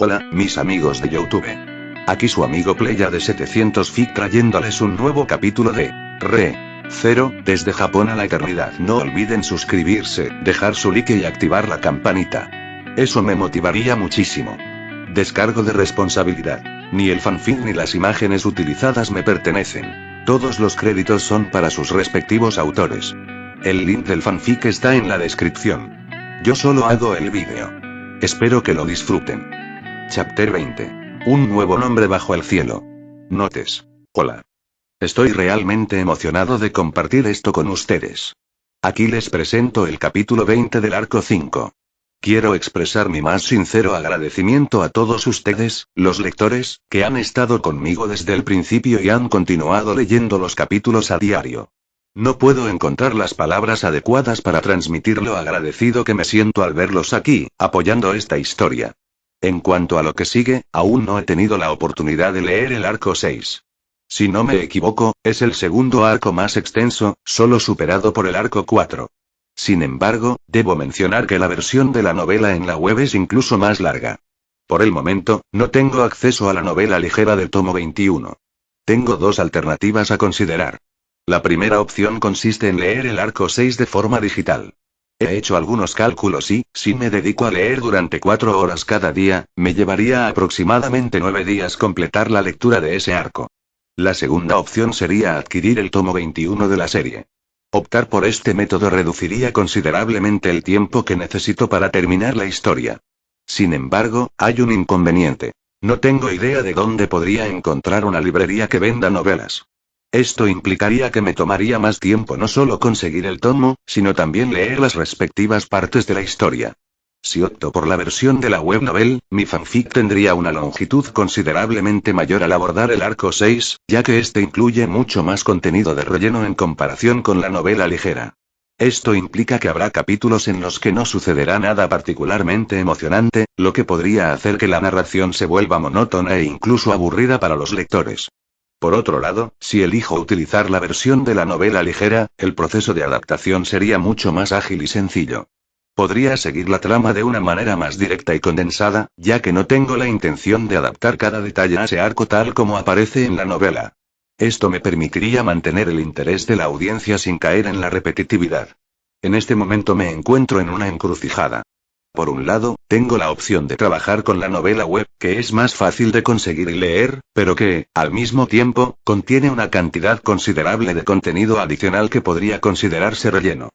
Hola, mis amigos de YouTube. Aquí su amigo Playa de 700 Feet trayéndoles un nuevo capítulo de Re:0, desde Japón a la eternidad. No olviden suscribirse, dejar su like y activar la campanita. Eso me motivaría muchísimo. Descargo de responsabilidad. Ni el fanfic ni las imágenes utilizadas me pertenecen. Todos los créditos son para sus respectivos autores. El link del fanfic está en la descripción. Yo solo hago el vídeo. Espero que lo disfruten. Chapter 20. Un nuevo nombre bajo el cielo. Notes. Hola. Estoy realmente emocionado de compartir esto con ustedes. Aquí les presento el capítulo 20 del arco 5. Quiero expresar mi más sincero agradecimiento a todos ustedes, los lectores, que han estado conmigo desde el principio y han continuado leyendo los capítulos a diario. No puedo encontrar las palabras adecuadas para transmitir lo agradecido que me siento al verlos aquí, apoyando esta historia. En cuanto a lo que sigue, aún no he tenido la oportunidad de leer el arco 6. Si no me equivoco, es el segundo arco más extenso, solo superado por el arco 4. Sin embargo, debo mencionar que la versión de la novela en la web es incluso más larga. Por el momento, no tengo acceso a la novela ligera del tomo 21. Tengo dos alternativas a considerar. La primera opción consiste en leer el arco 6 de forma digital. He hecho algunos cálculos y, si me dedico a leer durante 4 horas cada día, me llevaría aproximadamente 9 días completar la lectura de ese arco. La segunda opción sería adquirir el tomo 21 de la serie. Optar por este método reduciría considerablemente el tiempo que necesito para terminar la historia. Sin embargo, hay un inconveniente. No tengo idea de dónde podría encontrar una librería que venda novelas. Esto implicaría que me tomaría más tiempo no solo conseguir el tomo, sino también leer las respectivas partes de la historia. Si opto por la versión de la web novel, mi fanfic tendría una longitud considerablemente mayor al abordar el arco 6, ya que este incluye mucho más contenido de relleno en comparación con la novela ligera. Esto implica que habrá capítulos en los que no sucederá nada particularmente emocionante, lo que podría hacer que la narración se vuelva monótona e incluso aburrida para los lectores. Por otro lado, si elijo utilizar la versión de la novela ligera, el proceso de adaptación sería mucho más ágil y sencillo. Podría seguir la trama de una manera más directa y condensada, ya que no tengo la intención de adaptar cada detalle a ese arco tal como aparece en la novela. Esto me permitiría mantener el interés de la audiencia sin caer en la repetitividad. En este momento me encuentro en una encrucijada. Por un lado, tengo la opción de trabajar con la novela web, que es más fácil de conseguir y leer, pero que, al mismo tiempo, contiene una cantidad considerable de contenido adicional que podría considerarse relleno.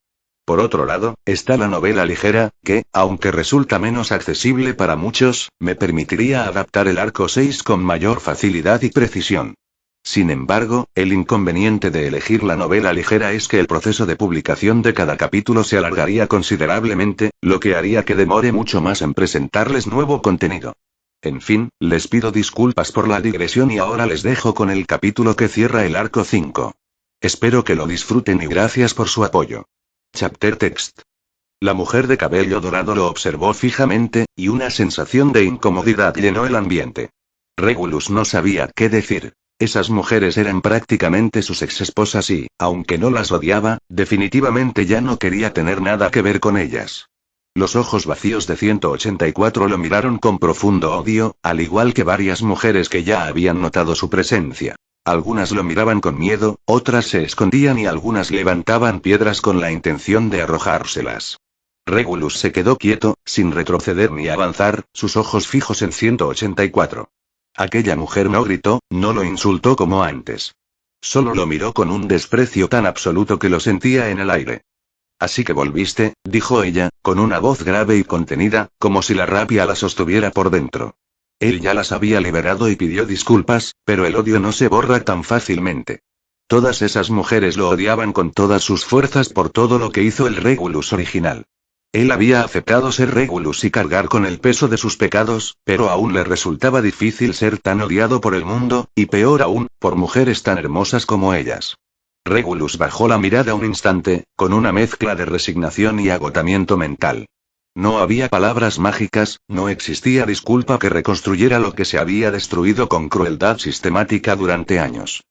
Por otro lado, está la novela ligera, que, aunque resulta menos accesible para muchos, me permitiría adaptar el arco 6 con mayor facilidad y precisión. Sin embargo, el inconveniente de elegir la novela ligera es que el proceso de publicación de cada capítulo se alargaría considerablemente, lo que haría que demore mucho más en presentarles nuevo contenido. En fin, les pido disculpas por la digresión y ahora les dejo con el capítulo que cierra el arco 5. Espero que lo disfruten y gracias por su apoyo. Chapter Text. La mujer de cabello dorado lo observó fijamente, y una sensación de incomodidad llenó el ambiente. Regulus no sabía qué decir. Esas mujeres eran prácticamente sus exesposas y, aunque no las odiaba, definitivamente ya no quería tener nada que ver con ellas. Los ojos vacíos de 184 lo miraron con profundo odio, al igual que varias mujeres que ya habían notado su presencia. Algunas lo miraban con miedo, otras se escondían y algunas levantaban piedras con la intención de arrojárselas. Regulus se quedó quieto, sin retroceder ni avanzar, sus ojos fijos en 184. Aquella mujer no gritó, no lo insultó como antes. Solo lo miró con un desprecio tan absoluto que lo sentía en el aire. Así que volviste, dijo ella, con una voz grave y contenida, como si la rabia la sostuviera por dentro. Él ya las había liberado y pidió disculpas, pero el odio no se borra tan fácilmente. Todas esas mujeres lo odiaban con todas sus fuerzas por todo lo que hizo el Regulus original. Él había aceptado ser Regulus y cargar con el peso de sus pecados, pero aún le resultaba difícil ser tan odiado por el mundo, y peor aún, por mujeres tan hermosas como ellas. Regulus bajó la mirada un instante, con una mezcla de resignación y agotamiento mental. No había palabras mágicas, no existía disculpa que reconstruyera lo que se había destruido con crueldad sistemática durante años.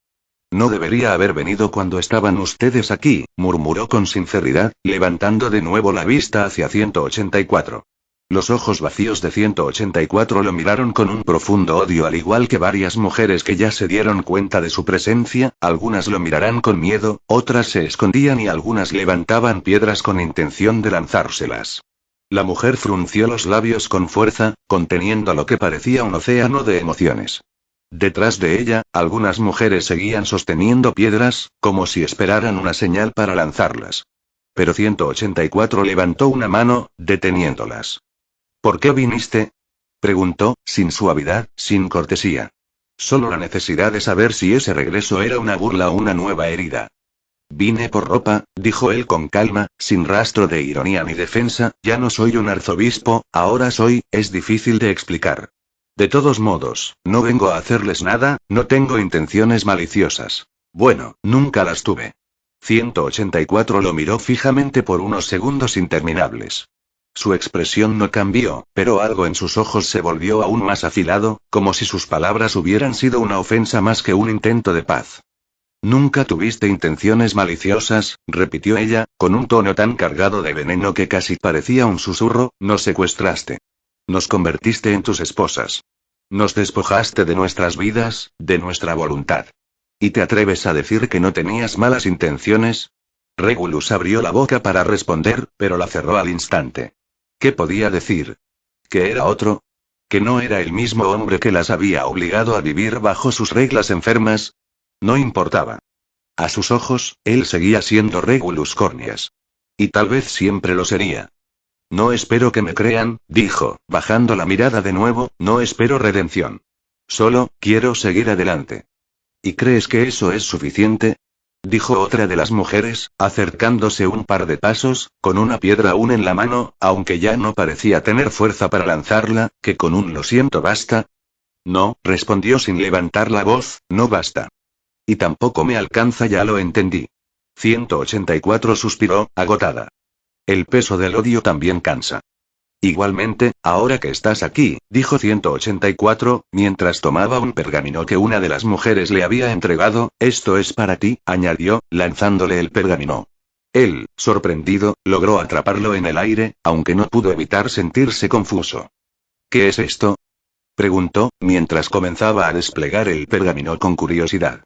No debería haber venido cuando estaban ustedes aquí, murmuró con sinceridad, levantando de nuevo la vista hacia 184. Los ojos vacíos de 184 lo miraron con un profundo odio, al igual que varias mujeres que ya se dieron cuenta de su presencia. Algunas lo mirarán con miedo, otras se escondían y algunas levantaban piedras con intención de lanzárselas. La mujer frunció los labios con fuerza, conteniendo lo que parecía un océano de emociones. Detrás de ella, algunas mujeres seguían sosteniendo piedras, como si esperaran una señal para lanzarlas. Pero 184 levantó una mano, deteniéndolas. ¿Por qué viniste? Preguntó, sin suavidad, sin cortesía. Solo la necesidad de saber si ese regreso era una burla o una nueva herida. Vine por ropa, dijo él con calma, sin rastro de ironía ni defensa. Ya no soy un arzobispo, ahora soy, es difícil de explicar. De todos modos, no vengo a hacerles nada, no tengo intenciones maliciosas. Bueno, nunca las tuve. 184 lo miró fijamente por unos segundos interminables. Su expresión no cambió, pero algo en sus ojos se volvió aún más afilado, como si sus palabras hubieran sido una ofensa más que un intento de paz. Nunca tuviste intenciones maliciosas, repitió ella, con un tono tan cargado de veneno que casi parecía un susurro. Nos secuestraste. Nos convertiste en tus esposas. Nos despojaste de nuestras vidas, de nuestra voluntad. ¿Y te atreves a decir que no tenías malas intenciones? Regulus abrió la boca para responder, pero la cerró al instante. ¿Qué podía decir? ¿Que era otro? ¿Que no era el mismo hombre que las había obligado a vivir bajo sus reglas enfermas? No importaba. A sus ojos, él seguía siendo Regulus Cornias. Y tal vez siempre lo sería. No espero que me crean, dijo, bajando la mirada de nuevo, no espero redención. Solo, quiero seguir adelante. ¿Y crees que eso es suficiente? Dijo otra de las mujeres, acercándose un par de pasos, con una piedra aún en la mano, aunque ya no parecía tener fuerza para lanzarla. ¿Que con un lo siento basta? No, respondió sin levantar la voz, no basta. Y tampoco me alcanza, ya lo entendí. 184 suspiró, agotada. El peso del odio también cansa. Igualmente, ahora que estás aquí, dijo 184, mientras tomaba un pergamino que una de las mujeres le había entregado. Esto es para ti, añadió, lanzándole el pergamino. Él, sorprendido, logró atraparlo en el aire, aunque no pudo evitar sentirse confuso. ¿Qué es esto? Preguntó, mientras comenzaba a desplegar el pergamino con curiosidad.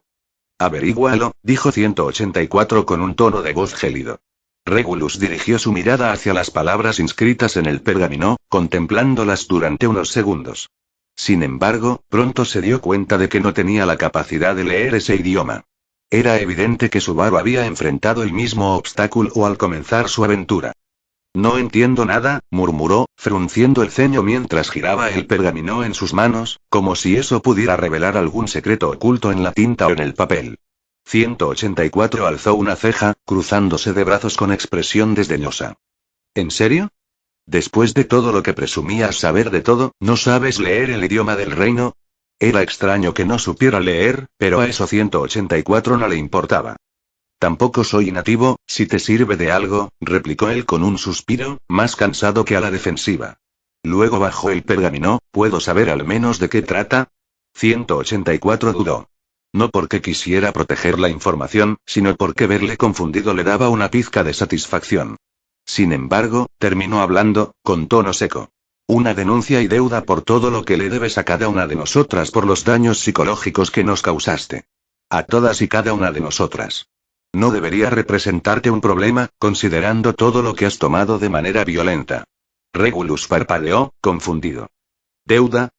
Averígualo, dijo 184 con un tono de voz gélido. Regulus dirigió su mirada hacia las palabras inscritas en el pergamino, contemplándolas durante unos segundos. Sin embargo, pronto se dio cuenta de que no tenía la capacidad de leer ese idioma. Era evidente que Subaru había enfrentado el mismo obstáculo al comenzar su aventura. No entiendo nada, murmuró, frunciendo el ceño mientras giraba el pergamino en sus manos, como si eso pudiera revelar algún secreto oculto en la tinta o en el papel. 184 alzó una ceja, cruzándose de brazos con expresión desdeñosa. ¿En serio? Después de todo lo que presumías saber de todo, ¿no sabes leer el idioma del reino? Era extraño que no supiera leer, pero a eso 184 no le importaba. Tampoco soy nativo, si te sirve de algo, replicó él con un suspiro, más cansado que a la defensiva. Luego bajó el pergamino. ¿Puedo saber al menos de qué trata? 184 dudó. No porque quisiera proteger la información, sino porque verle confundido le daba una pizca de satisfacción. Sin embargo, terminó hablando, con tono seco. Una denuncia y deuda por todo lo que le debes a cada una de nosotras por los daños psicológicos que nos causaste. A todas y cada una de nosotras. No debería representarte un problema, considerando todo lo que has tomado de manera violenta. Regulus parpadeó, confundido. ¿Deuda?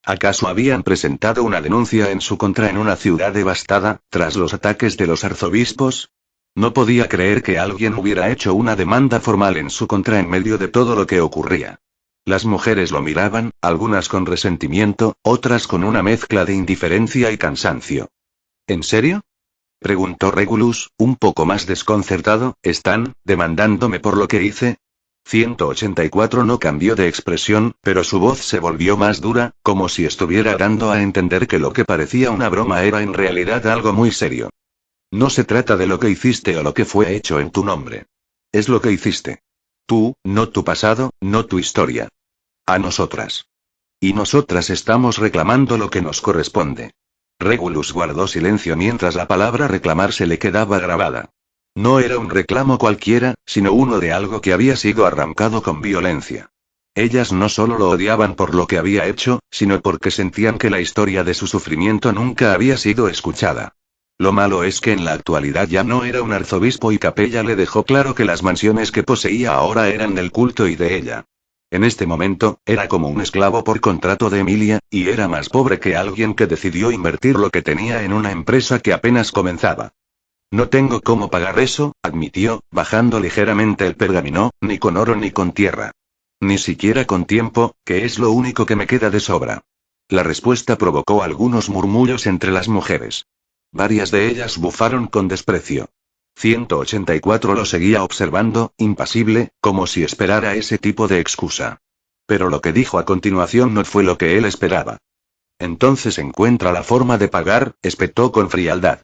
¿Acaso habían presentado una denuncia en su contra en una ciudad devastada, tras los ataques de los arzobispos? No podía creer que alguien hubiera hecho una demanda formal en su contra en medio de todo lo que ocurría. Las mujeres lo miraban, algunas con resentimiento, otras con una mezcla de indiferencia y cansancio. ¿En serio? Preguntó Regulus, un poco más desconcertado. ¿Están demandándome por lo que hice? 184 no cambió de expresión, pero su voz se volvió más dura, como si estuviera dando a entender que lo que parecía una broma era en realidad algo muy serio. No se trata de lo que hiciste o lo que fue hecho en tu nombre. Es lo que hiciste. Tú, no tu pasado, no tu historia. A nosotras. Y nosotras estamos reclamando lo que nos corresponde. Regulus guardó silencio mientras la palabra reclamar se le quedaba grabada. No era un reclamo cualquiera, sino uno de algo que había sido arrancado con violencia. Ellas no solo lo odiaban por lo que había hecho, sino porque sentían que la historia de su sufrimiento nunca había sido escuchada. Lo malo es que en la actualidad ya no era un arzobispo y Capella le dejó claro que las mansiones que poseía ahora eran del culto y de ella. En este momento, era como un esclavo por contrato de Emilia, y era más pobre que alguien que decidió invertir lo que tenía en una empresa que apenas comenzaba. No tengo cómo pagar eso, admitió, bajando ligeramente el pergamino, ni con oro ni con tierra. Ni siquiera con tiempo, que es lo único que me queda de sobra. La respuesta provocó algunos murmullos entre las mujeres. Varias de ellas bufaron con desprecio. 184 lo seguía observando, impasible, como si esperara ese tipo de excusa. Pero lo que dijo a continuación no fue lo que él esperaba. Entonces encuentra la forma de pagar, espetó con frialdad.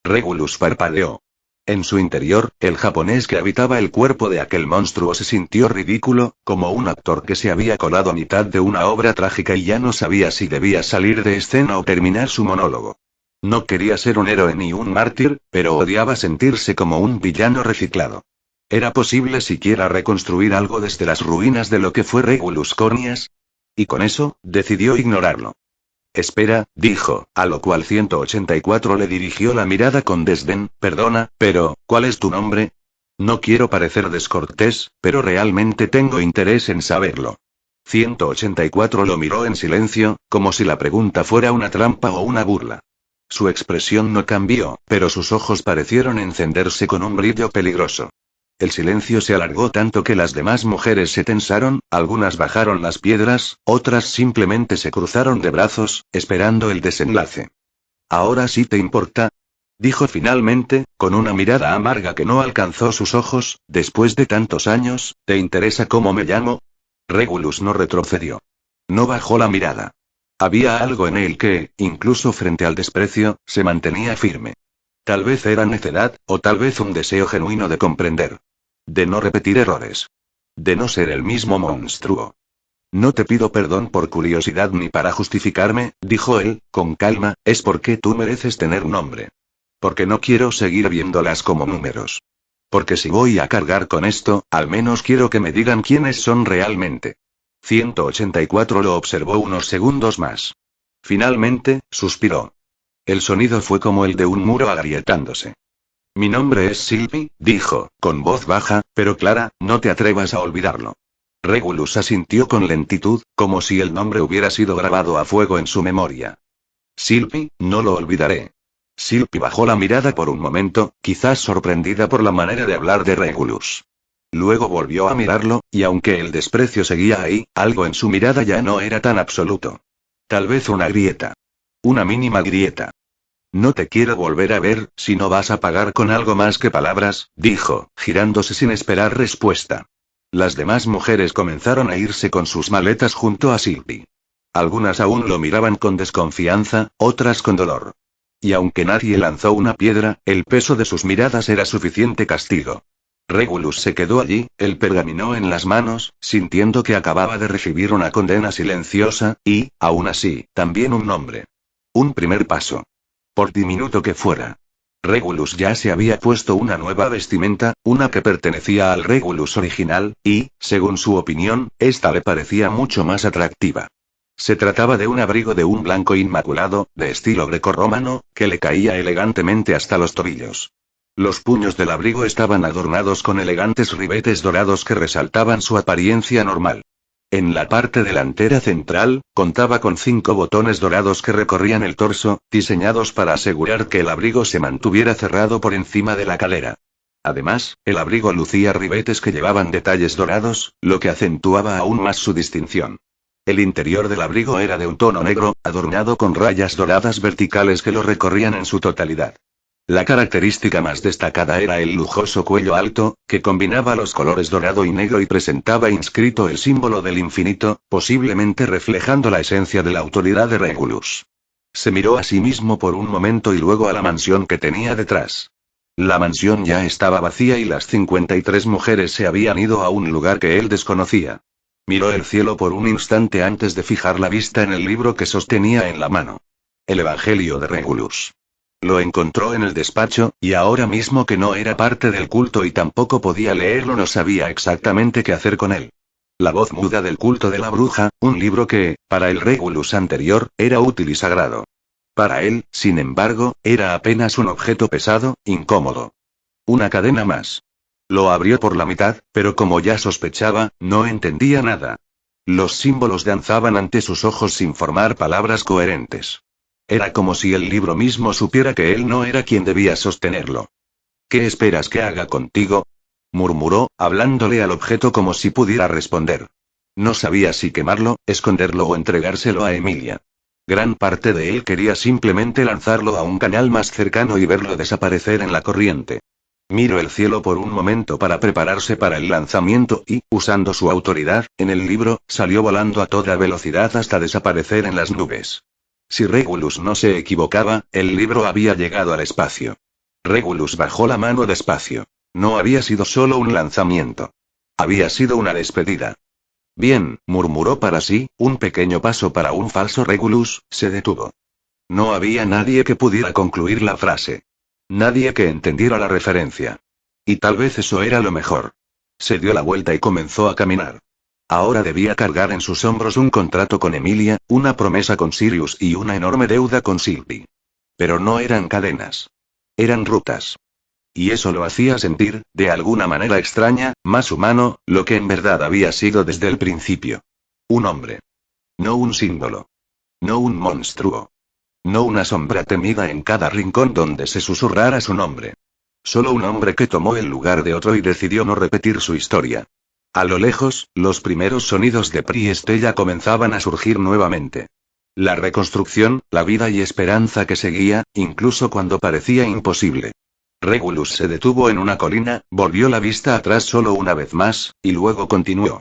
Regulus parpadeó. En su interior, el japonés que habitaba el cuerpo de aquel monstruo se sintió ridículo, como un actor que se había colado a mitad de una obra trágica y ya no sabía si debía salir de escena o terminar su monólogo. No quería ser un héroe ni un mártir, pero odiaba sentirse como un villano reciclado. ¿Era posible siquiera reconstruir algo desde las ruinas de lo que fue Regulus Cornias? Y con eso, decidió ignorarlo. Espera, dijo, a lo cual 184 le dirigió la mirada con desdén. Perdona, pero, ¿cuál es tu nombre? No quiero parecer descortés, pero realmente tengo interés en saberlo. 184 lo miró en silencio, como si la pregunta fuera una trampa o una burla. Su expresión no cambió, pero sus ojos parecieron encenderse con un brillo peligroso. El silencio se alargó tanto que las demás mujeres se tensaron, algunas bajaron las piedras, otras simplemente se cruzaron de brazos, esperando el desenlace. ¿Ahora sí te importa? Dijo finalmente, con una mirada amarga que no alcanzó sus ojos. Después de tantos años, ¿te interesa cómo me llamo? Regulus no retrocedió. No bajó la mirada. Había algo en él que, incluso frente al desprecio, se mantenía firme. Tal vez era necedad, o tal vez un deseo genuino de comprender. De no repetir errores. De no ser el mismo monstruo. No te pido perdón por curiosidad ni para justificarme, dijo él, con calma, es porque tú mereces tener nombre. Porque no quiero seguir viéndolas como números. Porque si voy a cargar con esto, al menos quiero que me digan quiénes son realmente. 184 lo observó unos segundos más. Finalmente, suspiró. El sonido fue como el de un muro agrietándose. Mi nombre es Sylvie, dijo, con voz baja, pero clara, no te atrevas a olvidarlo. Regulus asintió con lentitud, como si el nombre hubiera sido grabado a fuego en su memoria. Sylvie, no lo olvidaré. Sylvie bajó la mirada por un momento, quizás sorprendida por la manera de hablar de Regulus. Luego volvió a mirarlo, y aunque el desprecio seguía ahí, algo en su mirada ya no era tan absoluto. Tal vez una grieta. Una mínima grieta. No te quiero volver a ver, si no vas a pagar con algo más que palabras, dijo, girándose sin esperar respuesta. Las demás mujeres comenzaron a irse con sus maletas junto a Sylvie. Algunas aún lo miraban con desconfianza, otras con dolor. Y aunque nadie lanzó una piedra, el peso de sus miradas era suficiente castigo. Regulus se quedó allí, el pergamino en las manos, sintiendo que acababa de recibir una condena silenciosa, y, aún así, también un nombre. Un primer paso. Por diminuto que fuera. Regulus ya se había puesto una nueva vestimenta, una que pertenecía al Regulus original, y, según su opinión, esta le parecía mucho más atractiva. Se trataba de un abrigo de un blanco inmaculado, de estilo grecorromano, que le caía elegantemente hasta los tobillos. Los puños del abrigo estaban adornados con elegantes ribetes dorados que resaltaban su apariencia normal. En la parte delantera central, contaba con 5 botones dorados que recorrían el torso, diseñados para asegurar que el abrigo se mantuviera cerrado por encima de la cadera. Además, el abrigo lucía ribetes que llevaban detalles dorados, lo que acentuaba aún más su distinción. El interior del abrigo era de un tono negro, adornado con rayas doradas verticales que lo recorrían en su totalidad. La característica más destacada era el lujoso cuello alto, que combinaba los colores dorado y negro y presentaba inscrito el símbolo del infinito, posiblemente reflejando la esencia de la autoridad de Regulus. Se miró a sí mismo por un momento y luego a la mansión que tenía detrás. La mansión ya estaba vacía y las 53 mujeres se habían ido a un lugar que él desconocía. Miró el cielo por un instante antes de fijar la vista en el libro que sostenía en la mano. El Evangelio de Regulus. Lo encontró en el despacho, y ahora mismo que no era parte del culto y tampoco podía leerlo no sabía exactamente qué hacer con él. La voz muda del culto de la bruja, un libro que, para el Regulus anterior, era útil y sagrado. Para él, sin embargo, era apenas un objeto pesado, incómodo. Una cadena más. Lo abrió por la mitad, pero como ya sospechaba, no entendía nada. Los símbolos danzaban ante sus ojos sin formar palabras coherentes. Era como si el libro mismo supiera que él no era quien debía sostenerlo. ¿Qué esperas que haga contigo?, murmuró, hablándole al objeto como si pudiera responder. No sabía si quemarlo, esconderlo o entregárselo a Emilia. Gran parte de él quería simplemente lanzarlo a un canal más cercano y verlo desaparecer en la corriente. Miró el cielo por un momento para prepararse para el lanzamiento y, usando su autoridad, en el libro, salió volando a toda velocidad hasta desaparecer en las nubes. Si Regulus no se equivocaba, el libro había llegado al espacio. Regulus bajó la mano despacio. No había sido solo un lanzamiento. Había sido una despedida. Bien, murmuró para sí, un pequeño paso para un falso Regulus, se detuvo. No había nadie que pudiera concluir la frase. Nadie que entendiera la referencia. Y tal vez eso era lo mejor. Se dio la vuelta y comenzó a caminar. Ahora debía cargar en sus hombros un contrato con Emilia, una promesa con Sirius y una enorme deuda con Sylvie. Pero no eran cadenas. Eran rutas. Y eso lo hacía sentir, de alguna manera extraña, más humano, lo que en verdad había sido desde el principio. Un hombre. No un símbolo. No un monstruo. No una sombra temida en cada rincón donde se susurrara su nombre. Solo un hombre que tomó el lugar de otro y decidió no repetir su historia. A lo lejos, los primeros sonidos de Pri Estella comenzaban a surgir nuevamente. La reconstrucción, la vida y esperanza que seguía, incluso cuando parecía imposible. Regulus se detuvo en una colina, volvió la vista atrás solo una vez más, y luego continuó.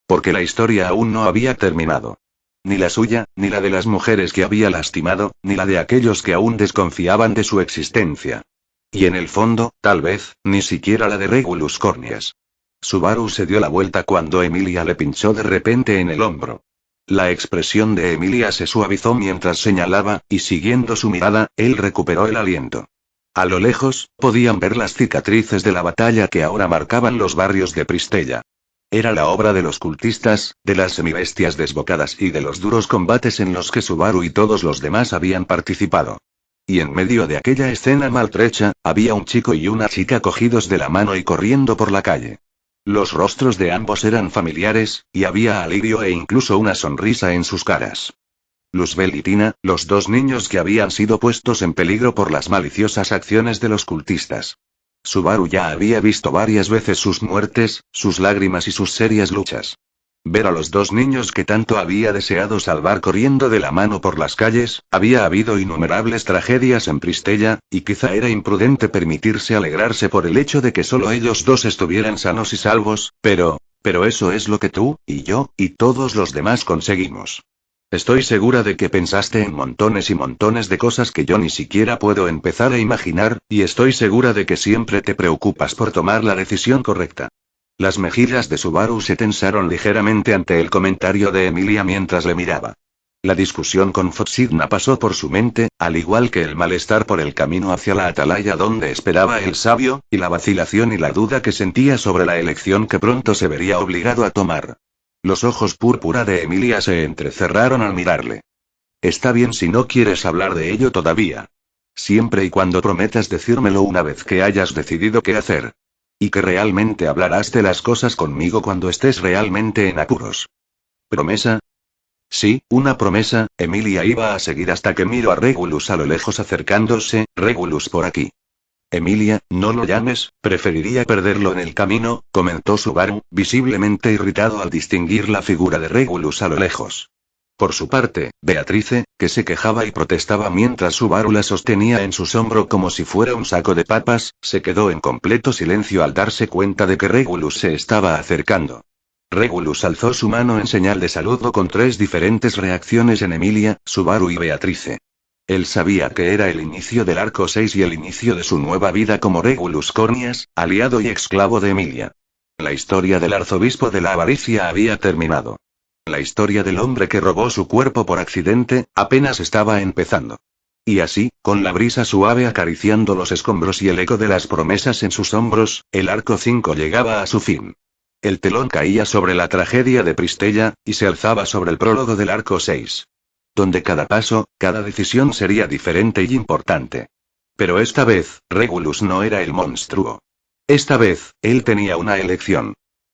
Porque la historia aún no había terminado. Ni la suya, ni la de las mujeres que había lastimado, ni la de aquellos que aún desconfiaban de su existencia. Y en el fondo, tal vez, ni siquiera la de Regulus Cornias. Subaru se dio la vuelta cuando Emilia le pinchó de repente en el hombro. La expresión de Emilia se suavizó mientras señalaba, y siguiendo su mirada, él recuperó el aliento. A lo lejos, podían ver las cicatrices de la batalla que ahora marcaban los barrios de Pristella. Era la obra de los cultistas, de las semibestias desbocadas y de los duros combates en los que Subaru y todos los demás habían participado. Y en medio de aquella escena maltrecha, había un chico y una chica cogidos de la mano y corriendo por la calle. Los rostros de ambos eran familiares, y había alivio e incluso una sonrisa en sus caras. Luzbel y Tina, los dos niños que habían sido puestos en peligro por las maliciosas acciones de los cultistas. Subaru ya había visto varias veces sus muertes, sus lágrimas y sus serias luchas. Ver a los dos niños que tanto había deseado salvar corriendo de la mano por las calles, había habido innumerables tragedias en Pristella, y quizá era imprudente permitirse alegrarse por el hecho de que solo ellos dos estuvieran sanos y salvos, pero eso es lo que tú, y yo, y todos los demás conseguimos. Estoy segura de que pensaste en montones y montones de cosas que yo ni siquiera puedo empezar a imaginar, y estoy segura de que siempre te preocupas por tomar la decisión correcta. Las mejillas de Subaru se tensaron ligeramente ante el comentario de Emilia mientras le miraba. La discusión con Foxidna pasó por su mente, al igual que el malestar por el camino hacia la atalaya donde esperaba el sabio, y la vacilación y la duda que sentía sobre la elección que pronto se vería obligado a tomar. Los ojos púrpura de Emilia se entrecerraron al mirarle. Está bien si no quieres hablar de ello todavía. Siempre y cuando prometas decírmelo una vez que hayas decidido qué hacer. Y que realmente hablarás de las cosas conmigo cuando estés realmente en apuros. ¿Promesa? Sí, una promesa. Emilia iba a seguir hasta que miró a Regulus a lo lejos acercándose. Regulus por aquí. Emilia, no lo llames, preferiría perderlo en el camino, comentó Subaru, visiblemente irritado al distinguir la figura de Regulus a lo lejos. Por su parte, Beatrice, que se quejaba y protestaba mientras Subaru la sostenía en su hombro como si fuera un saco de papas, se quedó en completo silencio al darse cuenta de que Regulus se estaba acercando. Regulus alzó su mano en señal de saludo con tres diferentes reacciones en Emilia, Subaru y Beatrice. Él sabía que era el inicio del arco 6 y el inicio de su nueva vida como Regulus Cornias, aliado y esclavo de Emilia. La historia del arzobispo de la avaricia había terminado. La historia del hombre que robó su cuerpo por accidente, apenas estaba empezando. Y así, con la brisa suave acariciando los escombros y el eco de las promesas en sus hombros, el arco 5 llegaba a su fin. El telón caía sobre la tragedia de Pristella, y se alzaba sobre el prólogo del arco 6. Donde cada paso, cada decisión sería diferente y importante. Pero esta vez, Regulus no era el monstruo. Esta vez, él tenía una elección.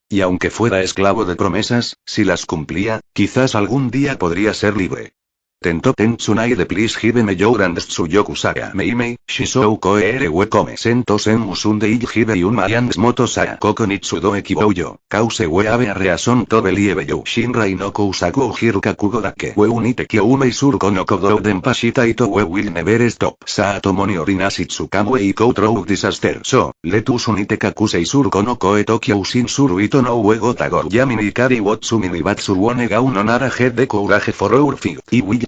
Y aunque fuera esclavo de promesas, si las cumplía, quizás algún día podría ser libre. Tento Tentsunai de Please Give Me Your and Tsuyoku Saga Meimei, Shishou Koere Wekome Sentos en Musunde Iljibe y un Marians Moto Saga Koko Nitsudo Ekibouyo, Kause We Ave Reason Tobeliebe You Shinrai no Kousaku Ujirka Kugodake We Unite Kyoume Isurko no Kodouden Pashita Ito We Will Never Stop Saatomoni Orinasi Tsukamwe Iko Trou Disaster So, Letus Unite Kakuse Isurko no Koe Tokyo Usin Suru Ito no Uego Tagor Yamini Kari Wotsumi Nibatsu Wone Gau no Nara Head de Courage for Our Fig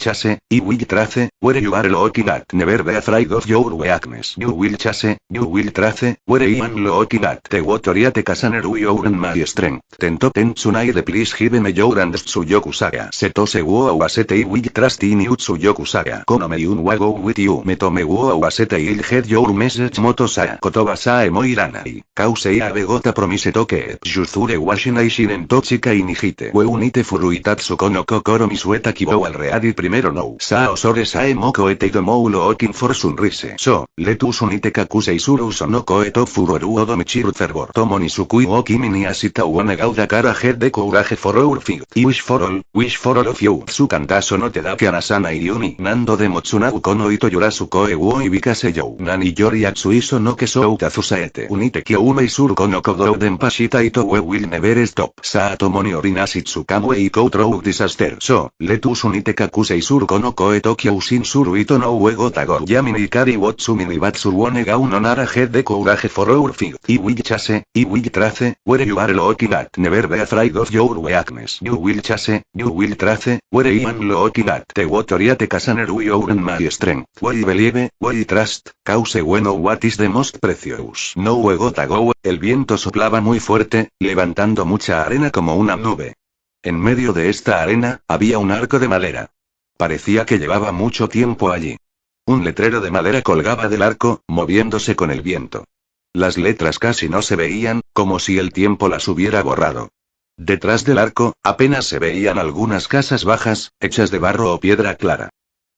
Chase, y will trace, where you are looking at never be afraid of your weakness. You will chase, you will trace, where you are looking at the wateriate kasaneru your and my strength. Tento tentsunai de please give me your and tsuyoku saga. Setose wo awasete I will trust in you tsuyoku saga. Konome un wago with you. Metome wo awasete il head your message moto saga. Kotoba sae moiranai. Kause abegota promise toke. Yuzure washinai shinen tochika inihite. We unite furuitatsu kono kokoro misueta kibo al readi primero no. Sao sore sae moko eteido moulo okin for sunrise. So, letus unite kakuse isuru sonoko eto furoru odo michiru fervor. Tomo ni sukui o kimi ni asita uone gauda kara head de courage for our fig. I wish for all of you. Su kantaso no te da que anasana iriumi. Nando de motsunau kono ito yorasu koe uo ibikase you. Nani yori atsuiso no que so utazusaete. Unite kyoume isuru kono kodouden pashita ito we will never stop. Saatomo ni orinasi tsukamwe iko trou disaster. So, letus unite kakuse Surko no koe Tokyo Usin Suru Ito no Uego Tagor Yamini Kari Wotsumi Nibatsu Wone Gau no Nara Head de Courage for Our Fig. I will chase, I will trace, where you are looking at never be afraid of your weakness. You will chase, you will trace, where you are looking at the wateriate kasaneru your and my strength. We believe, we trust, cause bueno what is the most precious. No Uego Tagor, el viento soplaba muy fuerte, levantando mucha arena como una nube. En medio de esta arena, había un arco de madera. Parecía que llevaba mucho tiempo allí. Un letrero de madera colgaba del arco, moviéndose con el viento. Las letras casi no se veían, como si el tiempo las hubiera borrado. Detrás del arco, apenas se veían algunas casas bajas, hechas de barro o piedra clara.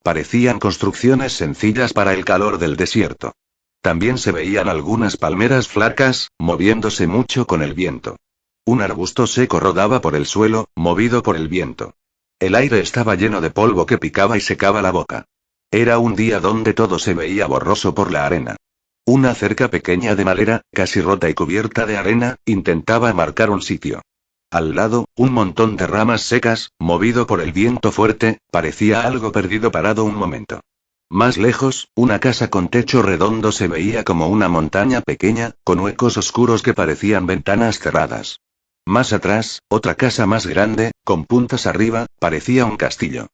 Parecían construcciones sencillas para el calor del desierto. También se veían algunas palmeras flacas, moviéndose mucho con el viento. Un arbusto seco rodaba por el suelo, movido por el viento. El aire estaba lleno de polvo que picaba y secaba la boca. Era un día donde todo se veía borroso por la arena. Una cerca pequeña de madera, casi rota y cubierta de arena, intentaba marcar un sitio. Al lado, un montón de ramas secas, movido por el viento fuerte, parecía algo perdido parado un momento. Más lejos, una casa con techo redondo se veía como una montaña pequeña, con huecos oscuros que parecían ventanas cerradas. Más atrás, otra casa más grande, con puntas arriba, parecía un castillo.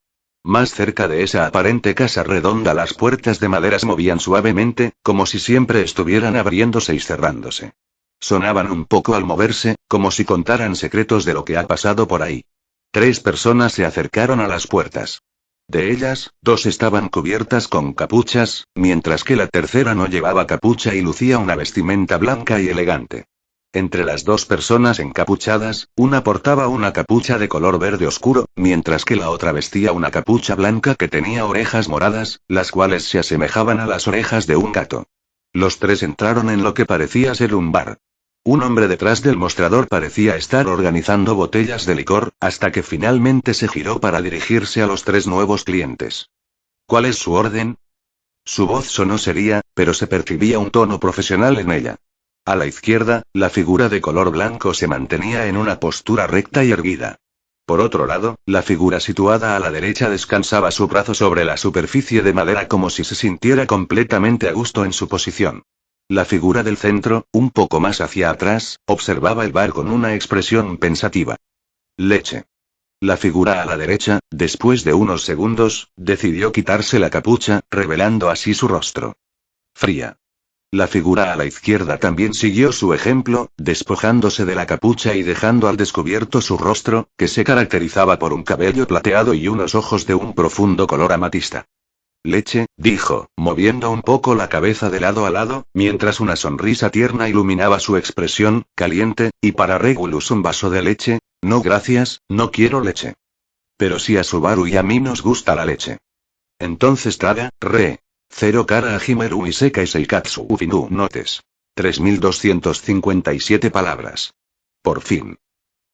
Más cerca de esa aparente casa redonda las puertas de madera se movían suavemente, como si siempre estuvieran abriéndose y cerrándose. Sonaban un poco al moverse, como si contaran secretos de lo que ha pasado por ahí. 3 personas se acercaron a las puertas. De ellas, 2 estaban cubiertas con capuchas, mientras que la tercera no llevaba capucha y lucía una vestimenta blanca y elegante. Entre las 2 personas encapuchadas, una portaba una capucha de color verde oscuro, mientras que la otra vestía una capucha blanca que tenía orejas moradas, las cuales se asemejaban a las orejas de un gato. Los 3 entraron en lo que parecía ser un bar. Un hombre detrás del mostrador parecía estar organizando botellas de licor, hasta que finalmente se giró para dirigirse a los 3 nuevos clientes. ¿Cuál es su orden? Su voz sonó seria, pero se percibía un tono profesional en ella. A la izquierda, la figura de color blanco se mantenía en una postura recta y erguida. Por otro lado, la figura situada a la derecha descansaba su brazo sobre la superficie de madera como si se sintiera completamente a gusto en su posición. La figura del centro, un poco más hacia atrás, observaba el bar con una expresión pensativa. Leche. La figura a la derecha, después de unos segundos, decidió quitarse la capucha, revelando así su rostro. Fría. La figura a la izquierda también siguió su ejemplo, despojándose de la capucha y dejando al descubierto su rostro, que se caracterizaba por un cabello plateado y unos ojos de un profundo color amatista. Leche, dijo, moviendo un poco la cabeza de lado a lado, mientras una sonrisa tierna iluminaba su expresión, caliente, y para Regulus un vaso de leche. No gracias, no quiero leche. Pero si a Subaru y a mí nos gusta la leche. Entonces traga, Cero cara a Himeru y Seka y Seikatsu Ufinu Notes. 3257 palabras. Por fin.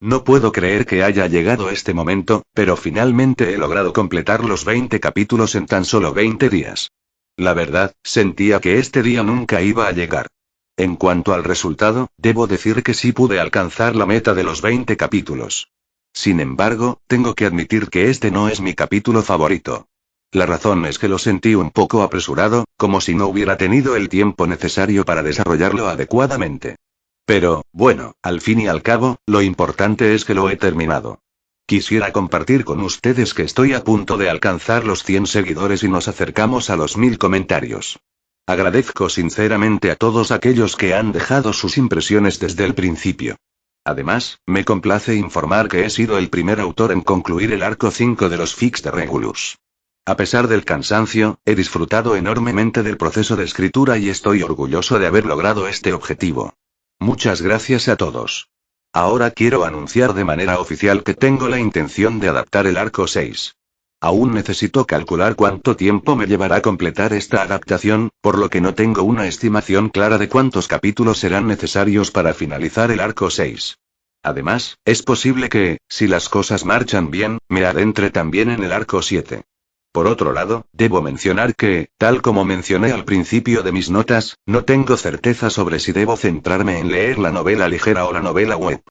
No puedo creer que haya llegado este momento, pero finalmente he logrado completar los 20 capítulos en tan solo 20 días. La verdad, sentía que este día nunca iba a llegar. En cuanto al resultado, debo decir que sí pude alcanzar la meta de los 20 capítulos. Sin embargo, tengo que admitir que este no es mi capítulo favorito. La razón es que lo sentí un poco apresurado, como si no hubiera tenido el tiempo necesario para desarrollarlo adecuadamente. Pero, bueno, al fin y al cabo, lo importante es que lo he terminado. Quisiera compartir con ustedes que estoy a punto de alcanzar los 100 seguidores y nos acercamos a los 1000 comentarios. Agradezco sinceramente a todos aquellos que han dejado sus impresiones desde el principio. Además, me complace informar que he sido el primer autor en concluir el arco 5 de los fics de Regulus. A pesar del cansancio, he disfrutado enormemente del proceso de escritura y estoy orgulloso de haber logrado este objetivo. Muchas gracias a todos. Ahora quiero anunciar de manera oficial que tengo la intención de adaptar el arco 6. Aún necesito calcular cuánto tiempo me llevará completar esta adaptación, por lo que no tengo una estimación clara de cuántos capítulos serán necesarios para finalizar el arco 6. Además, es posible que, si las cosas marchan bien, me adentre también en el arco 7. Por otro lado, debo mencionar que, tal como mencioné al principio de mis notas, no tengo certeza sobre si debo centrarme en leer la novela ligera o la novela web.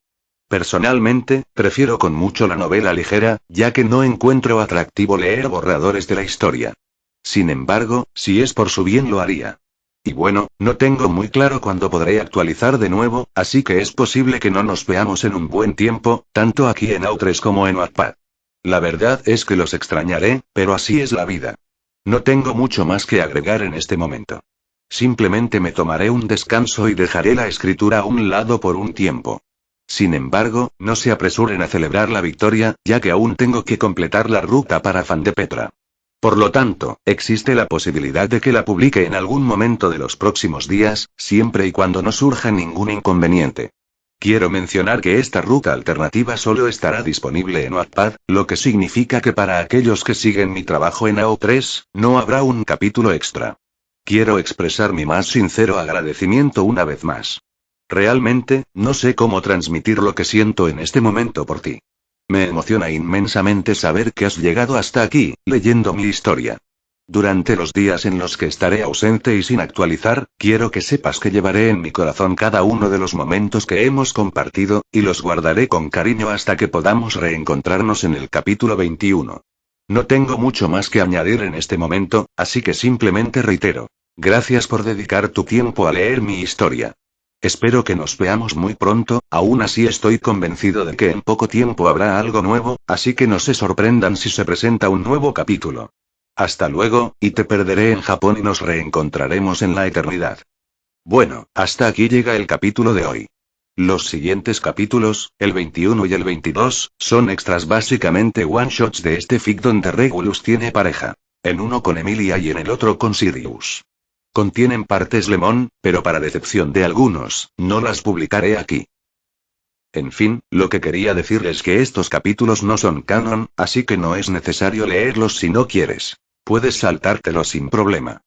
Personalmente, prefiero con mucho la novela ligera, ya que no encuentro atractivo leer borradores de la historia. Sin embargo, si es por su bien lo haría. Y bueno, no tengo muy claro cuándo podré actualizar de nuevo, así que es posible que no nos veamos en un buen tiempo, tanto aquí en AO3 como en Wattpad. La verdad es que los extrañaré, pero así es la vida. No tengo mucho más que agregar en este momento. Simplemente me tomaré un descanso y dejaré la escritura a un lado por un tiempo. Sin embargo, no se apresuren a celebrar la victoria, ya que aún tengo que completar la ruta para Fan de Petra. Por lo tanto, existe la posibilidad de que la publique en algún momento de los próximos días, siempre y cuando no surja ningún inconveniente. Quiero mencionar que esta ruta alternativa solo estará disponible en Wattpad, lo que significa que para aquellos que siguen mi trabajo en AO3, no habrá un capítulo extra. Quiero expresar mi más sincero agradecimiento una vez más. Realmente, no sé cómo transmitir lo que siento en este momento por ti. Me emociona inmensamente saber que has llegado hasta aquí, leyendo mi historia. Durante los días en los que estaré ausente y sin actualizar, quiero que sepas que llevaré en mi corazón cada uno de los momentos que hemos compartido, y los guardaré con cariño hasta que podamos reencontrarnos en el capítulo 21. No tengo mucho más que añadir en este momento, así que simplemente reitero. Gracias por dedicar tu tiempo a leer mi historia. Espero que nos veamos muy pronto, aún así estoy convencido de que en poco tiempo habrá algo nuevo, así que no se sorprendan si se presenta un nuevo capítulo. Hasta luego, y te perderé en Japón y nos reencontraremos en la eternidad. Bueno, hasta aquí llega el capítulo de hoy. Los siguientes capítulos, el 21 y el 22, son extras básicamente one-shots de este fic donde Regulus tiene pareja. En uno con Emilia y en el otro con Sirius. Contienen partes lemon, pero para decepción de algunos, no las publicaré aquí. En fin, lo que quería decir es que estos capítulos no son canon, así que no es necesario leerlos si no quieres. Puedes saltártelos sin problema.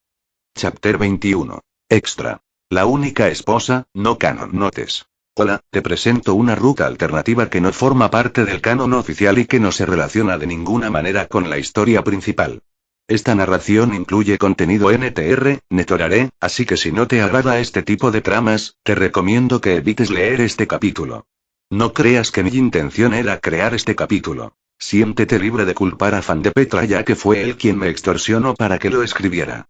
Chapter 21. Extra. La única esposa, no canon notes. Hola, te presento una ruta alternativa que no forma parte del canon oficial y que no se relaciona de ninguna manera con la historia principal. Esta narración incluye contenido NTR, netorare, así que si no te agrada este tipo de tramas, te recomiendo que evites leer este capítulo. No creas que mi intención era crear este capítulo. Siéntete libre de culpar a Fan de Petra ya que fue él quien me extorsionó para que lo escribiera.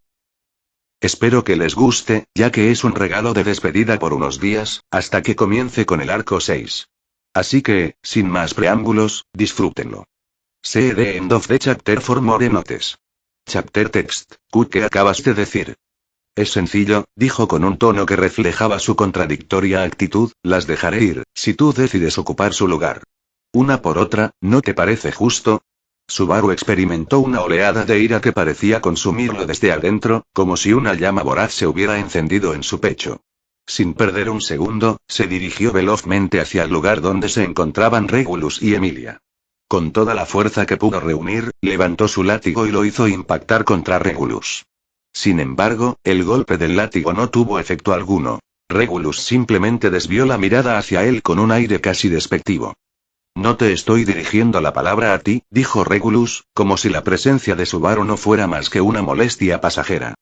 Espero que les guste, ya que es un regalo de despedida por unos días, hasta que comience con el arco 6. Así que, sin más preámbulos, disfrútenlo. See the end of the chapter for more notes. Chapter text, ¿qué acabas de decir? Es sencillo, dijo con un tono que reflejaba su contradictoria actitud, las dejaré ir, si tú decides ocupar su lugar. Una por otra, ¿no te parece justo? Subaru experimentó una oleada de ira que parecía consumirlo desde adentro, como si una llama voraz se hubiera encendido en su pecho. Sin perder un segundo, se dirigió velozmente hacia el lugar donde se encontraban Regulus y Emilia. Con toda la fuerza que pudo reunir, levantó su látigo y lo hizo impactar contra Regulus. Sin embargo, el golpe del látigo no tuvo efecto alguno. Regulus simplemente desvió la mirada hacia él con un aire casi despectivo. No te estoy dirigiendo la palabra a ti, dijo Regulus, como si la presencia de Subaru no fuera más que una molestia pasajera.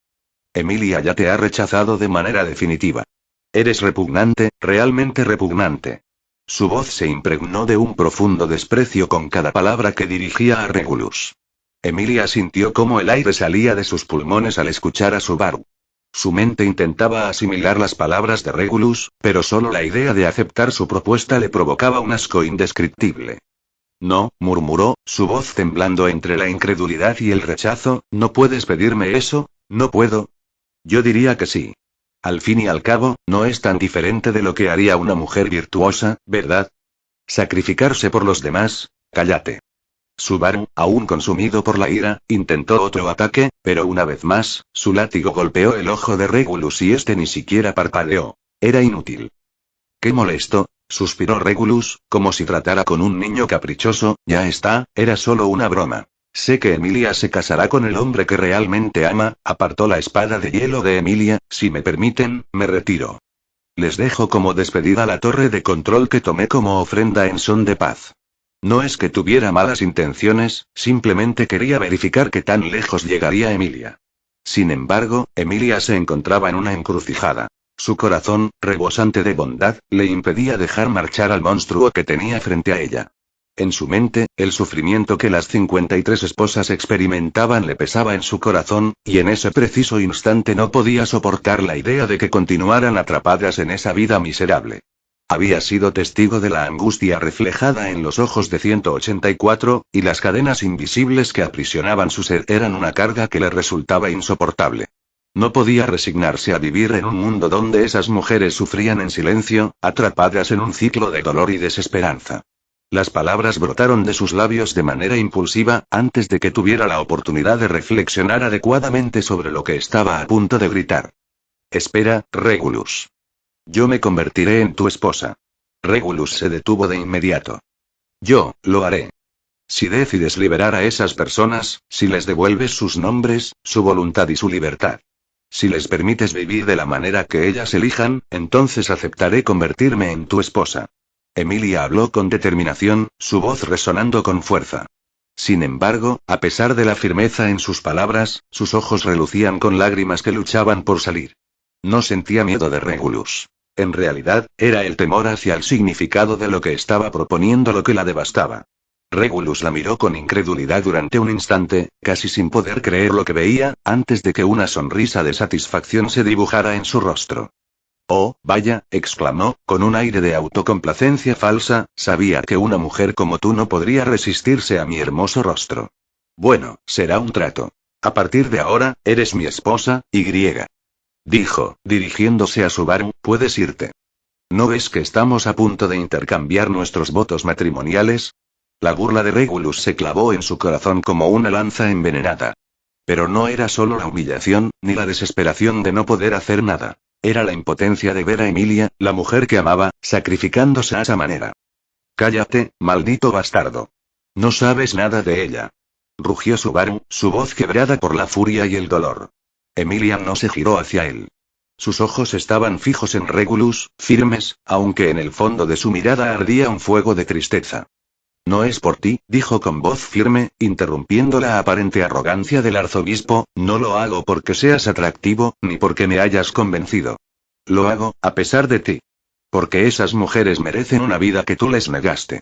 Emilia ya te ha rechazado de manera definitiva. Eres repugnante, realmente repugnante. Su voz se impregnó de un profundo desprecio con cada palabra que dirigía a Regulus. Emilia sintió cómo el aire salía de sus pulmones al escuchar a Subaru. Su mente intentaba asimilar las palabras de Regulus, pero solo la idea de aceptar su propuesta le provocaba un asco indescriptible. No, murmuró, su voz temblando entre la incredulidad y el rechazo, ¿no puedes pedirme eso? ¿No puedo? Yo diría que sí. Al fin y al cabo, no es tan diferente de lo que haría una mujer virtuosa, ¿verdad? Sacrificarse por los demás. Cállate. Subaru, aún consumido por la ira, intentó otro ataque, pero una vez más, su látigo golpeó el ojo de Regulus y este ni siquiera parpadeó. Era inútil. ¡Qué molesto!, suspiró Regulus, como si tratara con un niño caprichoso. Ya está, era solo una broma. Sé que Emilia se casará con el hombre que realmente ama. Apartó la espada de hielo de Emilia. Si me permiten, me retiro. Les dejo como despedida la torre de control que tomé como ofrenda en son de paz. No es que tuviera malas intenciones, simplemente quería verificar qué tan lejos llegaría Emilia. Sin embargo, Emilia se encontraba en una encrucijada. Su corazón, rebosante de bondad, le impedía dejar marchar al monstruo que tenía frente a ella. En su mente, el sufrimiento que las 53 esposas experimentaban le pesaba en su corazón, y en ese preciso instante no podía soportar la idea de que continuaran atrapadas en esa vida miserable. Había sido testigo de la angustia reflejada en los ojos de 184, y las cadenas invisibles que aprisionaban su ser eran una carga que le resultaba insoportable. No podía resignarse a vivir en un mundo donde esas mujeres sufrían en silencio, atrapadas en un ciclo de dolor y desesperanza. Las palabras brotaron de sus labios de manera impulsiva, antes de que tuviera la oportunidad de reflexionar adecuadamente sobre lo que estaba a punto de gritar. Espera, Regulus. Yo me convertiré en tu esposa. Regulus se detuvo de inmediato. Yo, lo haré. Si decides liberar a esas personas, si les devuelves sus nombres, su voluntad y su libertad. Si les permites vivir de la manera que ellas elijan, entonces aceptaré convertirme en tu esposa. Emilia habló con determinación, su voz resonando con fuerza. Sin embargo, a pesar de la firmeza en sus palabras, sus ojos relucían con lágrimas que luchaban por salir. No sentía miedo de Regulus. En realidad, era el temor hacia el significado de lo que estaba proponiendo lo que la devastaba. Regulus la miró con incredulidad durante un instante, casi sin poder creer lo que veía, antes de que una sonrisa de satisfacción se dibujara en su rostro. Oh, vaya, exclamó, con un aire de autocomplacencia falsa, sabía que una mujer como tú no podría resistirse a mi hermoso rostro. Bueno, será un trato. A partir de ahora, eres mi esposa, dijo, dirigiéndose a Subaru, puedes irte. ¿No ves que estamos a punto de intercambiar nuestros votos matrimoniales? La burla de Regulus se clavó en su corazón como una lanza envenenada. Pero no era solo la humillación, ni la desesperación de no poder hacer nada. Era la impotencia de ver a Emilia, la mujer que amaba, sacrificándose a esa manera. Cállate, maldito bastardo. No sabes nada de ella. Rugió Subaru, su voz quebrada por la furia y el dolor. Emilia no se giró hacia él. Sus ojos estaban fijos en Regulus, firmes, aunque en el fondo de su mirada ardía un fuego de tristeza. No es por ti, dijo con voz firme, interrumpiendo la aparente arrogancia del arzobispo, no lo hago porque seas atractivo, ni porque me hayas convencido. Lo hago, a pesar de ti. Porque esas mujeres merecen una vida que tú les negaste.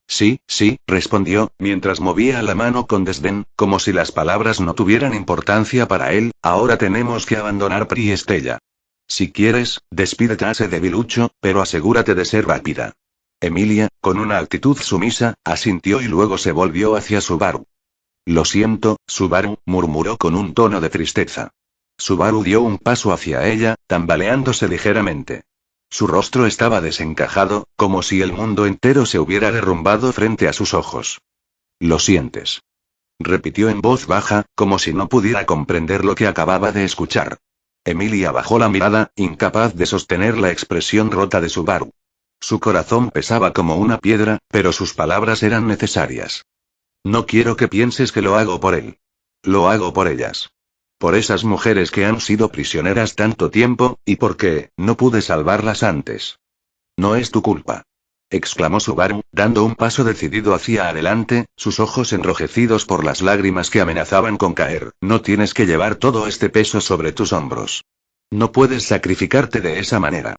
Sí, sí, respondió, mientras movía la mano con desdén, como si las palabras no tuvieran importancia para él. Ahora tenemos que abandonar Priestella. Si quieres, despídete a ese debilucho, pero asegúrate de ser rápida. Emilia, con una actitud sumisa, asintió y luego se volvió hacia Subaru. Lo siento, Subaru, murmuró con un tono de tristeza. Subaru dio un paso hacia ella, tambaleándose ligeramente. Su rostro estaba desencajado, como si el mundo entero se hubiera derrumbado frente a sus ojos. Lo sientes. repitió en voz baja, como si no pudiera comprender lo que acababa de escuchar. Emilia bajó la mirada, incapaz de sostener la expresión rota de Subaru. Su corazón pesaba como una piedra, pero sus palabras eran necesarias. No quiero que pienses que lo hago por él. Lo hago por ellas. Por esas mujeres que han sido prisioneras tanto tiempo, y porque no pude salvarlas antes. No es tu culpa, exclamó Subaru, dando un paso decidido hacia adelante, sus ojos enrojecidos por las lágrimas que amenazaban con caer. No tienes que llevar todo este peso sobre tus hombros. No puedes sacrificarte de esa manera.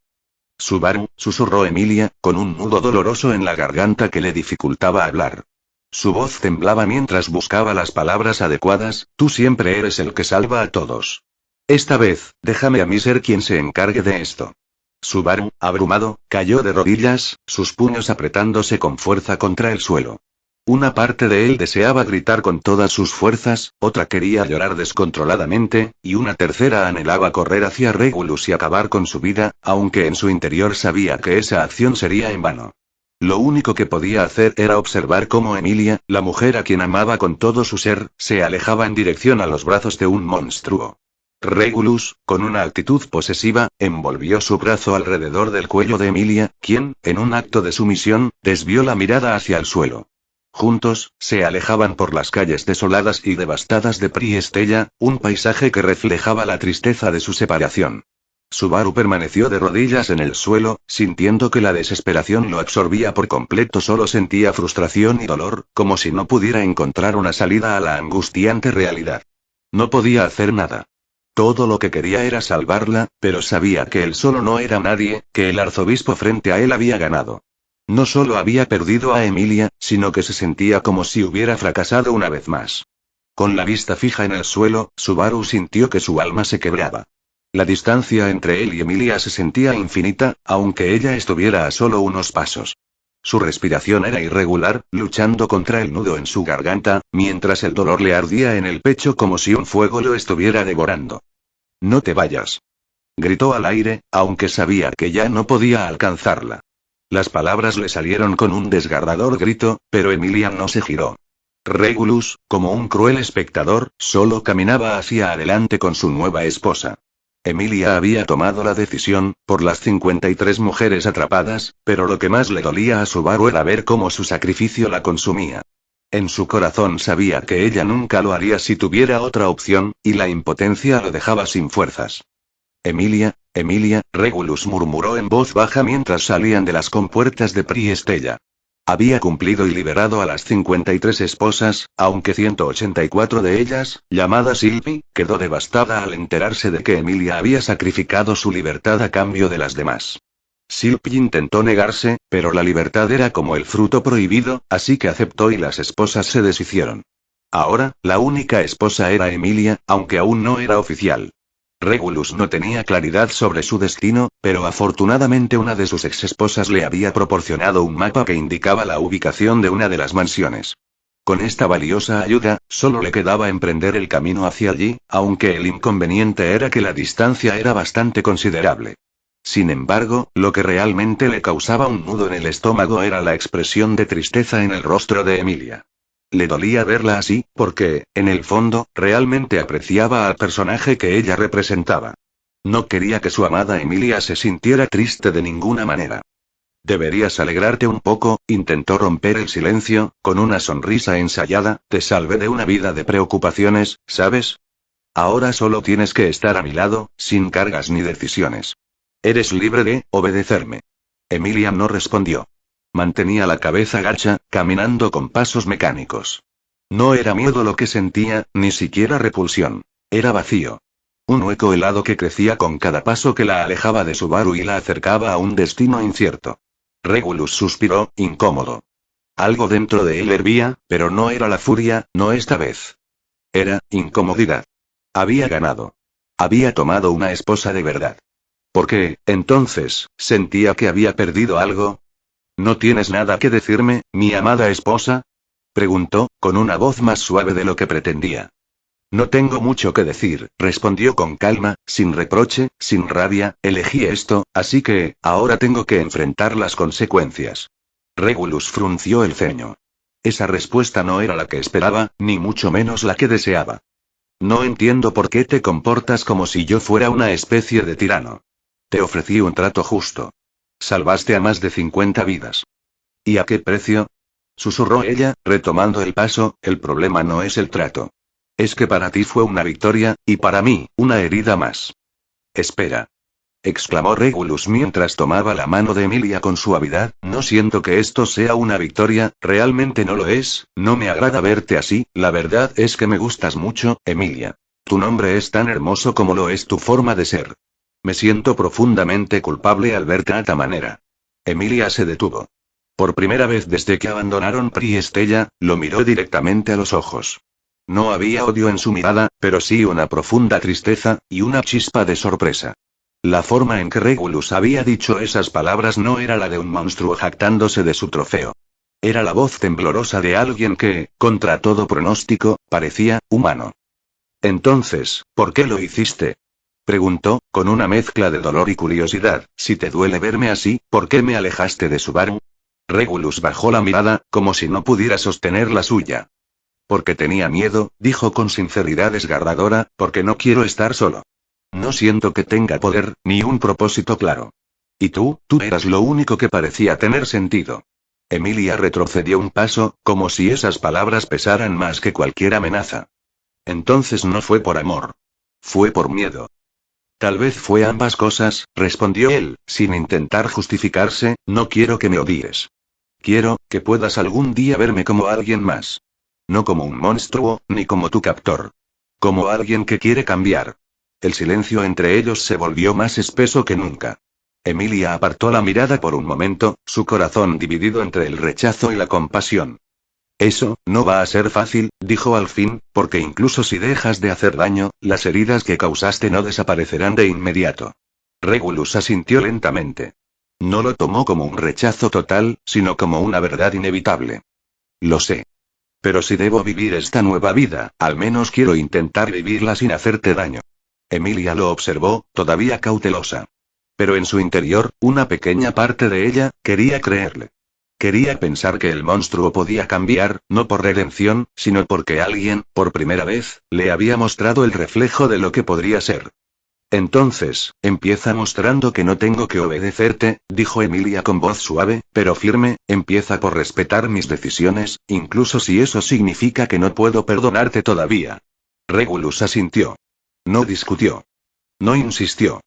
Subaru, susurró Emilia, con un nudo doloroso en la garganta que le dificultaba hablar. Su voz temblaba mientras buscaba las palabras adecuadas. Tú siempre eres el que salva a todos. Esta vez, déjame a mí ser quien se encargue de esto. Subaru, abrumado, cayó de rodillas, sus puños apretándose con fuerza contra el suelo. Una parte de él deseaba gritar con todas sus fuerzas, otra quería llorar descontroladamente, y una tercera anhelaba correr hacia Regulus y acabar con su vida, aunque en su interior sabía que esa acción sería en vano. Lo único que podía hacer era observar cómo Emilia, la mujer a quien amaba con todo su ser, se alejaba en dirección a los brazos de un monstruo. Regulus, con una actitud posesiva, envolvió su brazo alrededor del cuello de Emilia, quien, en un acto de sumisión, desvió la mirada hacia el suelo. Juntos, se alejaban por las calles desoladas y devastadas de Priestella, un paisaje que reflejaba la tristeza de su separación. Subaru permaneció de rodillas en el suelo, sintiendo que la desesperación lo absorbía por completo. Solo sentía frustración y dolor, como si no pudiera encontrar una salida a la angustiante realidad. No podía hacer nada. Todo lo que quería era salvarla, pero sabía que él solo no era nadie, que el arzobispo frente a él había ganado. No solo había perdido a Emilia, sino que se sentía como si hubiera fracasado una vez más. Con la vista fija en el suelo, Subaru sintió que su alma se quebraba. La distancia entre él y Emilia se sentía infinita, aunque ella estuviera a solo unos pasos. Su respiración era irregular, luchando contra el nudo en su garganta, mientras el dolor le ardía en el pecho como si un fuego lo estuviera devorando. No te vayas. Gritó al aire, aunque sabía que ya no podía alcanzarla. Las palabras le salieron con un desgarrador grito, pero Emilia no se giró. Regulus, como un cruel espectador, solo caminaba hacia adelante con su nueva esposa. Emilia había tomado la decisión, por las 53 mujeres atrapadas, pero lo que más le dolía a Subaru era ver cómo su sacrificio la consumía. En su corazón sabía que ella nunca lo haría si tuviera otra opción, y la impotencia lo dejaba sin fuerzas. Emilia, Regulus murmuró en voz baja mientras salían de las compuertas de Priestella. Había cumplido y liberado a las 53 esposas, aunque 184 de ellas, llamada Sylvie, quedó devastada al enterarse de que Emilia había sacrificado su libertad a cambio de las demás. Sylvie intentó negarse, pero la libertad era como el fruto prohibido, así que aceptó y las esposas se deshicieron. Ahora, la única esposa era Emilia, aunque aún no era oficial. Regulus no tenía claridad sobre su destino, pero afortunadamente una de sus exesposas le había proporcionado un mapa que indicaba la ubicación de una de las mansiones. Con esta valiosa ayuda, solo le quedaba emprender el camino hacia allí, aunque el inconveniente era que la distancia era bastante considerable. Sin embargo, lo que realmente le causaba un nudo en el estómago era la expresión de tristeza en el rostro de Emilia. Le dolía verla así, porque, en el fondo, realmente apreciaba al personaje que ella representaba. No quería que su amada Emilia se sintiera triste de ninguna manera. Deberías alegrarte un poco, intentó romper el silencio, con una sonrisa ensayada. Te salvé de una vida de preocupaciones, ¿sabes? Ahora solo tienes que estar a mi lado, sin cargas ni decisiones. Eres libre de obedecerme. Emilia no respondió. Mantenía la cabeza gacha, caminando con pasos mecánicos. No era miedo lo que sentía, ni siquiera repulsión. Era vacío. Un hueco helado que crecía con cada paso que la alejaba de Subaru y la acercaba a un destino incierto. Regulus suspiró, incómodo. Algo dentro de él hervía, pero no era la furia, no esta vez. Era incomodidad. Había ganado. Había tomado una esposa de verdad. ¿Por qué, entonces, sentía que había perdido algo? ¿No tienes nada que decirme, mi amada esposa? Preguntó, con una voz más suave de lo que pretendía. No tengo mucho que decir, respondió con calma, sin reproche, sin rabia. Elegí esto, así que, ahora tengo que enfrentar las consecuencias. Regulus frunció el ceño. Esa respuesta no era la que esperaba, ni mucho menos la que deseaba. No entiendo por qué te comportas como si yo fuera una especie de tirano. Te ofrecí un trato justo. Salvaste a más de 50 vidas. ¿Y a qué precio? Susurró ella, retomando el paso, el problema no es el trato. Es que para ti fue una victoria, y para mí, una herida más. Espera. Exclamó Regulus mientras tomaba la mano de Emilia con suavidad, no siento que esto sea una victoria, realmente no lo es, no me agrada verte así, la verdad es que me gustas mucho, Emilia. Tu nombre es tan hermoso como lo es tu forma de ser. Me siento profundamente culpable al verte de esta manera. Emilia se detuvo. Por primera vez desde que abandonaron Pri y Estella, lo miró directamente a los ojos. No había odio en su mirada, pero sí una profunda tristeza, y una chispa de sorpresa. La forma en que Regulus había dicho esas palabras no era la de un monstruo jactándose de su trofeo. Era la voz temblorosa de alguien que, contra todo pronóstico, parecía humano. Entonces, ¿por qué lo hiciste? Preguntó, con una mezcla de dolor y curiosidad. Si te duele verme así, ¿por qué me alejaste de Subaru? Regulus bajó la mirada, como si no pudiera sostener la suya. Porque tenía miedo, dijo con sinceridad desgarradora, porque no quiero estar solo. No siento que tenga poder, ni un propósito claro. Y tú eras lo único que parecía tener sentido. Emilia retrocedió un paso, como si esas palabras pesaran más que cualquier amenaza. Entonces no fue por amor. Fue por miedo. Tal vez fue ambas cosas, respondió él, sin intentar justificarse, no quiero que me odies. Quiero que puedas algún día verme como alguien más. No como un monstruo, ni como tu captor. Como alguien que quiere cambiar. El silencio entre ellos se volvió más espeso que nunca. Emilia apartó la mirada por un momento, su corazón dividido entre el rechazo y la compasión. Eso, no va a ser fácil, dijo al fin, porque incluso si dejas de hacer daño, las heridas que causaste no desaparecerán de inmediato. Regulus asintió lentamente. No lo tomó como un rechazo total, sino como una verdad inevitable. Lo sé. Pero si debo vivir esta nueva vida, al menos quiero intentar vivirla sin hacerte daño. Emilia lo observó, todavía cautelosa. Pero en su interior, una pequeña parte de ella, quería creerle. Quería pensar que el monstruo podía cambiar, no por redención, sino porque alguien, por primera vez, le había mostrado el reflejo de lo que podría ser. Entonces, empieza mostrando que no tengo que obedecerte, dijo Emilia con voz suave, pero firme, empieza por respetar mis decisiones, incluso si eso significa que no puedo perdonarte todavía. Regulus asintió. No discutió. No insistió.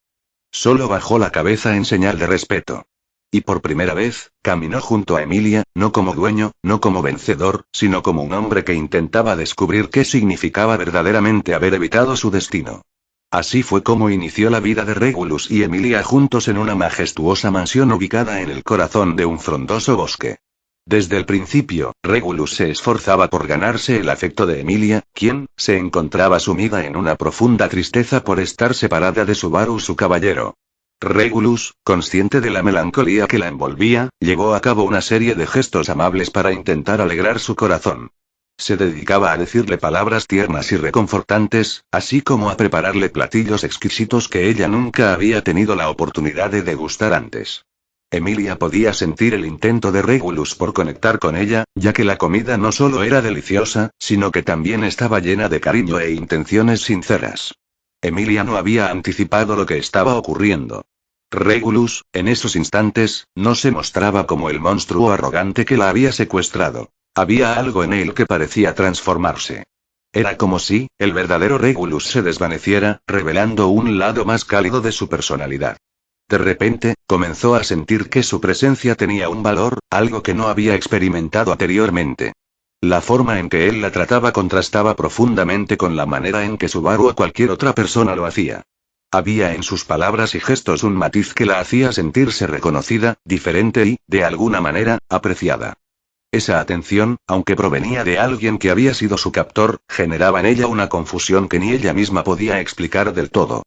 Solo bajó la cabeza en señal de respeto. Y por primera vez, caminó junto a Emilia, no como dueño, no como vencedor, sino como un hombre que intentaba descubrir qué significaba verdaderamente haber evitado su destino. Así fue como inició la vida de Regulus y Emilia juntos en una majestuosa mansión ubicada en el corazón de un frondoso bosque. Desde el principio, Regulus se esforzaba por ganarse el afecto de Emilia, quien se encontraba sumida en una profunda tristeza por estar separada de Subaru su caballero. Regulus, consciente de la melancolía que la envolvía, llevó a cabo una serie de gestos amables para intentar alegrar su corazón. Se dedicaba a decirle palabras tiernas y reconfortantes, así como a prepararle platillos exquisitos que ella nunca había tenido la oportunidad de degustar antes. Emilia podía sentir el intento de Regulus por conectar con ella, ya que la comida no solo era deliciosa, sino que también estaba llena de cariño e intenciones sinceras. Emilia no había anticipado lo que estaba ocurriendo. Regulus, en esos instantes, no se mostraba como el monstruo arrogante que la había secuestrado. Había algo en él que parecía transformarse. Era como si, el verdadero Regulus se desvaneciera, revelando un lado más cálido de su personalidad. De repente, comenzó a sentir que su presencia tenía un valor, algo que no había experimentado anteriormente. La forma en que él la trataba contrastaba profundamente con la manera en que Subaru o cualquier otra persona lo hacía. Había en sus palabras y gestos un matiz que la hacía sentirse reconocida, diferente y, de alguna manera, apreciada. Esa atención, aunque provenía de alguien que había sido su captor, generaba en ella una confusión que ni ella misma podía explicar del todo.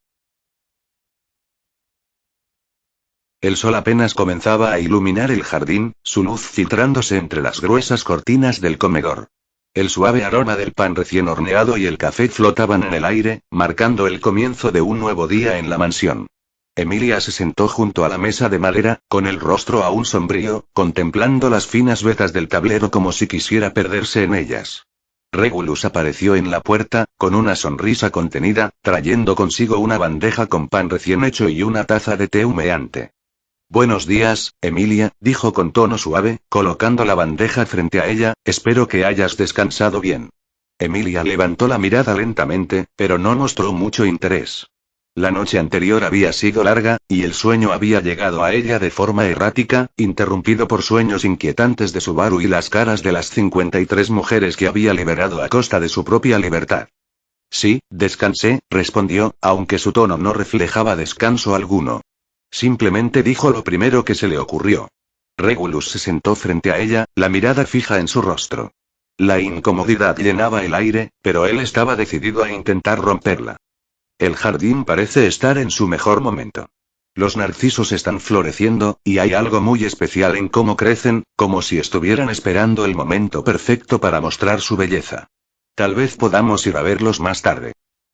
El sol apenas comenzaba a iluminar el jardín, su luz filtrándose entre las gruesas cortinas del comedor. El suave aroma del pan recién horneado y el café flotaban en el aire, marcando el comienzo de un nuevo día en la mansión. Emilia se sentó junto a la mesa de madera, con el rostro aún sombrío, contemplando las finas vetas del tablero como si quisiera perderse en ellas. Regulus apareció en la puerta, con una sonrisa contenida, trayendo consigo una bandeja con pan recién hecho y una taza de té humeante. Buenos días, Emilia, dijo con tono suave, colocando la bandeja frente a ella, espero que hayas descansado bien. Emilia levantó la mirada lentamente, pero no mostró mucho interés. La noche anterior había sido larga, y el sueño había llegado a ella de forma errática, interrumpido por sueños inquietantes de Subaru y las caras de las 53 mujeres que había liberado a costa de su propia libertad. Sí, descansé, respondió, aunque su tono no reflejaba descanso alguno. Simplemente dijo lo primero que se le ocurrió. Regulus se sentó frente a ella, la mirada fija en su rostro. La incomodidad llenaba el aire, pero él estaba decidido a intentar romperla. El jardín parece estar en su mejor momento. Los narcisos están floreciendo, y hay algo muy especial en cómo crecen, como si estuvieran esperando el momento perfecto para mostrar su belleza. Tal vez podamos ir a verlos más tarde.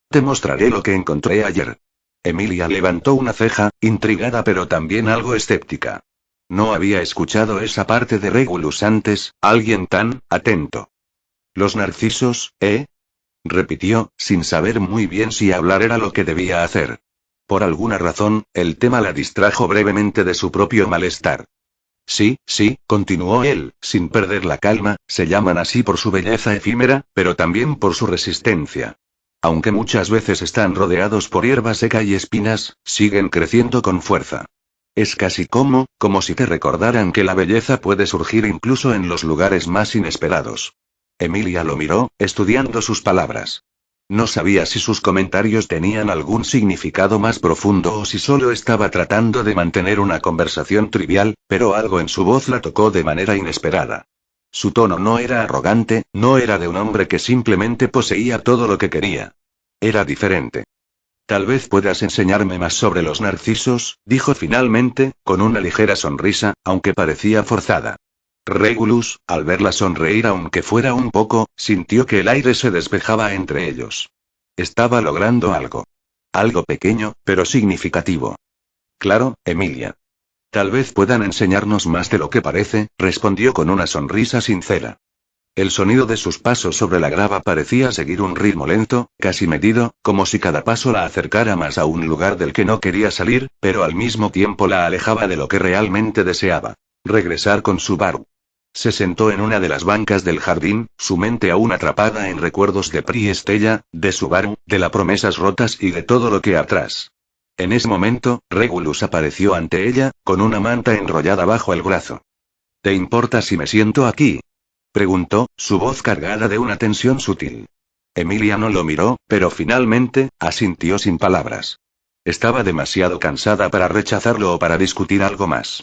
Te mostraré lo que encontré ayer. Emilia levantó una ceja, intrigada pero también algo escéptica. No había escuchado esa parte de Regulus antes, alguien tan atento. Los narcisos, ¿eh? Repitió, sin saber muy bien si hablar era lo que debía hacer. Por alguna razón, el tema la distrajo brevemente de su propio malestar. Sí, sí, continuó él, sin perder la calma, se llaman así por su belleza efímera, pero también por su resistencia. Aunque muchas veces están rodeados por hierba seca y espinas, siguen creciendo con fuerza. Es casi como si te recordaran que la belleza puede surgir incluso en los lugares más inesperados. Emilia lo miró, estudiando sus palabras. No sabía si sus comentarios tenían algún significado más profundo o si solo estaba tratando de mantener una conversación trivial, pero algo en su voz la tocó de manera inesperada. Su tono no era arrogante, no era de un hombre que simplemente poseía todo lo que quería. Era diferente. Tal vez puedas enseñarme más sobre los narcisos, dijo finalmente, con una ligera sonrisa, aunque parecía forzada. Regulus, al verla sonreír aunque fuera un poco, sintió que el aire se despejaba entre ellos. Estaba logrando algo. Algo pequeño, pero significativo. Claro, Emilia. Tal vez puedan enseñarnos más de lo que parece, respondió con una sonrisa sincera. El sonido de sus pasos sobre la grava parecía seguir un ritmo lento, casi medido, como si cada paso la acercara más a un lugar del que no quería salir, pero al mismo tiempo la alejaba de lo que realmente deseaba. Regresar con Subaru. Se sentó en una de las bancas del jardín, su mente aún atrapada en recuerdos de Pri y Stella, de Subaru, de las promesas rotas y de todo lo que atrás. En ese momento, Regulus apareció ante ella, con una manta enrollada bajo el brazo. ¿Te importa si me siento aquí? Preguntó, su voz cargada de una tensión sutil. Emilia no lo miró, pero finalmente, asintió sin palabras. Estaba demasiado cansada para rechazarlo o para discutir algo más.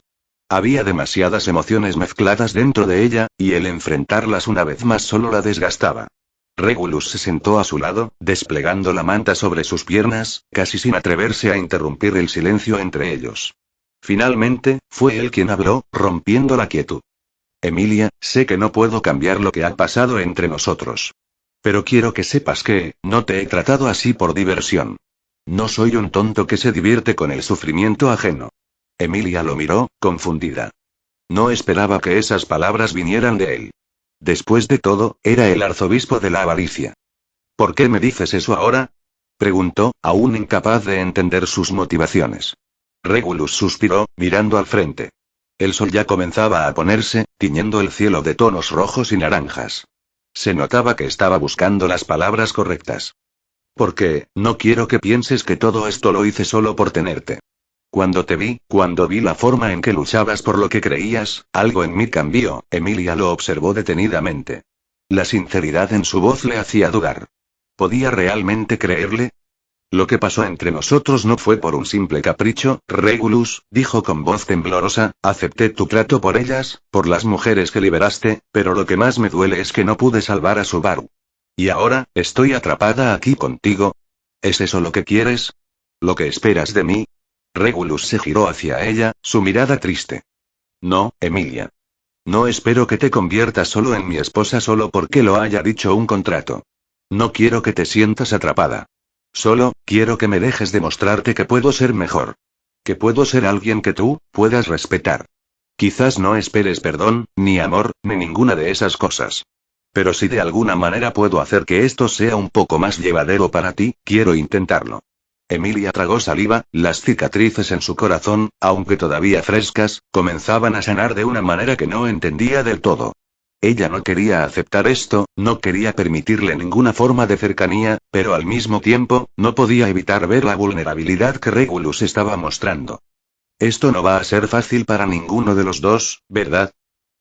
Había demasiadas emociones mezcladas dentro de ella, y el enfrentarlas una vez más solo la desgastaba. Regulus se sentó a su lado, desplegando la manta sobre sus piernas, casi sin atreverse a interrumpir el silencio entre ellos. Finalmente, fue él quien habló, rompiendo la quietud. Emilia, sé que no puedo cambiar lo que ha pasado entre nosotros. Pero quiero que sepas que, no te he tratado así por diversión. No soy un tonto que se divierte con el sufrimiento ajeno. Emilia lo miró, confundida. No esperaba que esas palabras vinieran de él. Después de todo, era el arzobispo de la avaricia. ¿Por qué me dices eso ahora? Preguntó, aún incapaz de entender sus motivaciones. Regulus suspiró, mirando al frente. El sol ya comenzaba a ponerse, tiñendo el cielo de tonos rojos y naranjas. Se notaba que estaba buscando las palabras correctas. Porque, no quiero que pienses que todo esto lo hice solo por tenerte. Cuando vi la forma en que luchabas por lo que creías, algo en mí cambió. Emilia lo observó detenidamente. La sinceridad en su voz le hacía dudar. ¿Podía realmente creerle? Lo que pasó entre nosotros no fue por un simple capricho, Regulus, dijo con voz temblorosa, acepté tu trato por ellas, por las mujeres que liberaste, pero lo que más me duele es que no pude salvar a Subaru. Y ahora, estoy atrapada aquí contigo. ¿Es eso lo que quieres? ¿Lo que esperas de mí? Regulus se giró hacia ella, su mirada triste. No, Emilia. No espero que te conviertas solo en mi esposa solo porque lo haya dicho un contrato. No quiero que te sientas atrapada. Solo, quiero que me dejes demostrarte que puedo ser mejor. Que puedo ser alguien que tú puedas respetar. Quizás no esperes perdón, ni amor, ni ninguna de esas cosas. Pero si de alguna manera puedo hacer que esto sea un poco más llevadero para ti, quiero intentarlo. Emilia tragó saliva, las cicatrices en su corazón, aunque todavía frescas, comenzaban a sanar de una manera que no entendía del todo. Ella no quería aceptar esto, no quería permitirle ninguna forma de cercanía, pero al mismo tiempo, no podía evitar ver la vulnerabilidad que Regulus estaba mostrando. Esto no va a ser fácil para ninguno de los dos, ¿verdad?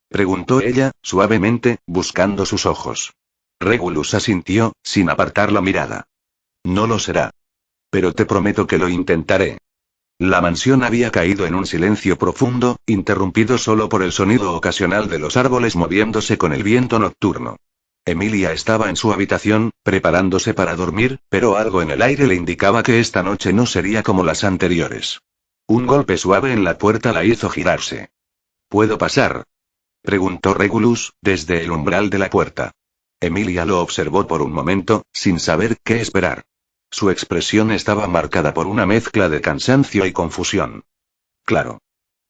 Preguntó ella, suavemente, buscando sus ojos. Regulus asintió, sin apartar la mirada. No lo será. Pero te prometo que lo intentaré. La mansión había caído en un silencio profundo, interrumpido solo por el sonido ocasional de los árboles moviéndose con el viento nocturno. Emilia estaba en su habitación, preparándose para dormir, pero algo en el aire le indicaba que esta noche no sería como las anteriores. Un golpe suave en la puerta la hizo girarse. ¿Puedo pasar?, preguntó Regulus, desde el umbral de la puerta. Emilia lo observó por un momento, sin saber qué esperar. Su expresión estaba marcada por una mezcla de cansancio y confusión. Claro.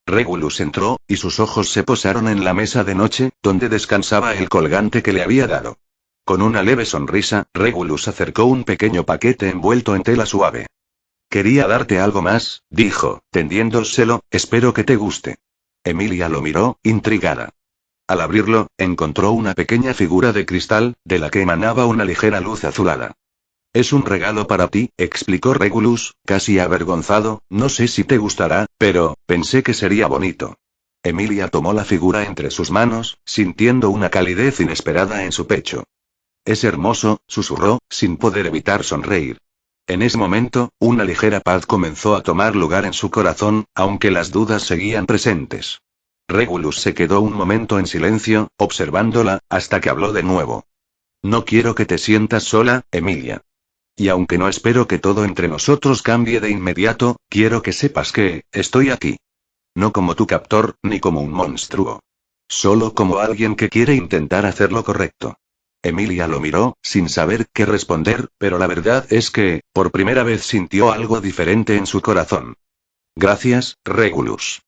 Regulus entró, y sus ojos se posaron en la mesa de noche, donde descansaba el colgante que le había dado. Con una leve sonrisa, Regulus acercó un pequeño paquete envuelto en tela suave. Quería darte algo más, dijo, tendiéndoselo, espero que te guste. Emilia lo miró, intrigada. Al abrirlo, encontró una pequeña figura de cristal, de la que emanaba una ligera luz azulada. Es un regalo para ti, explicó Regulus, casi avergonzado, no sé si te gustará, pero, pensé que sería bonito. Emilia tomó la figura entre sus manos, sintiendo una calidez inesperada en su pecho. Es hermoso, susurró, sin poder evitar sonreír. En ese momento, una ligera paz comenzó a tomar lugar en su corazón, aunque las dudas seguían presentes. Regulus se quedó un momento en silencio, observándola, hasta que habló de nuevo. No quiero que te sientas sola, Emilia. Y aunque no espero que todo entre nosotros cambie de inmediato, quiero que sepas que, estoy aquí. No como tu captor, ni como un monstruo. Solo como alguien que quiere intentar hacer lo correcto. Emilia lo miró, sin saber qué responder, pero la verdad es que, por primera vez sintió algo diferente en su corazón. Gracias, Regulus.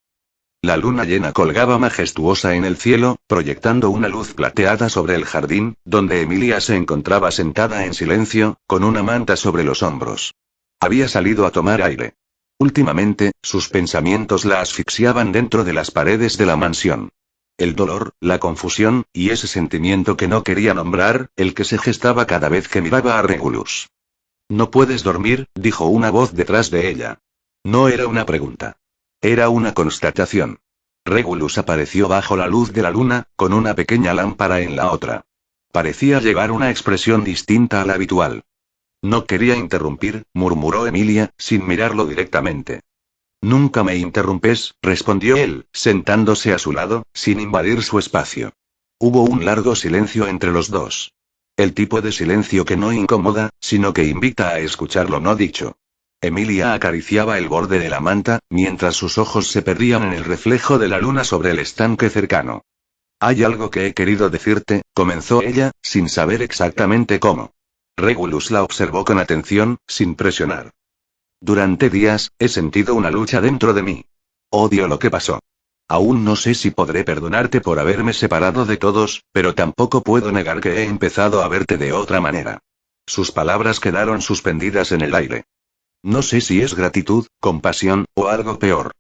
La luna llena colgaba majestuosa en el cielo, proyectando una luz plateada sobre el jardín, donde Emilia se encontraba sentada en silencio, con una manta sobre los hombros. Había salido a tomar aire. Últimamente, sus pensamientos la asfixiaban dentro de las paredes de la mansión. El dolor, la confusión, y ese sentimiento que no quería nombrar, el que se gestaba cada vez que miraba a Regulus. No puedes dormir, dijo una voz detrás de ella. No era una pregunta. Era una constatación. Regulus apareció bajo la luz de la luna, con una pequeña lámpara en la otra. Parecía llevar una expresión distinta a la habitual. No quería interrumpir, murmuró Emilia, sin mirarlo directamente. Nunca me interrumpes, respondió él, sentándose a su lado, sin invadir su espacio. Hubo un largo silencio entre los dos. El tipo de silencio que no incomoda, sino que invita a escuchar lo no dicho. Emilia acariciaba el borde de la manta, mientras sus ojos se perdían en el reflejo de la luna sobre el estanque cercano. Hay algo que he querido decirte, comenzó ella, sin saber exactamente cómo. Regulus la observó con atención, sin presionar. Durante días, he sentido una lucha dentro de mí. Odio lo que pasó. Aún no sé si podré perdonarte por haberme separado de todos, pero tampoco puedo negar que he empezado a verte de otra manera. Sus palabras quedaron suspendidas en el aire. No sé si es gratitud, compasión, o algo peor.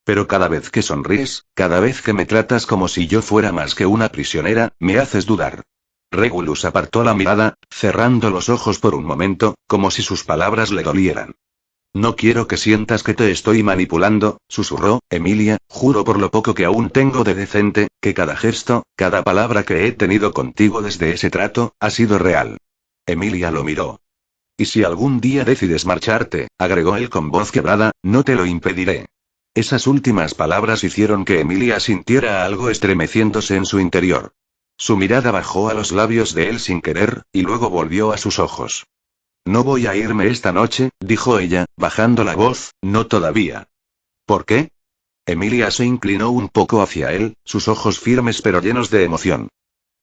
Pero cada vez que sonríes, cada vez que me tratas como si yo fuera más que una prisionera, me haces dudar. Regulus apartó la mirada, cerrando los ojos por un momento, como si sus palabras le dolieran. No quiero que sientas que te estoy manipulando, susurró, Emilia, juro por lo poco que aún tengo de decente, que cada gesto, cada palabra que he tenido contigo desde ese trato, ha sido real. Emilia lo miró. Y si algún día decides marcharte, agregó él con voz quebrada, no te lo impediré. Esas últimas palabras hicieron que Emilia sintiera algo estremeciéndose en su interior. Su mirada bajó a los labios de él sin querer, y luego volvió a sus ojos. No voy a irme esta noche, dijo ella, bajando la voz, no todavía. ¿Por qué? Emilia se inclinó un poco hacia él, sus ojos firmes pero llenos de emoción.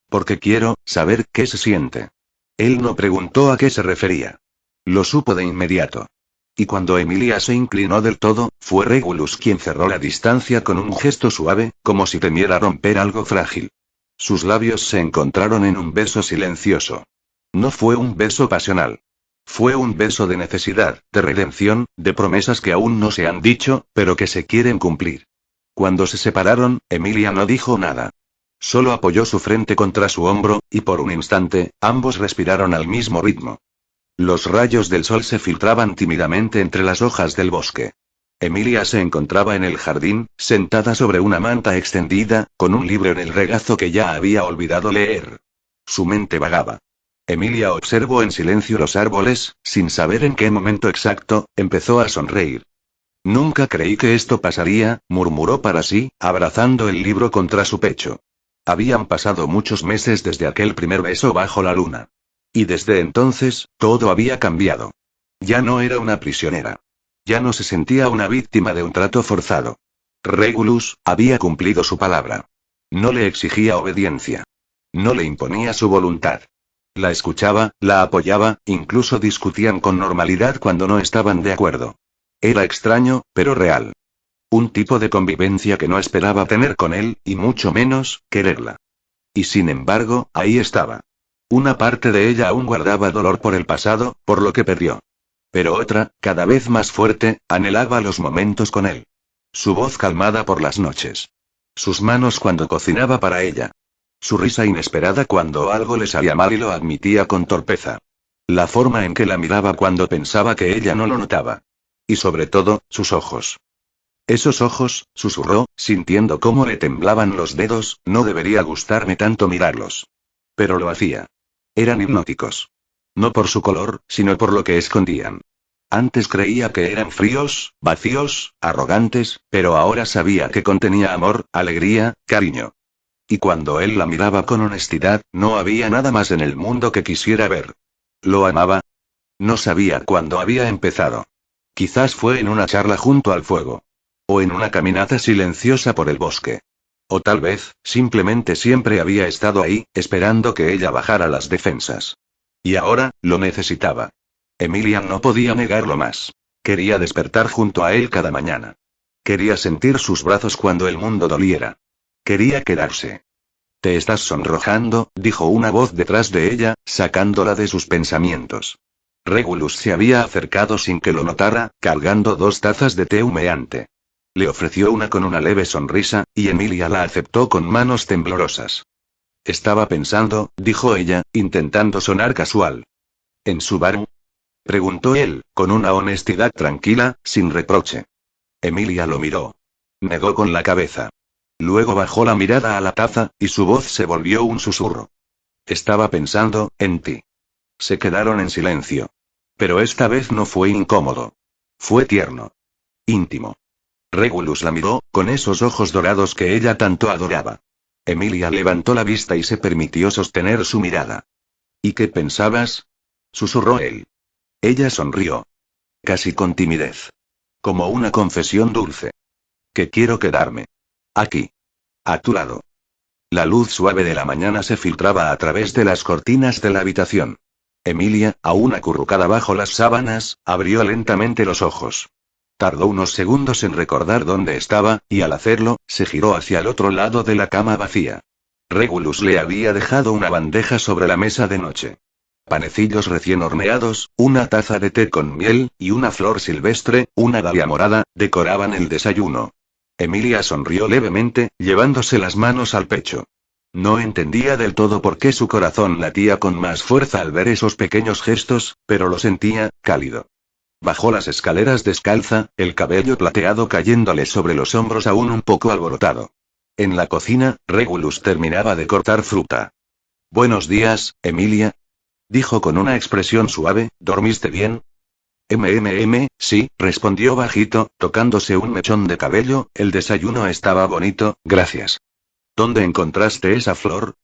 Porque quiero saber qué se siente. Él no preguntó a qué se refería. Lo supo de inmediato. Y cuando Emilia se inclinó del todo, fue Regulus quien cerró la distancia con un gesto suave, como si temiera romper algo frágil. Sus labios se encontraron en un beso silencioso. No fue un beso pasional. Fue un beso de necesidad, de redención, de promesas que aún no se han dicho, pero que se quieren cumplir. Cuando se separaron, Emilia no dijo nada. Solo apoyó su frente contra su hombro, y por un instante, ambos respiraron al mismo ritmo. Los rayos del sol se filtraban tímidamente entre las hojas del bosque. Emilia se encontraba en el jardín, sentada sobre una manta extendida, con un libro en el regazo que ya había olvidado leer. Su mente vagaba. Emilia observó en silencio los árboles, sin saber en qué momento exacto, empezó a sonreír. Nunca creí que esto pasaría, murmuró para sí, abrazando el libro contra su pecho. Habían pasado muchos meses desde aquel primer beso bajo la luna. Y desde entonces, todo había cambiado. Ya no era una prisionera. Ya no se sentía una víctima de un trato forzado. Regulus había cumplido su palabra. No le exigía obediencia. No le imponía su voluntad. La escuchaba, la apoyaba, incluso discutían con normalidad cuando no estaban de acuerdo. Era extraño, pero real. Un tipo de convivencia que no esperaba tener con él, y mucho menos, quererla. Y sin embargo, ahí estaba. Una parte de ella aún guardaba dolor por el pasado, por lo que perdió. Pero otra, cada vez más fuerte, anhelaba los momentos con él. Su voz calmada por las noches. Sus manos cuando cocinaba para ella. Su risa inesperada cuando algo le salía mal y lo admitía con torpeza. La forma en que la miraba cuando pensaba que ella no lo notaba. Y sobre todo, sus ojos. Esos ojos, susurró, sintiendo cómo le temblaban los dedos, no debería gustarme tanto mirarlos. Pero lo hacía. Eran hipnóticos. No por su color, sino por lo que escondían. Antes creía que eran fríos, vacíos, arrogantes, pero ahora sabía que contenía amor, alegría, cariño. Y cuando él la miraba con honestidad, no había nada más en el mundo que quisiera ver. ¿Lo amaba? No sabía cuándo había empezado. Quizás fue en una charla junto al fuego. O en una caminata silenciosa por el bosque. O tal vez, simplemente siempre había estado ahí, esperando que ella bajara las defensas. Y ahora, lo necesitaba. Emilia no podía negarlo más. Quería despertar junto a él cada mañana. Quería sentir sus brazos cuando el mundo doliera. Quería quedarse. Te estás sonrojando, dijo una voz detrás de ella, sacándola de sus pensamientos. Regulus se había acercado sin que lo notara, cargando 2 tazas de té humeante. Le ofreció una con una leve sonrisa, y Emilia la aceptó con manos temblorosas. Estaba pensando, dijo ella, intentando sonar casual. ¿En Subaru? Preguntó él, con una honestidad tranquila, sin reproche. Emilia lo miró. Negó con la cabeza. Luego bajó la mirada a la taza, y su voz se volvió un susurro. Estaba pensando, en ti. Se quedaron en silencio. Pero esta vez no fue incómodo. Fue tierno. Íntimo. Regulus la miró, con esos ojos dorados que ella tanto adoraba. Emilia levantó la vista y se permitió sostener su mirada. ¿Y qué pensabas? Susurró él. Ella sonrió. Casi con timidez. Como una confesión dulce. Que quiero quedarme. Aquí. A tu lado. La luz suave de la mañana se filtraba a través de las cortinas de la habitación. Emilia, aún acurrucada bajo las sábanas, abrió lentamente los ojos. Tardó unos segundos en recordar dónde estaba, y al hacerlo, se giró hacia el otro lado de la cama vacía. Regulus le había dejado una bandeja sobre la mesa de noche. Panecillos recién horneados, una taza de té con miel, y una flor silvestre, una dalia morada, decoraban el desayuno. Emilia sonrió levemente, llevándose las manos al pecho. No entendía del todo por qué su corazón latía con más fuerza al ver esos pequeños gestos, pero lo sentía, cálido. Bajó las escaleras descalza, el cabello plateado cayéndole sobre los hombros aún un poco alborotado. En la cocina, Regulus terminaba de cortar fruta. Buenos días, Emilia. Dijo con una expresión suave, ¿dormiste bien? Sí, respondió bajito, tocándose un mechón de cabello, el desayuno estaba bonito, gracias. ¿Dónde encontraste esa flor?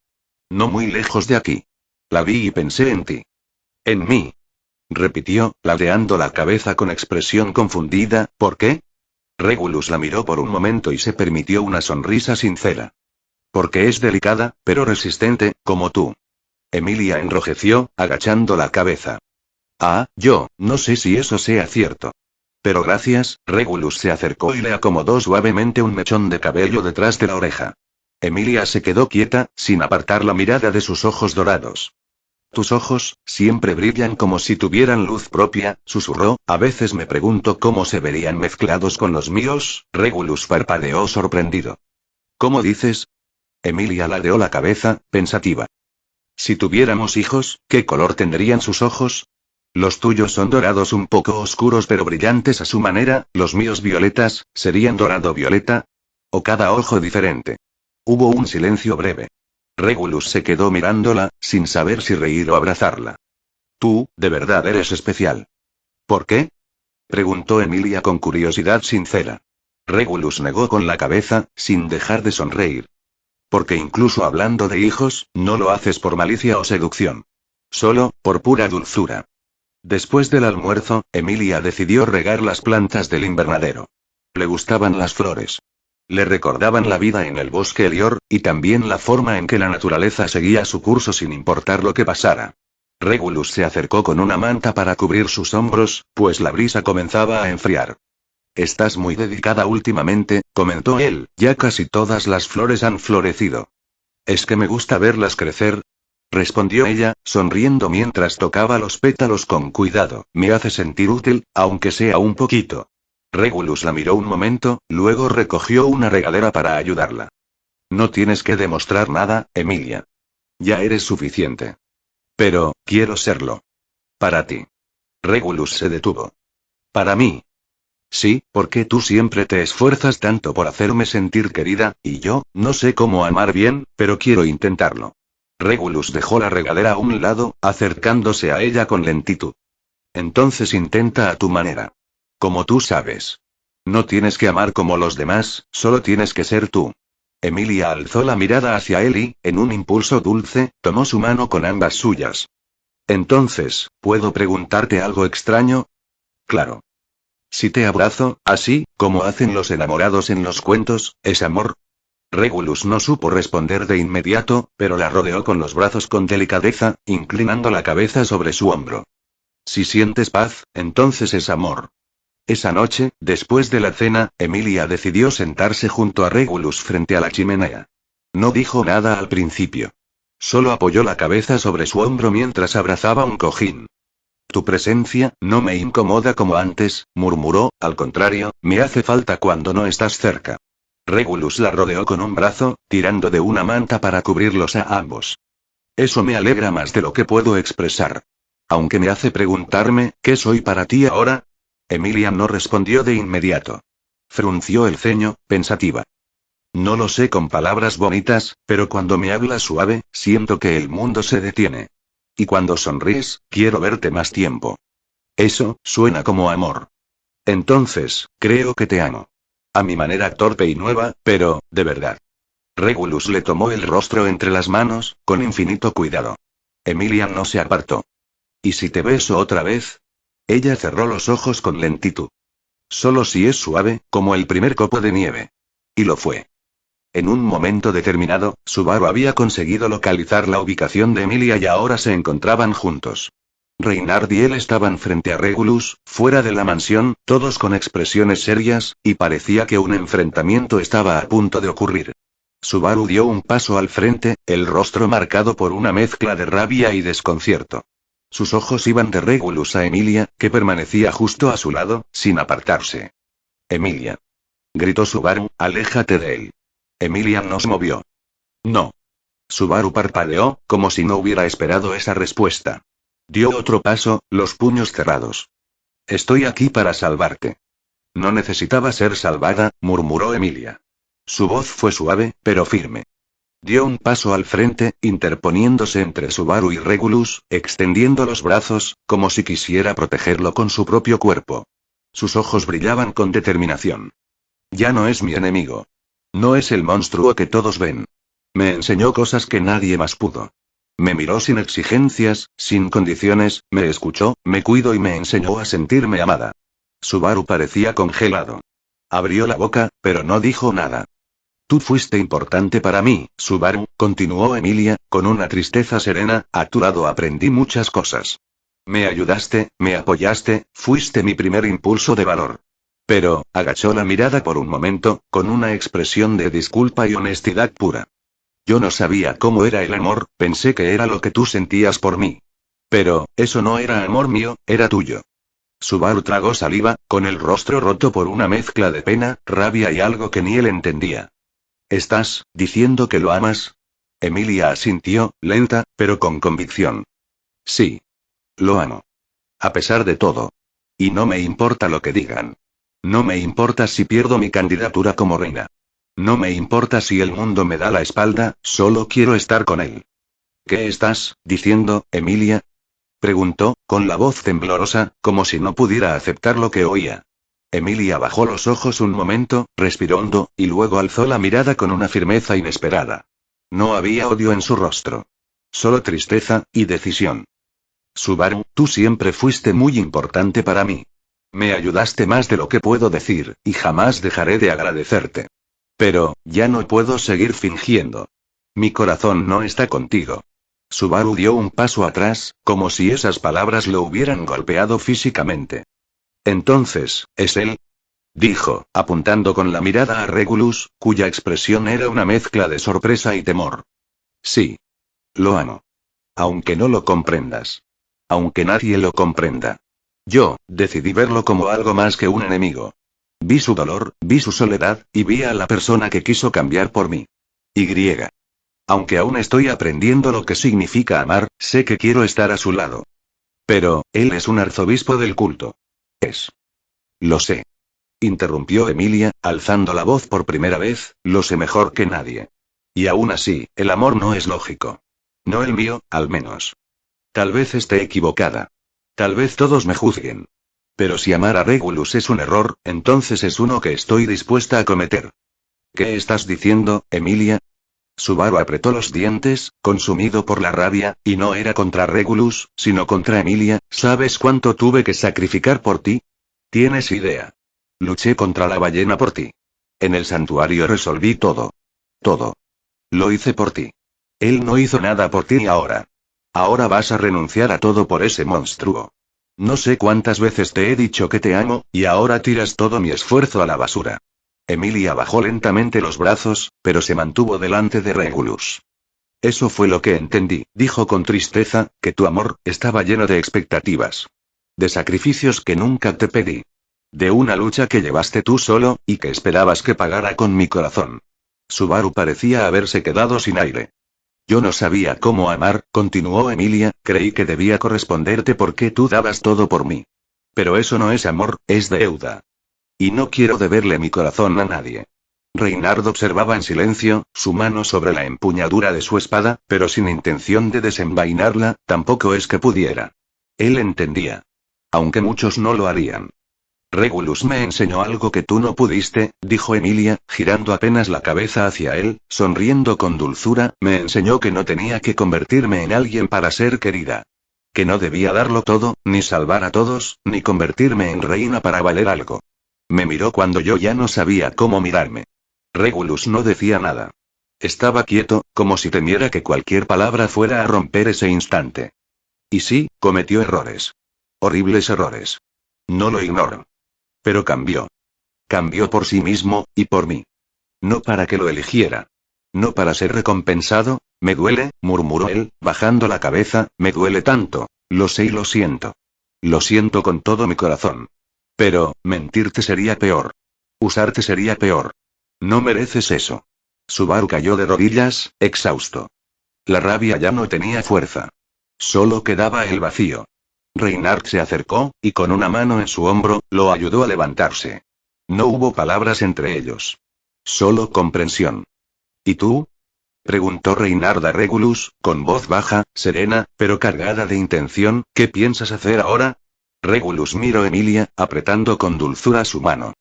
No muy lejos de aquí. La vi y pensé en ti. ¿En mí? Repitió, ladeando la cabeza con expresión confundida, ¿por qué? Regulus la miró por un momento y se permitió una sonrisa sincera. Porque es delicada, pero resistente, como tú. Emilia enrojeció, agachando la cabeza. Ah, yo, no sé si eso sea cierto. Pero gracias, Regulus se acercó y le acomodó suavemente un mechón de cabello detrás de la oreja. Emilia se quedó quieta, sin apartar la mirada de sus ojos dorados. Tus ojos, siempre brillan como si tuvieran luz propia, susurró, a veces me pregunto cómo se verían mezclados con los míos. Regulus parpadeó sorprendido. ¿Cómo dices? Emilia ladeó la cabeza, pensativa. Si tuviéramos hijos, ¿qué color tendrían sus ojos? Los tuyos son dorados un poco oscuros pero brillantes a su manera, los míos violetas, ¿serían dorado-violeta? ¿O cada ojo diferente? Hubo un silencio breve. Regulus se quedó mirándola, sin saber si reír o abrazarla. Tú, de verdad eres especial. ¿Por qué? Preguntó Emilia con curiosidad sincera. Regulus negó con la cabeza, sin dejar de sonreír. Porque incluso hablando de hijos, no lo haces por malicia o seducción. Solo, por pura dulzura. Después del almuerzo, Emilia decidió regar las plantas del invernadero. Le gustaban las flores. Le recordaban la vida en el bosque Elior, y también la forma en que la naturaleza seguía su curso sin importar lo que pasara. Regulus se acercó con una manta para cubrir sus hombros, pues la brisa comenzaba a enfriar. Estás muy dedicada últimamente, comentó él, ya casi todas las flores han florecido. ¿Es que me gusta verlas crecer? Respondió ella, sonriendo mientras tocaba los pétalos con cuidado. Me hace sentir útil, aunque sea un poquito. Regulus la miró un momento, luego recogió una regadera para ayudarla. No tienes que demostrar nada, Emilia. Ya eres suficiente. Pero, quiero serlo. Para ti. Regulus se detuvo. ¿Para mí? Sí, porque tú siempre te esfuerzas tanto por hacerme sentir querida, y yo, no sé cómo amar bien, pero quiero intentarlo. Regulus dejó la regadera a un lado, acercándose a ella con lentitud. Entonces intenta a tu manera. Como tú sabes. No tienes que amar como los demás, solo tienes que ser tú. Emilia alzó la mirada hacia él y, en un impulso dulce, tomó su mano con ambas suyas. Entonces, ¿puedo preguntarte algo extraño? Claro. Si te abrazo, así, como hacen los enamorados en los cuentos, ¿es amor? Regulus no supo responder de inmediato, pero la rodeó con los brazos con delicadeza, inclinando la cabeza sobre su hombro. Si sientes paz, entonces es amor. Esa noche, después de la cena, Emilia decidió sentarse junto a Regulus frente a la chimenea. No dijo nada al principio. Solo apoyó la cabeza sobre su hombro mientras abrazaba un cojín. Tu presencia no me incomoda como antes, murmuró, al contrario, me hace falta cuando no estás cerca. Regulus la rodeó con un brazo, tirando de una manta para cubrirlos a ambos. Eso me alegra más de lo que puedo expresar. Aunque me hace preguntarme, ¿qué soy para ti ahora? Emilia no respondió de inmediato. Frunció el ceño, pensativa. No lo sé con palabras bonitas, pero cuando me hablas suave, siento que el mundo se detiene. Y cuando sonríes, quiero verte más tiempo. Eso, suena como amor. Entonces, creo que te amo. A mi manera torpe y nueva, pero, de verdad. Regulus le tomó el rostro entre las manos, con infinito cuidado. Emilia no se apartó. ¿Y si te beso otra vez? Ella cerró los ojos con lentitud. Solo si es suave, como el primer copo de nieve. Y lo fue. En un momento determinado, Subaru había conseguido localizar la ubicación de Emilia y ahora se encontraban juntos. Reynard y él estaban frente a Regulus, fuera de la mansión, todos con expresiones serias, y parecía que un enfrentamiento estaba a punto de ocurrir. Subaru dio un paso al frente, el rostro marcado por una mezcla de rabia y desconcierto. Sus ojos iban de Regulus a Emilia, que permanecía justo a su lado, sin apartarse. Emilia. Gritó Subaru, aléjate de él. Emilia no se movió. No. Subaru parpadeó, como si no hubiera esperado esa respuesta. Dio otro paso, los puños cerrados. Estoy aquí para salvarte. No necesitaba ser salvada, murmuró Emilia. Su voz fue suave, pero firme. Dio un paso al frente, interponiéndose entre Subaru y Regulus, extendiendo los brazos, como si quisiera protegerlo con su propio cuerpo. Sus ojos brillaban con determinación. Ya no es mi enemigo. No es el monstruo que todos ven. Me enseñó cosas que nadie más pudo. Me miró sin exigencias, sin condiciones, me escuchó, me cuidó y me enseñó a sentirme amada. Subaru parecía congelado. Abrió la boca, pero no dijo nada. Tú fuiste importante para mí, Subaru, continuó Emilia, con una tristeza serena, a tu lado aprendí muchas cosas. Me ayudaste, me apoyaste, fuiste mi primer impulso de valor. Pero, agachó la mirada por un momento, con una expresión de disculpa y honestidad pura. Yo no sabía cómo era el amor, pensé que era lo que tú sentías por mí. Pero, eso no era amor mío, era tuyo. Subaru tragó saliva, con el rostro roto por una mezcla de pena, rabia y algo que ni él entendía. ¿Estás diciendo que lo amas? Emilia asintió, lenta, pero con convicción. Sí. Lo amo. A pesar de todo. Y no me importa lo que digan. No me importa si pierdo mi candidatura como reina. No me importa si el mundo me da la espalda, solo quiero estar con él. ¿Qué estás diciendo, Emilia? Preguntó, con la voz temblorosa, como si no pudiera aceptar lo que oía. Emilia bajó los ojos un momento, respiró hondo, y luego alzó la mirada con una firmeza inesperada. No había odio en su rostro. Solo tristeza, y decisión. Subaru, tú siempre fuiste muy importante para mí. Me ayudaste más de lo que puedo decir, y jamás dejaré de agradecerte. Pero, ya no puedo seguir fingiendo. Mi corazón no está contigo. Subaru dio un paso atrás, como si esas palabras lo hubieran golpeado físicamente. Entonces, ¿es él? Dijo, apuntando con la mirada a Regulus, cuya expresión era una mezcla de sorpresa y temor. Sí. Lo amo. Aunque no lo comprendas. Aunque nadie lo comprenda. Yo, decidí verlo como algo más que un enemigo. Vi su dolor, vi su soledad, y vi a la persona que quiso cambiar por mí. Y. Aunque aún estoy aprendiendo lo que significa amar, sé que quiero estar a su lado. Pero, él es un arzobispo del culto. Es. Lo sé. Interrumpió Emilia, alzando la voz por primera vez, lo sé mejor que nadie. Y aún así, el amor no es lógico. No el mío, al menos. Tal vez esté equivocada. Tal vez todos me juzguen. Pero si amar a Regulus es un error, entonces es uno que estoy dispuesta a cometer. ¿Qué estás diciendo, Emilia? Subaru apretó los dientes, consumido por la rabia, y no era contra Regulus, sino contra Emilia. ¿Sabes cuánto tuve que sacrificar por ti? ¿Tienes idea? Luché contra la ballena por ti. En el santuario resolví todo. Todo. Lo hice por ti. Él no hizo nada por ti y ahora. Ahora vas a renunciar a todo por ese monstruo. No sé cuántas veces te he dicho que te amo, y ahora tiras todo mi esfuerzo a la basura. Emilia bajó lentamente los brazos, pero se mantuvo delante de Regulus. Eso fue lo que entendí, dijo con tristeza, que tu amor estaba lleno de expectativas. De sacrificios que nunca te pedí. De una lucha que llevaste tú solo, y que esperabas que pagara con mi corazón. Subaru parecía haberse quedado sin aire. Yo no sabía cómo amar, continuó Emilia, creí que debía corresponderte porque tú dabas todo por mí. Pero eso no es amor, es deuda. Y no quiero deberle mi corazón a nadie. Reinardo observaba en silencio, su mano sobre la empuñadura de su espada, pero sin intención de desenvainarla, tampoco es que pudiera. Él entendía. Aunque muchos no lo harían. Regulus me enseñó algo que tú no pudiste, dijo Emilia, girando apenas la cabeza hacia él, sonriendo con dulzura, me enseñó que no tenía que convertirme en alguien para ser querida. Que no debía darlo todo, ni salvar a todos, ni convertirme en reina para valer algo. Me miró cuando yo ya no sabía cómo mirarme. Regulus no decía nada. Estaba quieto, como si temiera que cualquier palabra fuera a romper ese instante. Y sí, cometió errores. Horribles errores. No lo ignoro. Pero cambió. Cambió por sí mismo, y por mí. No para que lo eligiera. No para ser recompensado, me duele, murmuró él, bajando la cabeza, me duele tanto, lo sé y lo siento. Lo siento con todo mi corazón. Pero, mentirte sería peor. Usarte sería peor. No mereces eso. Subaru cayó de rodillas, exhausto. La rabia ya no tenía fuerza. Solo quedaba el vacío. Reinhard se acercó, y con una mano en su hombro, lo ayudó a levantarse. No hubo palabras entre ellos. Solo comprensión. ¿Y tú? Preguntó Reinhard a Regulus, con voz baja, serena, pero cargada de intención, ¿qué piensas hacer ahora? Regulus miró a Emilia, apretando con dulzura su mano.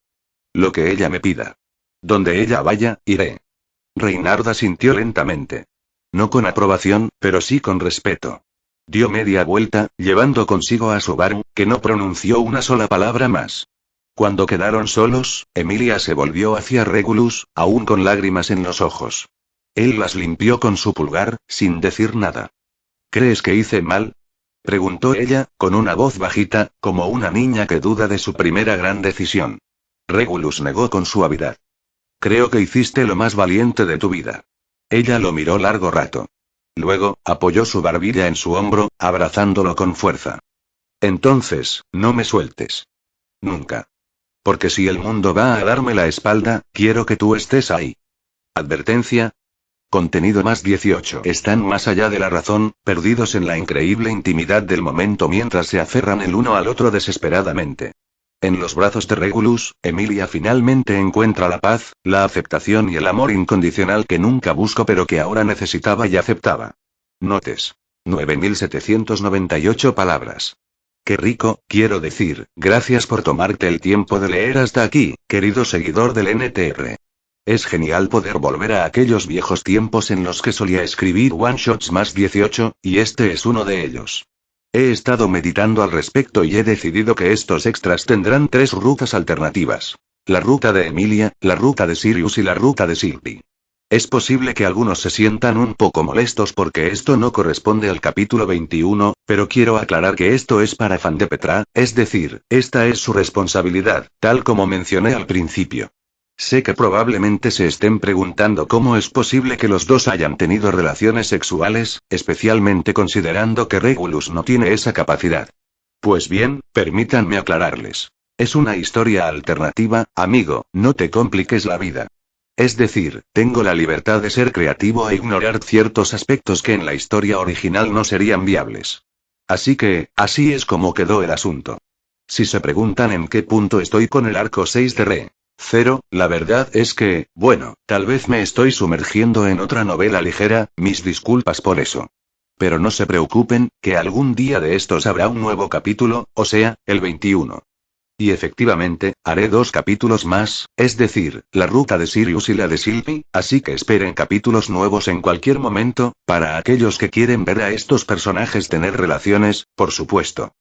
Lo que ella me pida. Donde ella vaya, iré. Reinhard asintió lentamente. No con aprobación, pero sí con respeto. Dio media vuelta, llevando consigo a Subaru, que no pronunció una sola palabra más. Cuando quedaron solos, Emilia se volvió hacia Regulus, aún con lágrimas en los ojos. Él las limpió con su pulgar, sin decir nada. ¿Crees que hice mal? Preguntó ella, con una voz bajita, como una niña que duda de su primera gran decisión. Regulus negó con suavidad. Creo que hiciste lo más valiente de tu vida. Ella lo miró largo rato. Luego, apoyó su barbilla en su hombro, abrazándolo con fuerza. Entonces, no me sueltes. Nunca. Porque si el mundo va a darme la espalda, quiero que tú estés ahí. Advertencia. Contenido más 18. Están más allá de la razón, perdidos en la increíble intimidad del momento mientras se aferran el uno al otro desesperadamente. En los brazos de Regulus, Emilia finalmente encuentra la paz, la aceptación y el amor incondicional que nunca buscó pero que ahora necesitaba y aceptaba. Notes. 9798 palabras. Qué rico, quiero decir, gracias por tomarte el tiempo de leer hasta aquí, querido seguidor del NTR. Es genial poder volver a aquellos viejos tiempos en los que solía escribir one-shots más 18, y este es uno de ellos. He estado meditando al respecto y he decidido que estos extras tendrán 3 rutas alternativas. La ruta de Emilia, la ruta de Sirius y la ruta de Sylvie. Es posible que algunos se sientan un poco molestos porque esto no corresponde al capítulo 21, pero quiero aclarar que esto es para Fandepetra, es decir, esta es su responsabilidad, tal como mencioné al principio. Sé que probablemente se estén preguntando cómo es posible que los dos hayan tenido relaciones sexuales, especialmente considerando que Regulus no tiene esa capacidad. Pues bien, permítanme aclararles. Es una historia alternativa, amigo, no te compliques la vida. Es decir, tengo la libertad de ser creativo e ignorar ciertos aspectos que en la historia original no serían viables. Así que, así es como quedó el asunto. Si se preguntan en qué punto estoy con el arco 6 de Re. 0, la verdad es que, bueno, tal vez me estoy sumergiendo en otra novela ligera, mis disculpas por eso. Pero no se preocupen, que algún día de estos habrá un nuevo capítulo, o sea, el 21. Y efectivamente, haré 2 capítulos más, es decir, la ruta de Sirius y la de Sylvie, así que esperen capítulos nuevos en cualquier momento, para aquellos que quieren ver a estos personajes tener relaciones, por supuesto.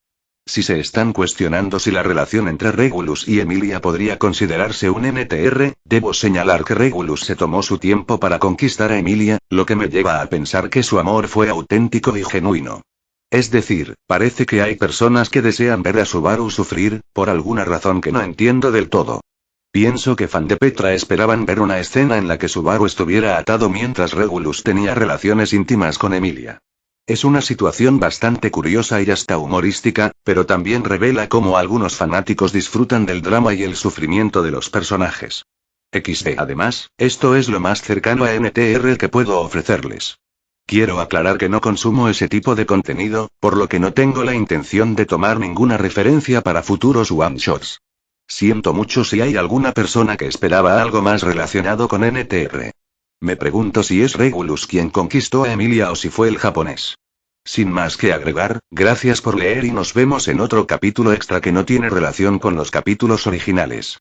Si se están cuestionando si la relación entre Regulus y Emilia podría considerarse un NTR, debo señalar que Regulus se tomó su tiempo para conquistar a Emilia, lo que me lleva a pensar que su amor fue auténtico y genuino. Es decir, parece que hay personas que desean ver a Subaru sufrir, por alguna razón que no entiendo del todo. Pienso que Fandepetra esperaban ver una escena en la que Subaru estuviera atado mientras Regulus tenía relaciones íntimas con Emilia. Es una situación bastante curiosa y hasta humorística, pero también revela cómo algunos fanáticos disfrutan del drama y el sufrimiento de los personajes. XD. Además, esto es lo más cercano a NTR que puedo ofrecerles. Quiero aclarar que no consumo ese tipo de contenido, por lo que no tengo la intención de tomar ninguna referencia para futuros one-shots. Siento mucho si hay alguna persona que esperaba algo más relacionado con NTR. Me pregunto si es Regulus quien conquistó a Emilia o si fue el japonés. Sin más que agregar, gracias por leer y nos vemos en otro capítulo extra que no tiene relación con los capítulos originales.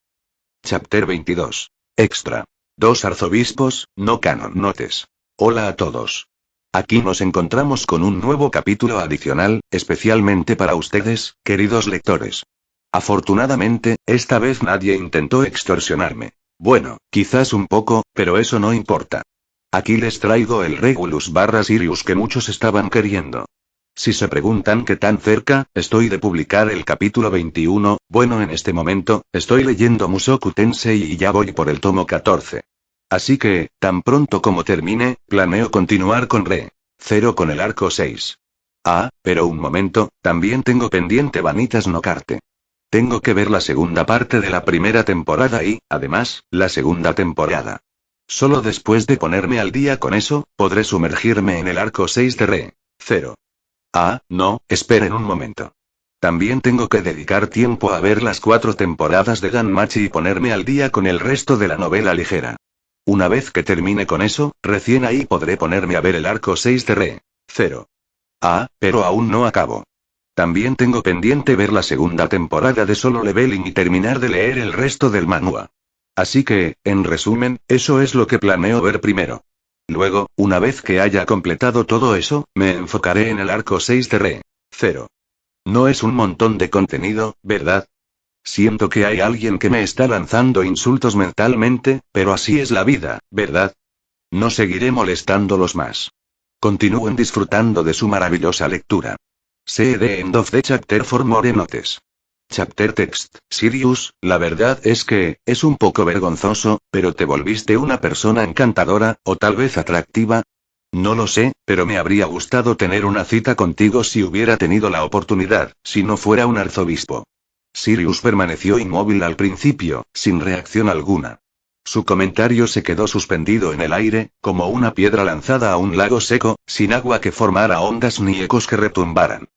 Chapter 22. Extra. 2 arzobispos, no canon notes. Hola a todos. Aquí nos encontramos con un nuevo capítulo adicional, especialmente para ustedes, queridos lectores. Afortunadamente, esta vez nadie intentó extorsionarme. Bueno, quizás un poco, pero eso no importa. Aquí les traigo el Regulus / Sirius que muchos estaban queriendo. Si se preguntan qué tan cerca estoy de publicar el capítulo 21, bueno, en este momento, estoy leyendo Mushoku Tensei y ya voy por el tomo 14. Así que, tan pronto como termine, planeo continuar con Re. 0 con el arco 6. Ah, pero un momento, también tengo pendiente Vanitas no Carte. Tengo que ver la segunda parte de la primera temporada y, además, la segunda temporada. Solo después de ponerme al día con eso, podré sumergirme en el arco 6 de Re. 0. Ah, no, esperen un momento. También tengo que dedicar tiempo a ver las 4 temporadas de Danmachi y ponerme al día con el resto de la novela ligera. Una vez que termine con eso, recién ahí podré ponerme a ver el arco 6 de Re. 0. Ah, pero aún no acabo. También tengo pendiente ver la segunda temporada de Solo Leveling y terminar de leer el resto del manhwa. Así que, en resumen, eso es lo que planeo ver primero. Luego, una vez que haya completado todo eso, me enfocaré en el arco 6 de Re. 0. No es un montón de contenido, ¿verdad? Siento que hay alguien que me está lanzando insultos mentalmente, pero así es la vida, ¿verdad? No seguiré molestándolos más. Continúen disfrutando de su maravillosa lectura. The end of the chapter for more notes. Chapter text. Sirius, la verdad es que, es un poco vergonzoso, pero te volviste una persona encantadora, o tal vez atractiva. No lo sé, pero me habría gustado tener una cita contigo si hubiera tenido la oportunidad, si no fuera un arzobispo. Sirius permaneció inmóvil al principio, sin reacción alguna. Su comentario se quedó suspendido en el aire, como una piedra lanzada a un lago seco, sin agua que formara ondas ni ecos que retumbaran.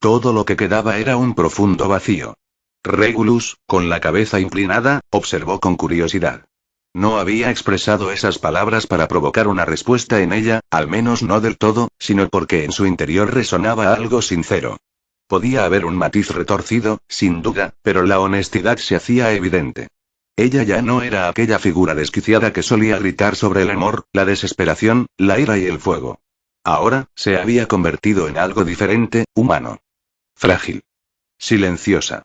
Todo lo que quedaba era un profundo vacío. Regulus, con la cabeza inclinada, observó con curiosidad. No había expresado esas palabras para provocar una respuesta en ella, al menos no del todo, sino porque en su interior resonaba algo sincero. Podía haber un matiz retorcido, sin duda, pero la honestidad se hacía evidente. Ella ya no era aquella figura desquiciada que solía gritar sobre el amor, la desesperación, la ira y el fuego. Ahora, se había convertido en algo diferente, humano. Frágil. Silenciosa.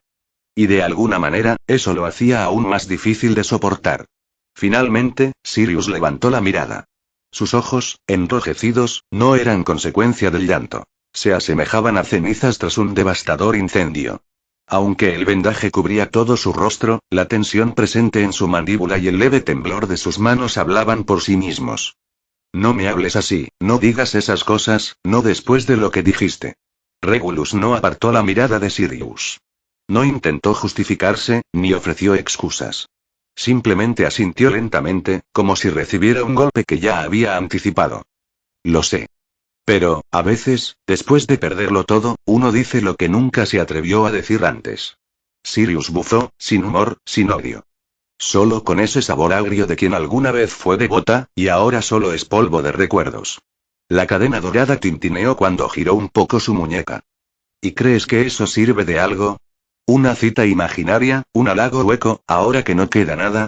Y de alguna manera, eso lo hacía aún más difícil de soportar. Finalmente, Sirius levantó la mirada. Sus ojos, enrojecidos, no eran consecuencia del llanto. Se asemejaban a cenizas tras un devastador incendio. Aunque el vendaje cubría todo su rostro, la tensión presente en su mandíbula y el leve temblor de sus manos hablaban por sí mismos. No me hables así, no digas esas cosas, no después de lo que dijiste. Regulus no apartó la mirada de Sirius. No intentó justificarse, ni ofreció excusas. Simplemente asintió lentamente, como si recibiera un golpe que ya había anticipado. Lo sé. Pero, a veces, después de perderlo todo, uno dice lo que nunca se atrevió a decir antes. Sirius bufó, sin humor, sin odio. Solo con ese sabor agrio de quien alguna vez fue devota, y ahora solo es polvo de recuerdos. La cadena dorada tintineó cuando giró un poco su muñeca. ¿Y crees que eso sirve de algo? ¿Una cita imaginaria, un halago hueco, ahora que no queda nada?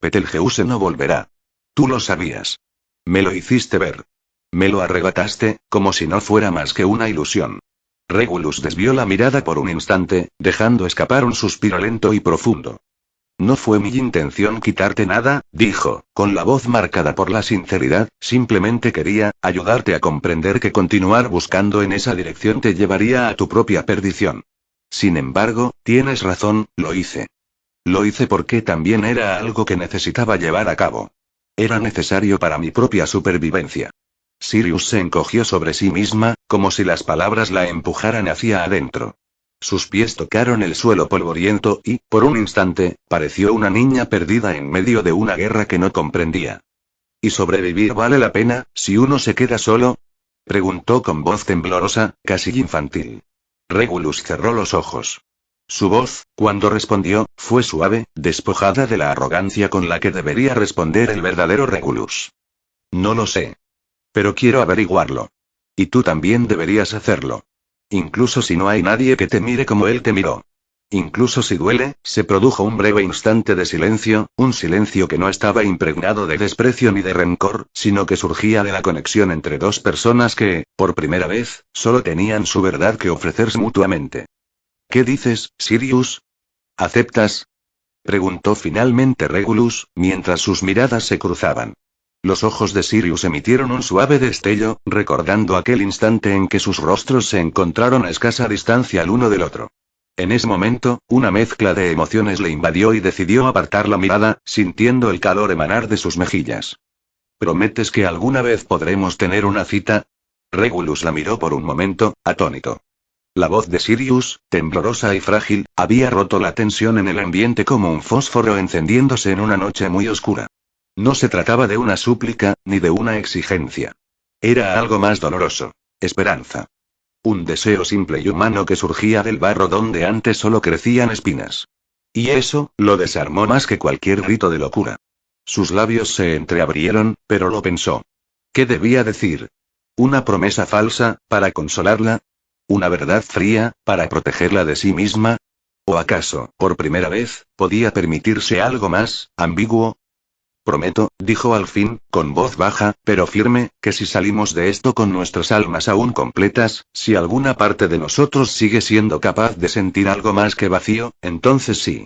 Betelgeuse no volverá. Tú lo sabías. Me lo hiciste ver. Me lo arrebataste, como si no fuera más que una ilusión. Regulus desvió la mirada por un instante, dejando escapar un suspiro lento y profundo. No fue mi intención quitarte nada, dijo, con la voz marcada por la sinceridad, simplemente quería ayudarte a comprender que continuar buscando en esa dirección te llevaría a tu propia perdición. Sin embargo, tienes razón, lo hice. Lo hice porque también era algo que necesitaba llevar a cabo. Era necesario para mi propia supervivencia. Sirius se encogió sobre sí misma, como si las palabras la empujaran hacia adentro. Sus pies tocaron el suelo polvoriento y, por un instante, pareció una niña perdida en medio de una guerra que no comprendía. ¿Y sobrevivir vale la pena, si uno se queda solo? Preguntó con voz temblorosa, casi infantil. Regulus cerró los ojos. Su voz, cuando respondió, fue suave, despojada de la arrogancia con la que debería responder el verdadero Regulus. No lo sé. Pero quiero averiguarlo. Y tú también deberías hacerlo. Incluso si no hay nadie que te mire como él te miró. Incluso si duele, se produjo un breve instante de silencio, un silencio que no estaba impregnado de desprecio ni de rencor, sino que surgía de la conexión entre dos personas que, por primera vez, solo tenían su verdad que ofrecerse mutuamente. ¿Qué dices, Sirius? ¿Aceptas? Preguntó finalmente Regulus, mientras sus miradas se cruzaban. Los ojos de Sirius emitieron un suave destello, recordando aquel instante en que sus rostros se encontraron a escasa distancia el uno del otro. En ese momento, una mezcla de emociones le invadió y decidió apartar la mirada, sintiendo el calor emanar de sus mejillas. ¿Prometes que alguna vez podremos tener una cita? Regulus la miró por un momento, atónito. La voz de Sirius, temblorosa y frágil, había roto la tensión en el ambiente como un fósforo encendiéndose en una noche muy oscura. No se trataba de una súplica, ni de una exigencia. Era algo más doloroso. Esperanza. Un deseo simple y humano que surgía del barro donde antes solo crecían espinas. Y eso, lo desarmó más que cualquier grito de locura. Sus labios se entreabrieron, pero lo pensó. ¿Qué debía decir? ¿Una promesa falsa, para consolarla? ¿Una verdad fría, para protegerla de sí misma? ¿O acaso, por primera vez, podía permitirse algo más, ambiguo? Prometo, dijo al fin, con voz baja, pero firme, que si salimos de esto con nuestras almas aún completas, si alguna parte de nosotros sigue siendo capaz de sentir algo más que vacío, entonces sí.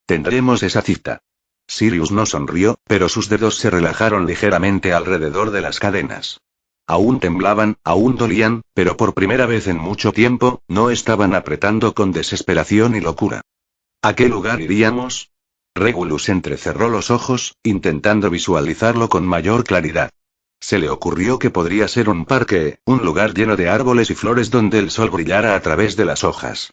Tendremos esa cita. Sirius no sonrió, pero sus dedos se relajaron ligeramente alrededor de las cadenas. aún temblaban, aún dolían, pero por primera vez en mucho tiempo, no estaban apretando con desesperación y locura. ¿A qué lugar iríamos? Regulus entrecerró los ojos, intentando visualizarlo con mayor claridad. Se le ocurrió que podría ser un parque, un lugar lleno de árboles y flores donde el sol brillara a través de las hojas.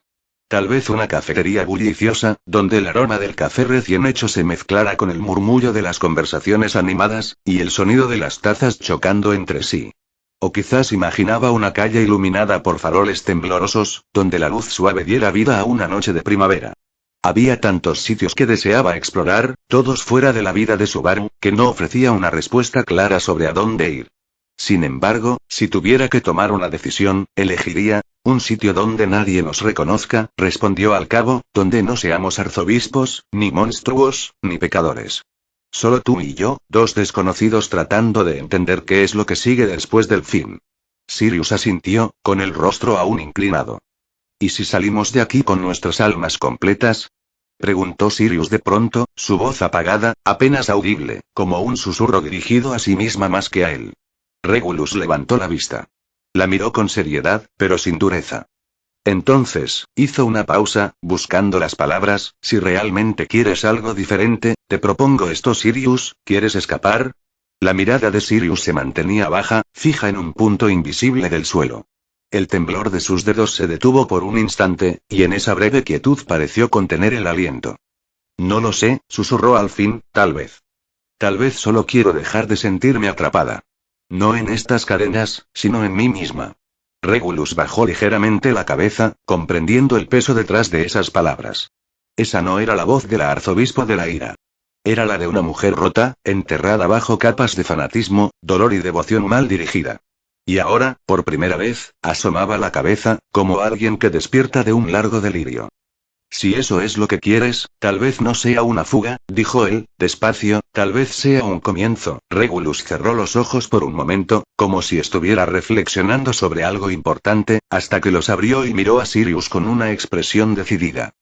Tal vez una cafetería bulliciosa, donde el aroma del café recién hecho se mezclara con el murmullo de las conversaciones animadas, y el sonido de las tazas chocando entre sí. O quizás imaginaba una calle iluminada por faroles temblorosos, donde la luz suave diera vida a una noche de primavera. Había tantos sitios que deseaba explorar, todos fuera de la vida de Subaru, que no ofrecía una respuesta clara sobre a dónde ir. Sin embargo, si tuviera que tomar una decisión, elegiría un sitio donde nadie nos reconozca, respondió al cabo, donde no seamos arzobispos, ni monstruos, ni pecadores. Solo tú y yo, dos desconocidos tratando de entender qué es lo que sigue después del fin. Sirius asintió, con el rostro aún inclinado. ¿Y si salimos de aquí con nuestras almas completas? Preguntó Sirius de pronto, su voz apagada, apenas audible, como un susurro dirigido a sí misma más que a él. Regulus levantó la vista. La miró con seriedad, pero sin dureza. Entonces, hizo una pausa, buscando las palabras. Si realmente quieres algo diferente, te propongo esto, Sirius, ¿quieres escapar? La mirada de Sirius se mantenía baja, fija en un punto invisible del suelo. El temblor de sus dedos se detuvo por un instante, y en esa breve quietud pareció contener el aliento. No lo sé, susurró al fin, tal vez. Tal vez solo quiero dejar de sentirme atrapada. No en estas cadenas, sino en mí misma. Regulus bajó ligeramente la cabeza, comprendiendo el peso detrás de esas palabras. Esa no era la voz del arzobispo de la ira. Era la de una mujer rota, enterrada bajo capas de fanatismo, dolor y devoción mal dirigida. Y ahora, por primera vez, asomaba la cabeza, como alguien que despierta de un largo delirio. Si eso es lo que quieres, tal vez no sea una fuga, dijo él, despacio, tal vez sea un comienzo. Regulus cerró los ojos por un momento, como si estuviera reflexionando sobre algo importante, hasta que los abrió y miró a Sirius con una expresión decidida.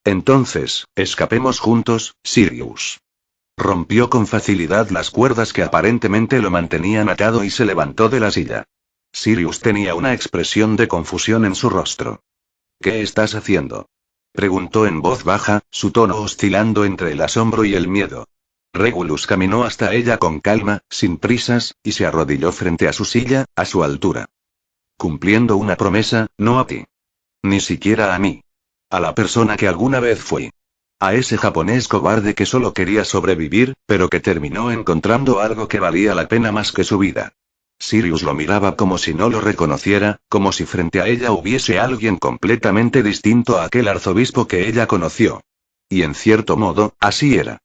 Entonces, escapemos juntos, Sirius. Rompió con facilidad las cuerdas que aparentemente lo mantenían atado y se levantó de la silla. Sirius tenía una expresión de confusión en su rostro. ¿Qué estás haciendo? Preguntó en voz baja, su tono oscilando entre el asombro y el miedo. Regulus caminó hasta ella con calma, sin prisas, y se arrodilló frente a su silla, a su altura. Cumpliendo una promesa, no a ti. Ni siquiera a mí. A la persona que alguna vez fui. A ese japonés cobarde que solo quería sobrevivir, pero que terminó encontrando algo que valía la pena más que su vida. Sirius lo miraba como si no lo reconociera, como si frente a ella hubiese alguien completamente distinto a aquel arzobispo que ella conoció. Y en cierto modo, así era.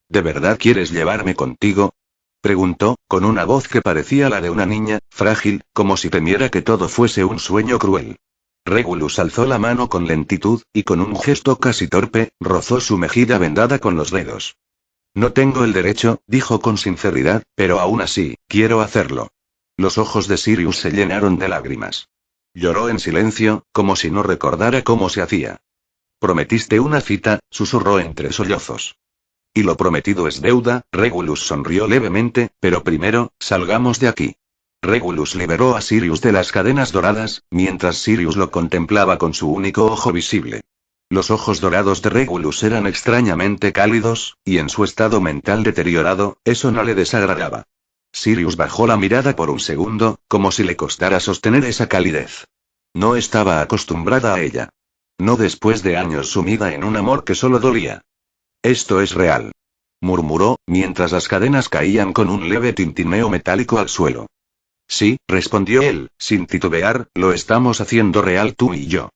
¿De verdad quieres llevarme contigo? Preguntó, con una voz que parecía la de una niña, frágil, como si temiera que todo fuese un sueño cruel. Regulus alzó la mano con lentitud, y con un gesto casi torpe, rozó su mejilla vendada con los dedos. No tengo el derecho, dijo con sinceridad, pero aún así, quiero hacerlo. Los ojos de Sirius se llenaron de lágrimas. Lloró en silencio, como si no recordara cómo se hacía. Prometiste una cita, susurró entre sollozos. Y lo prometido es deuda. Regulus sonrió levemente, pero primero, salgamos de aquí. Regulus liberó a Sirius de las cadenas doradas, mientras Sirius lo contemplaba con su único ojo visible. Los ojos dorados de Regulus eran extrañamente cálidos, y en su estado mental deteriorado, eso no le desagradaba. Sirius bajó la mirada por un segundo, como si le costara sostener esa calidez. No estaba acostumbrada a ella. No después de años sumida en un amor que solo dolía. Esto es real. Murmuró, mientras las cadenas caían con un leve tintineo metálico al suelo. Sí, respondió él, sin titubear, lo estamos haciendo real tú y yo.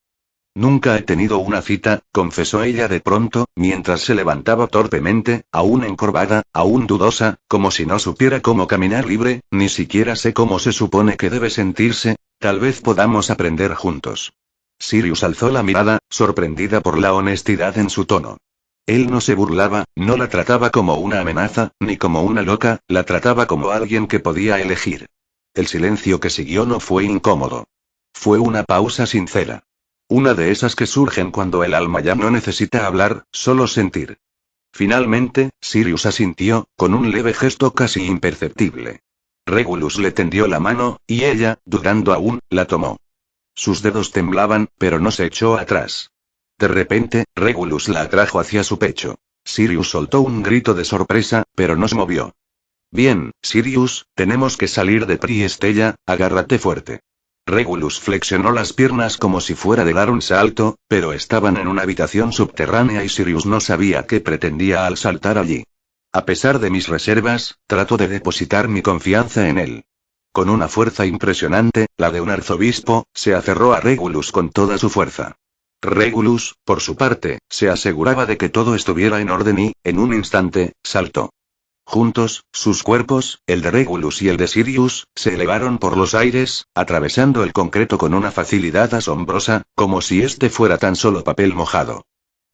Nunca he tenido una cita, confesó ella de pronto, mientras se levantaba torpemente, aún encorvada, aún dudosa, como si no supiera cómo caminar libre, ni siquiera sé cómo se supone que debe sentirse, tal vez podamos aprender juntos. Sirius alzó la mirada, sorprendida por la honestidad en su tono. Él no se burlaba, no la trataba como una amenaza, ni como una loca, la trataba como alguien que podía elegir. El silencio que siguió no fue incómodo. Fue una pausa sincera. Una de esas que surgen cuando el alma ya no necesita hablar, solo sentir. Finalmente, Sirius asintió, con un leve gesto casi imperceptible. Regulus le tendió la mano, y ella, dudando aún, la tomó. Sus dedos temblaban, pero no se echó atrás. De repente, Regulus la atrajo hacia su pecho. Sirius soltó un grito de sorpresa, pero no se movió. Bien, Sirius, tenemos que salir de Priestella, agárrate fuerte. Regulus flexionó las piernas como si fuera de dar un salto, pero estaban en una habitación subterránea y Sirius no sabía qué pretendía al saltar allí. A pesar de mis reservas, trato de depositar mi confianza en él. Con una fuerza impresionante, la de un arzobispo, se aferró a Regulus con toda su fuerza. Regulus, por su parte, se aseguraba de que todo estuviera en orden y, en un instante, saltó. Juntos, sus cuerpos, el de Regulus y el de Sirius, se elevaron por los aires, atravesando el concreto con una facilidad asombrosa, como si este fuera tan solo papel mojado.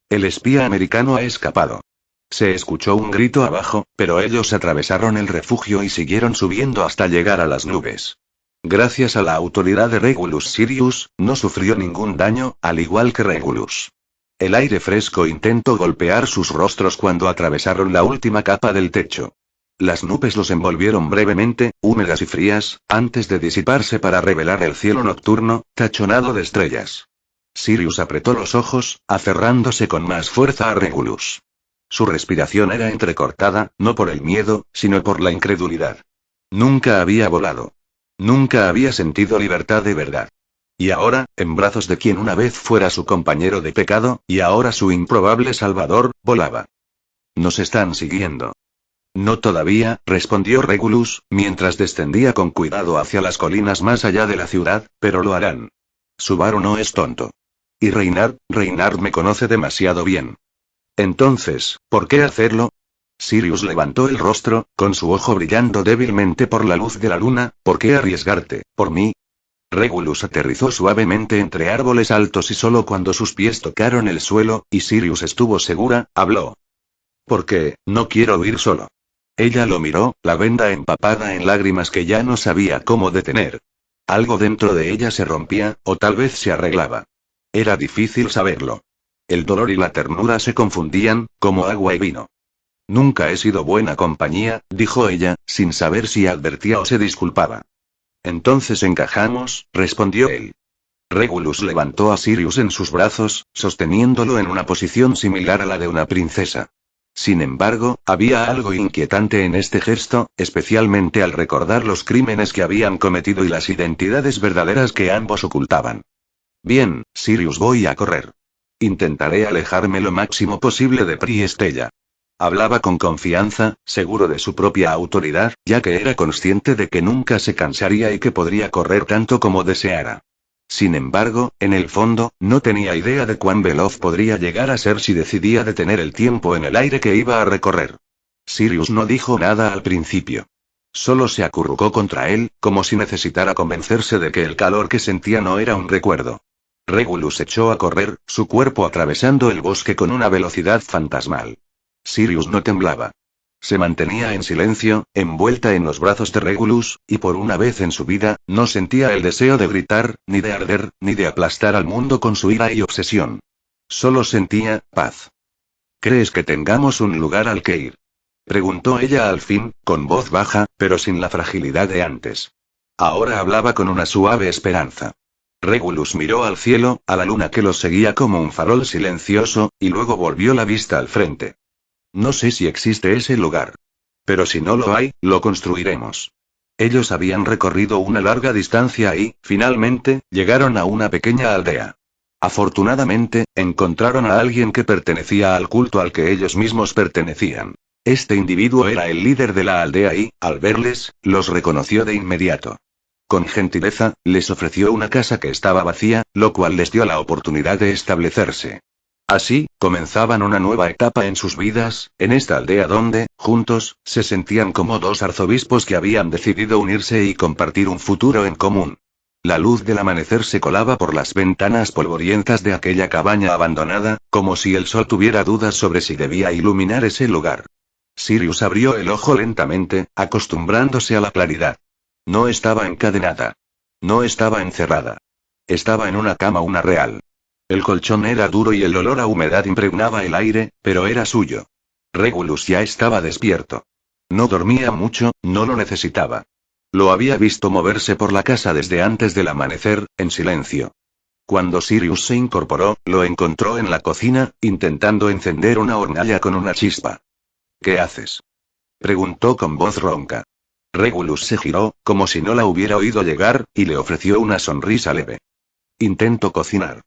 El espía americano ha escapado. Se escuchó un grito abajo, pero ellos atravesaron el refugio y siguieron subiendo hasta llegar a las nubes. Gracias a la autoridad de Regulus, Sirius no sufrió ningún daño, al igual que Regulus. El aire fresco intentó golpear sus rostros cuando atravesaron la última capa del techo. Las nubes los envolvieron brevemente, húmedas y frías, antes de disiparse para revelar el cielo nocturno, tachonado de estrellas. Sirius apretó los ojos, aferrándose con más fuerza a Regulus. Su respiración era entrecortada, no por el miedo, sino por la incredulidad. Nunca había volado. Nunca había sentido libertad de verdad. Y ahora, en brazos de quien una vez fuera su compañero de pecado, y ahora su improbable salvador, volaba. Nos están siguiendo. No todavía, respondió Regulus, mientras descendía con cuidado hacia las colinas más allá de la ciudad, pero lo harán. Subaru no es tonto. Y Reynard me conoce demasiado bien. Entonces, ¿por qué hacerlo? Sirius levantó el rostro, con su ojo brillando débilmente por la luz de la luna. ¿Por qué arriesgarte, por mí? Regulus aterrizó suavemente entre árboles altos y solo cuando sus pies tocaron el suelo, y Sirius estuvo segura, habló. Porque, no quiero ir solo. Ella lo miró, la venda empapada en lágrimas que ya no sabía cómo detener. Algo dentro de ella se rompía, o tal vez se arreglaba. Era difícil saberlo. El dolor y la ternura se confundían, como agua y vino. Nunca he sido buena compañía, dijo ella, sin saber si advertía o se disculpaba. Entonces encajamos, respondió él. Regulus levantó a Sirius en sus brazos, sosteniéndolo en una posición similar a la de una princesa. Sin embargo, había algo inquietante en este gesto, especialmente al recordar los crímenes que habían cometido y las identidades verdaderas que ambos ocultaban. Bien, Sirius, voy a correr. Intentaré alejarme lo máximo posible de Priestella. Hablaba con confianza, seguro de su propia autoridad, ya que era consciente de que nunca se cansaría y que podría correr tanto como deseara. Sin embargo, en el fondo, no tenía idea de cuán veloz podría llegar a ser si decidía detener el tiempo en el aire que iba a recorrer. Sirius no dijo nada al principio. Solo se acurrucó contra él, como si necesitara convencerse de que el calor que sentía no era un recuerdo. Regulus echó a correr, su cuerpo atravesando el bosque con una velocidad fantasmal. Sirius no temblaba. Se mantenía en silencio, envuelta en los brazos de Regulus, y por una vez en su vida, no sentía el deseo de gritar, ni de arder, ni de aplastar al mundo con su ira y obsesión. Solo sentía paz. ¿Crees que tengamos un lugar al que ir? Preguntó ella al fin, con voz baja, pero sin la fragilidad de antes. Ahora hablaba con una suave esperanza. Regulus miró al cielo, a la luna que los seguía como un farol silencioso, y luego volvió la vista al frente. No sé si existe ese lugar. Pero si no lo hay, lo construiremos. Ellos habían recorrido una larga distancia y, finalmente, llegaron a una pequeña aldea. Afortunadamente, encontraron a alguien que pertenecía al culto al que ellos mismos pertenecían. Este individuo era el líder de la aldea y, al verles, los reconoció de inmediato. Con gentileza, les ofreció una casa que estaba vacía, lo cual les dio la oportunidad de establecerse. Así, comenzaban una nueva etapa en sus vidas, en esta aldea donde, juntos, se sentían como dos arzobispos que habían decidido unirse y compartir un futuro en común. La luz del amanecer se colaba por las ventanas polvorientas de aquella cabaña abandonada, como si el sol tuviera dudas sobre si debía iluminar ese lugar. Sirius abrió el ojo lentamente, acostumbrándose a la claridad. No estaba encadenada. No estaba encerrada. Estaba en una cama, una real. El colchón era duro y el olor a humedad impregnaba el aire, pero era suyo. Regulus ya estaba despierto. No dormía mucho, no lo necesitaba. Lo había visto moverse por la casa desde antes del amanecer, en silencio. Cuando Sirius se incorporó, lo encontró en la cocina, intentando encender una hornalla con una chispa. ¿Qué haces?, preguntó con voz ronca. Regulus se giró, como si no la hubiera oído llegar, y le ofreció una sonrisa leve. Intento cocinar.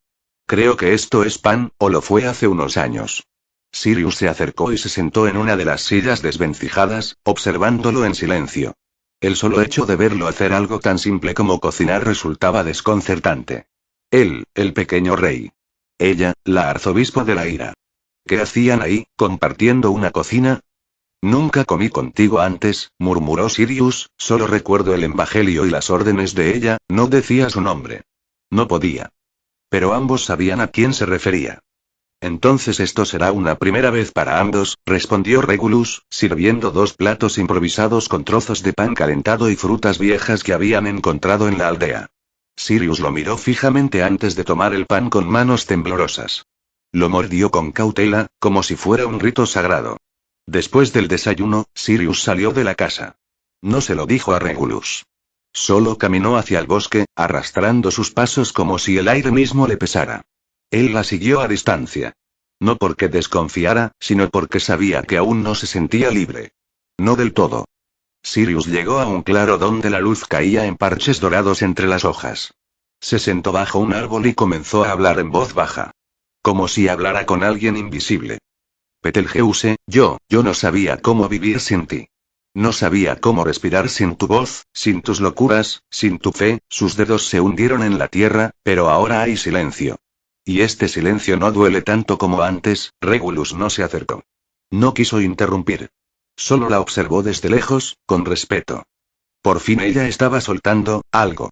Creo que esto es pan, o lo fue hace unos años. Sirius se acercó y se sentó en una de las sillas desvencijadas, observándolo en silencio. El solo hecho de verlo hacer algo tan simple como cocinar resultaba desconcertante. Él, el pequeño rey. Ella, la arzobispo de la ira. ¿Qué hacían ahí, compartiendo una cocina? Nunca comí contigo antes, murmuró Sirius, solo recuerdo el evangelio y las órdenes de ella, no decía su nombre. No podía. Pero ambos sabían a quién se refería. Entonces esto será una primera vez para ambos, respondió Regulus, sirviendo 2 platos improvisados con trozos de pan calentado y frutas viejas que habían encontrado en la aldea. Sirius lo miró fijamente antes de tomar el pan con manos temblorosas. Lo mordió con cautela, como si fuera un rito sagrado. Después del desayuno, Sirius salió de la casa. No se lo dijo a Regulus. Solo caminó hacia el bosque, arrastrando sus pasos como si el aire mismo le pesara. Él la siguió a distancia. No porque desconfiara, sino porque sabía que aún no se sentía libre. No del todo. Sirius llegó a un claro donde la luz caía en parches dorados entre las hojas. Se sentó bajo un árbol y comenzó a hablar en voz baja. Como si hablara con alguien invisible. Betelgeuse, yo no sabía cómo vivir sin ti. No sabía cómo respirar sin tu voz, sin tus locuras, sin tu fe. Sus dedos se hundieron en la tierra, pero ahora hay silencio. Y este silencio no duele tanto como antes. Regulus no se acercó. No quiso interrumpir. Solo la observó desde lejos, con respeto. Por fin ella estaba soltando algo.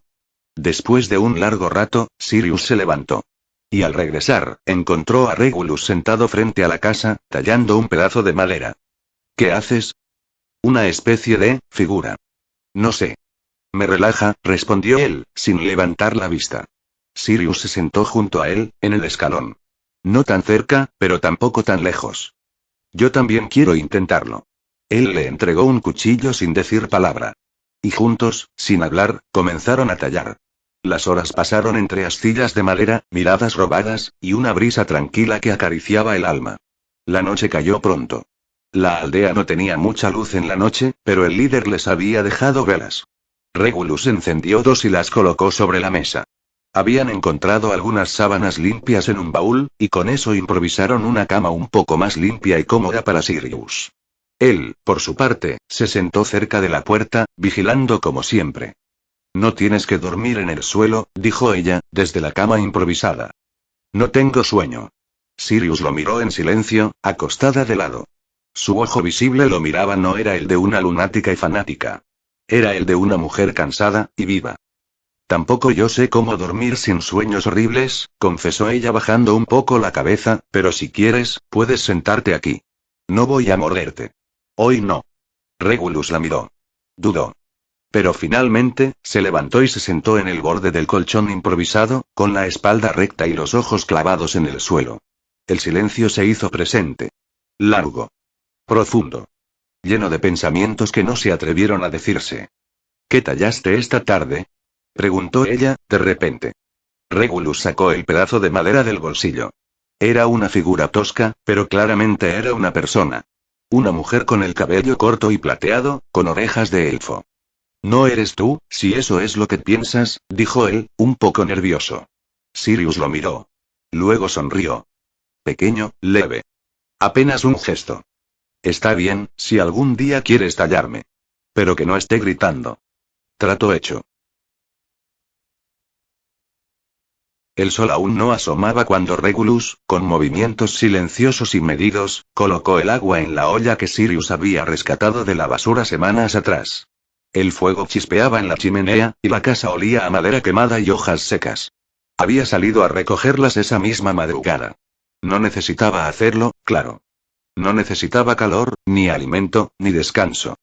Después de un largo rato, Sirius se levantó. Y al regresar, encontró a Regulus sentado frente a la casa, tallando un pedazo de madera. ¿Qué haces? Una especie de figura. No sé. Me relaja, respondió él, sin levantar la vista. Sirius se sentó junto a él, en el escalón. No tan cerca, pero tampoco tan lejos. Yo también quiero intentarlo. Él le entregó un cuchillo sin decir palabra. Y juntos, sin hablar, comenzaron a tallar. Las horas pasaron entre astillas de madera, miradas robadas, y una brisa tranquila que acariciaba el alma. La noche cayó pronto. La aldea no tenía mucha luz en la noche, pero el líder les había dejado velas. Regulus encendió 2 y las colocó sobre la mesa. Habían encontrado algunas sábanas limpias en un baúl, y con eso improvisaron una cama un poco más limpia y cómoda para Sirius. Él, por su parte, se sentó cerca de la puerta, vigilando como siempre. No tienes que dormir en el suelo, dijo ella, desde la cama improvisada. No tengo sueño. Sirius lo miró en silencio, acostada de lado. Su ojo visible lo miraba, no era el de una lunática y fanática. Era el de una mujer cansada, y viva. Tampoco yo sé cómo dormir sin sueños horribles, confesó ella bajando un poco la cabeza, pero si quieres, puedes sentarte aquí. No voy a morderte. Hoy no. Regulus la miró. Dudó. Pero finalmente, se levantó y se sentó en el borde del colchón improvisado, con la espalda recta y los ojos clavados en el suelo. El silencio se hizo presente. Largo. Profundo. Lleno de pensamientos que no se atrevieron a decirse. ¿Qué tallaste esta tarde?, preguntó ella, de repente. Regulus sacó el pedazo de madera del bolsillo. Era una figura tosca, pero claramente era una persona. Una mujer con el cabello corto y plateado, con orejas de elfo. No eres tú, si eso es lo que piensas, dijo él, un poco nervioso. Sirius lo miró. Luego sonrió. Pequeño, leve. Apenas un gesto. Está bien, si algún día quieres tallarme. Pero que no esté gritando. Trato hecho. El sol aún no asomaba cuando Regulus, con movimientos silenciosos y medidos, colocó el agua en la olla que Sirius había rescatado de la basura semanas atrás. El fuego chispeaba en la chimenea, y la casa olía a madera quemada y hojas secas. Había salido a recogerlas esa misma madrugada. No necesitaba hacerlo, claro. No necesitaba calor, ni alimento, ni descanso.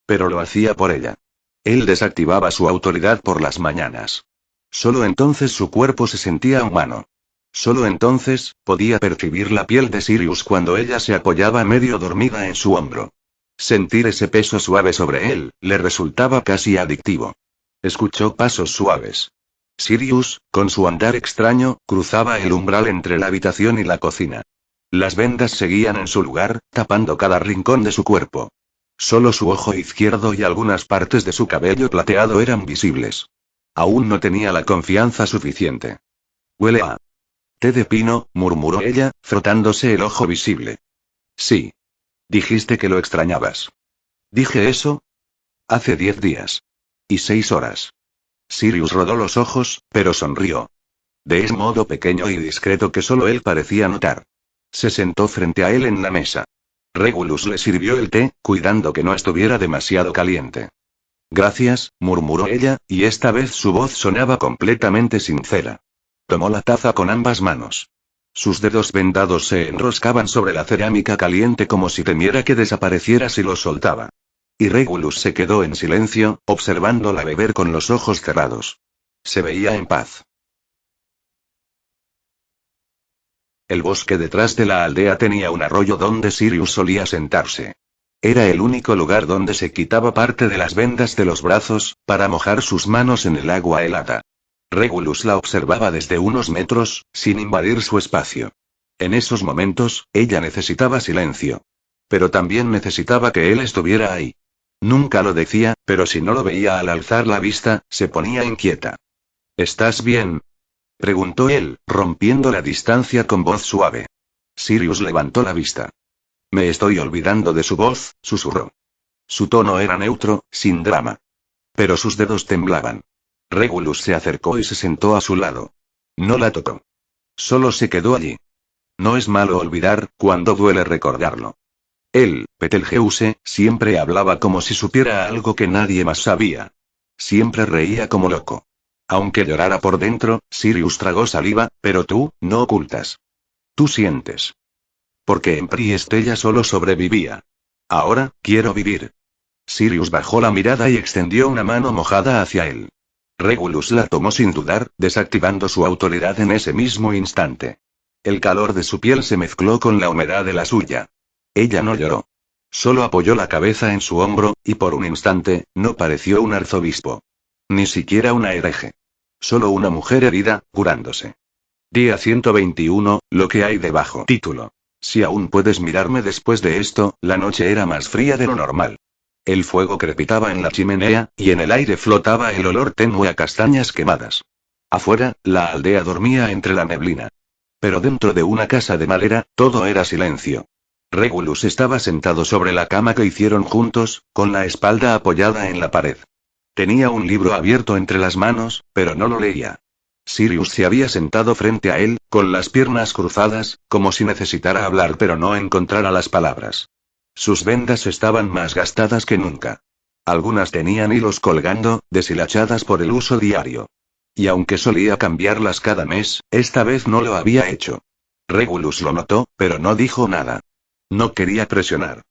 Pero lo hacía por ella. Él desactivaba su autoridad por las mañanas. Solo entonces su cuerpo se sentía humano. Solo entonces, podía percibir la piel de Sirius cuando ella se apoyaba medio dormida en su hombro. Sentir ese peso suave sobre él, le resultaba casi adictivo. Escuchó pasos suaves. Sirius, con su andar extraño, cruzaba el umbral entre la habitación y la cocina. Las vendas seguían en su lugar, tapando cada rincón de su cuerpo. Solo su ojo izquierdo y algunas partes de su cabello plateado eran visibles. Aún no tenía la confianza suficiente. Huele a té de pino, murmuró ella, frotándose el ojo visible. Sí. Dijiste que lo extrañabas. ¿Dije eso? Hace 10 días. Y 6 horas. Sirius rodó los ojos, pero sonrió. De ese modo pequeño y discreto que solo él parecía notar. Se sentó frente a él en la mesa. Regulus le sirvió el té, cuidando que no estuviera demasiado caliente. Gracias, murmuró ella, y esta vez su voz sonaba completamente sincera. Tomó la taza con ambas manos. Sus dedos vendados se enroscaban sobre la cerámica caliente como si temiera que desapareciera si lo soltaba. Y Regulus se quedó en silencio, observándola beber con los ojos cerrados. Se veía en paz. El bosque detrás de la aldea tenía un arroyo donde Sirius solía sentarse. Era el único lugar donde se quitaba parte de las vendas de los brazos, para mojar sus manos en el agua helada. Regulus la observaba desde unos metros, sin invadir su espacio. En esos momentos, ella necesitaba silencio. Pero también necesitaba que él estuviera ahí. Nunca lo decía, pero si no lo veía al alzar la vista, se ponía inquieta. ¿Estás bien?, preguntó él, rompiendo la distancia con voz suave. Sirius levantó la vista. Me estoy olvidando de su voz, susurró. Su tono era neutro, sin drama. Pero sus dedos temblaban. Regulus se acercó y se sentó a su lado. No la tocó. Solo se quedó allí. No es malo olvidar, cuando duele recordarlo. Él, Betelgeuse, siempre hablaba como si supiera algo que nadie más sabía. Siempre reía como loco. Aunque llorara por dentro, Sirius tragó saliva, pero tú, no ocultas. Tú sientes. Porque en Priest ella solo sobrevivía. Ahora, quiero vivir. Sirius bajó la mirada y extendió una mano mojada hacia él. Regulus la tomó sin dudar, desactivando su autoridad en ese mismo instante. El calor de su piel se mezcló con la humedad de la suya. Ella no lloró. Solo apoyó la cabeza en su hombro, y por un instante, no pareció un arzobispo. Ni siquiera una hereje. Solo una mujer herida, curándose. Día 121, lo que hay debajo. Título. Si aún puedes mirarme después de esto, la noche era más fría de lo normal. El fuego crepitaba en la chimenea, y en el aire flotaba el olor tenue a castañas quemadas. Afuera, la aldea dormía entre la neblina. Pero dentro de una casa de madera, todo era silencio. Regulus estaba sentado sobre la cama que hicieron juntos, con la espalda apoyada en la pared. Tenía un libro abierto entre las manos, pero no lo leía. Sirius se había sentado frente a él, con las piernas cruzadas, como si necesitara hablar pero no encontrara las palabras. Sus vendas estaban más gastadas que nunca. Algunas tenían hilos colgando, deshilachadas por el uso diario. Y aunque solía cambiarlas cada mes, esta vez no lo había hecho. Regulus lo notó, pero no dijo nada. No quería presionar.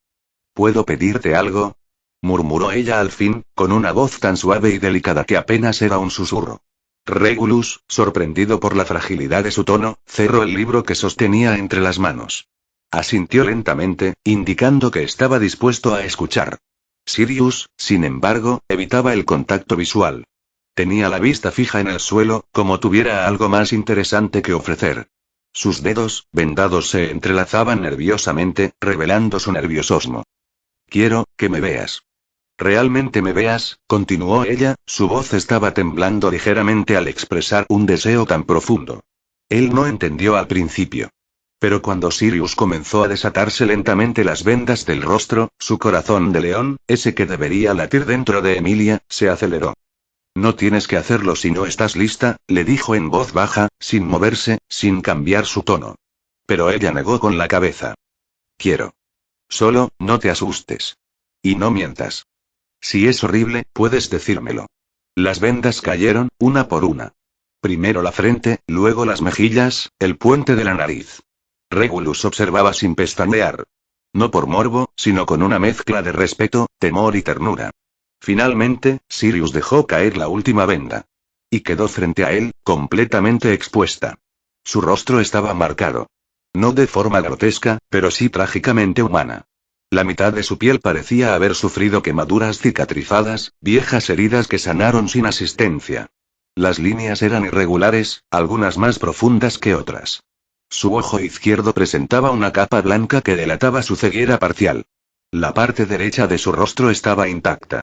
¿Puedo pedirte algo?, murmuró ella al fin, con una voz tan suave y delicada que apenas era un susurro. Regulus, sorprendido por la fragilidad de su tono, cerró el libro que sostenía entre las manos. Asintió lentamente, indicando que estaba dispuesto a escuchar. Sirius, sin embargo, evitaba el contacto visual. Tenía la vista fija en el suelo, como tuviera algo más interesante que ofrecer. Sus dedos, vendados, se entrelazaban nerviosamente, revelando su nerviosismo. Quiero que me veas. ¿Realmente me veas?, continuó ella, su voz estaba temblando ligeramente al expresar un deseo tan profundo. Él no entendió al principio. Pero cuando Sirius comenzó a desatarse lentamente las vendas del rostro, su corazón de león, ese que debería latir dentro de Emilia, se aceleró. No tienes que hacerlo si no estás lista, le dijo en voz baja, sin moverse, sin cambiar su tono. Pero ella negó con la cabeza. Quiero. Solo, no te asustes. Y no mientas. Si es horrible, puedes decírmelo. Las vendas cayeron, una por una. Primero la frente, luego las mejillas, el puente de la nariz. Regulus observaba sin pestañear. No por morbo, sino con una mezcla de respeto, temor y ternura. Finalmente, Sirius dejó caer la última venda. Y quedó frente a él, completamente expuesta. Su rostro estaba marcado. No de forma grotesca, pero sí trágicamente humana. La mitad de su piel parecía haber sufrido quemaduras cicatrizadas, viejas heridas que sanaron sin asistencia. Las líneas eran irregulares, algunas más profundas que otras. Su ojo izquierdo presentaba una capa blanca que delataba su ceguera parcial. La parte derecha de su rostro estaba intacta.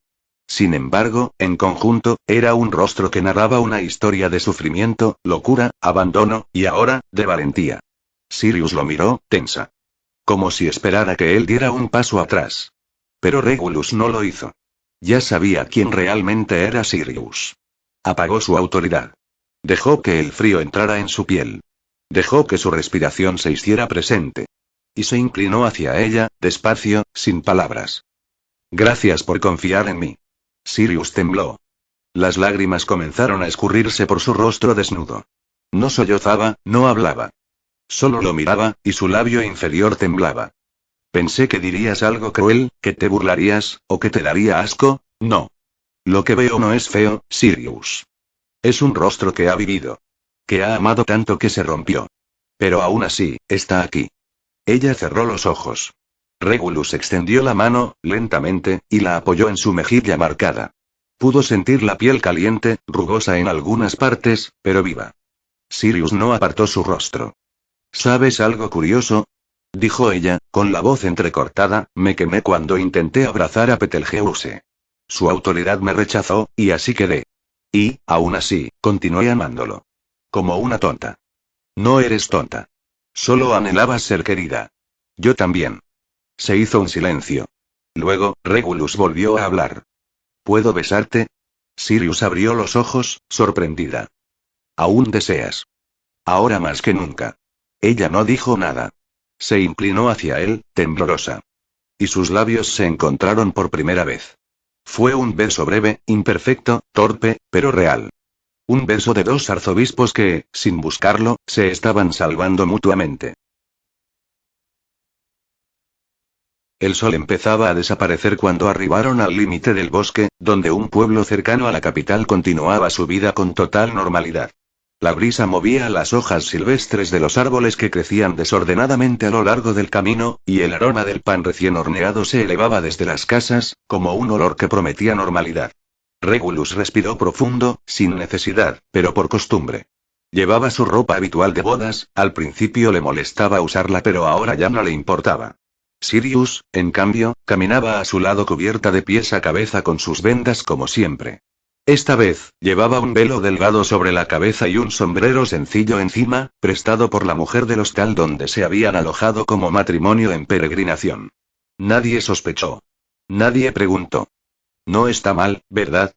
Sin embargo, en conjunto, era un rostro que narraba una historia de sufrimiento, locura, abandono, y ahora, de valentía. Sirius lo miró, tensa. Como si esperara que él diera un paso atrás. Pero Regulus no lo hizo. Ya sabía quién realmente era Sirius. Apagó su autoridad. Dejó que el frío entrara en su piel. Dejó que su respiración se hiciera presente. Y se inclinó hacia ella, despacio, sin palabras. Gracias por confiar en mí. Sirius tembló. Las lágrimas comenzaron a escurrirse por su rostro desnudo. No sollozaba, no hablaba. Solo lo miraba, y su labio inferior temblaba. Pensé que dirías algo cruel, que te burlarías, o que te daría asco, no. Lo que veo no es feo, Sirius. Es un rostro que ha vivido. Que ha amado tanto que se rompió. Pero aún así, está aquí. Ella cerró los ojos. Regulus extendió la mano, lentamente, y la apoyó en su mejilla marcada. Pudo sentir la piel caliente, rugosa en algunas partes, pero viva. Sirius no apartó su rostro. ¿Sabes algo curioso? Dijo ella, con la voz entrecortada, me quemé cuando intenté abrazar a Betelgeuse. Su autoridad me rechazó, y así quedé. Y, aún así, continué amándolo. Como una tonta. No eres tonta. Solo anhelabas ser querida. Yo también. Se hizo un silencio. Luego, Regulus volvió a hablar. ¿Puedo besarte? Sirius abrió los ojos, sorprendida. ¿Aún deseas? Ahora más que nunca. Ella no dijo nada. Se inclinó hacia él, temblorosa. Y sus labios se encontraron por primera vez. Fue un beso breve, imperfecto, torpe, pero real. Un beso de dos arzobispos que, sin buscarlo, se estaban salvando mutuamente. El sol empezaba a desaparecer cuando arribaron al límite del bosque, donde un pueblo cercano a la capital continuaba su vida con total normalidad. La brisa movía las hojas silvestres de los árboles que crecían desordenadamente a lo largo del camino, y el aroma del pan recién horneado se elevaba desde las casas, como un olor que prometía normalidad. Regulus respiró profundo, sin necesidad, pero por costumbre. Llevaba su ropa habitual de bodas, al principio le molestaba usarla pero ahora ya no le importaba. Sirius, en cambio, caminaba a su lado cubierta de pies a cabeza con sus vendas como siempre. Esta vez, llevaba un velo delgado sobre la cabeza y un sombrero sencillo encima, prestado por la mujer del hostal donde se habían alojado como matrimonio en peregrinación. Nadie sospechó. Nadie preguntó. No está mal, ¿verdad?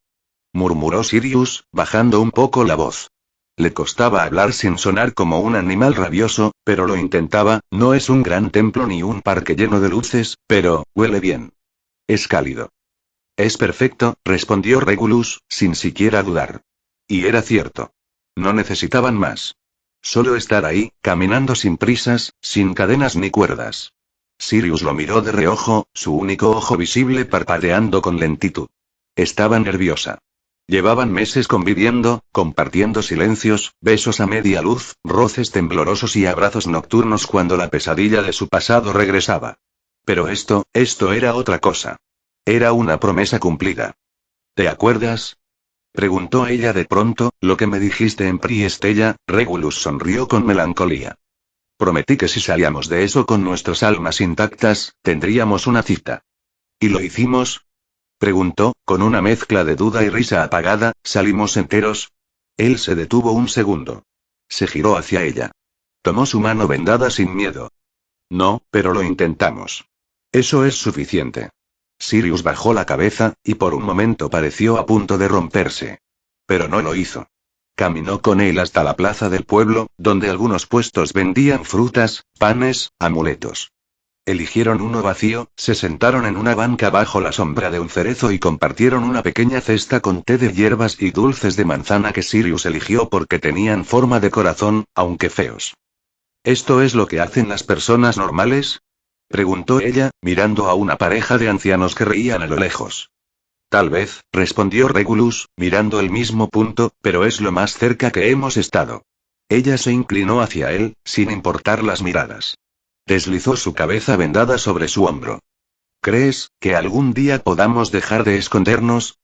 Murmuró Sirius, bajando un poco la voz. Le costaba hablar sin sonar como un animal rabioso, pero lo intentaba. No es un gran templo ni un parque lleno de luces, pero, huele bien. Es cálido. Es perfecto, respondió Regulus, sin siquiera dudar. Y era cierto. No necesitaban más. Solo estar ahí, caminando sin prisas, sin cadenas ni cuerdas. Sirius lo miró de reojo, su único ojo visible parpadeando con lentitud. Estaba nerviosa. Llevaban meses conviviendo, compartiendo silencios, besos a media luz, roces temblorosos y abrazos nocturnos cuando la pesadilla de su pasado regresaba. Pero esto era otra cosa. Era una promesa cumplida. ¿Te acuerdas? Preguntó ella de pronto, lo que me dijiste en Priestella. Regulus sonrió con melancolía. Prometí que si salíamos de eso con nuestras almas intactas, tendríamos una cita. ¿Y lo hicimos? Preguntó, con una mezcla de duda y risa apagada. ¿Salimos enteros? Él se detuvo un segundo. Se giró hacia ella. Tomó su mano vendada sin miedo. No, pero lo intentamos. Eso es suficiente. Sirius bajó la cabeza, y por un momento pareció a punto de romperse. Pero no lo hizo. Caminó con él hasta la plaza del pueblo, donde algunos puestos vendían frutas, panes, amuletos. Eligieron uno vacío, se sentaron en una banca bajo la sombra de un cerezo y compartieron una pequeña cesta con té de hierbas y dulces de manzana que Sirius eligió porque tenían forma de corazón, aunque feos. ¿Esto es lo que hacen las personas normales? Preguntó ella, mirando a una pareja de ancianos que reían a lo lejos. Tal vez, respondió Regulus, mirando el mismo punto, pero es lo más cerca que hemos estado. Ella se inclinó hacia él, sin importar las miradas. Deslizó su cabeza vendada sobre su hombro. ¿Crees que algún día podamos dejar de escondernos?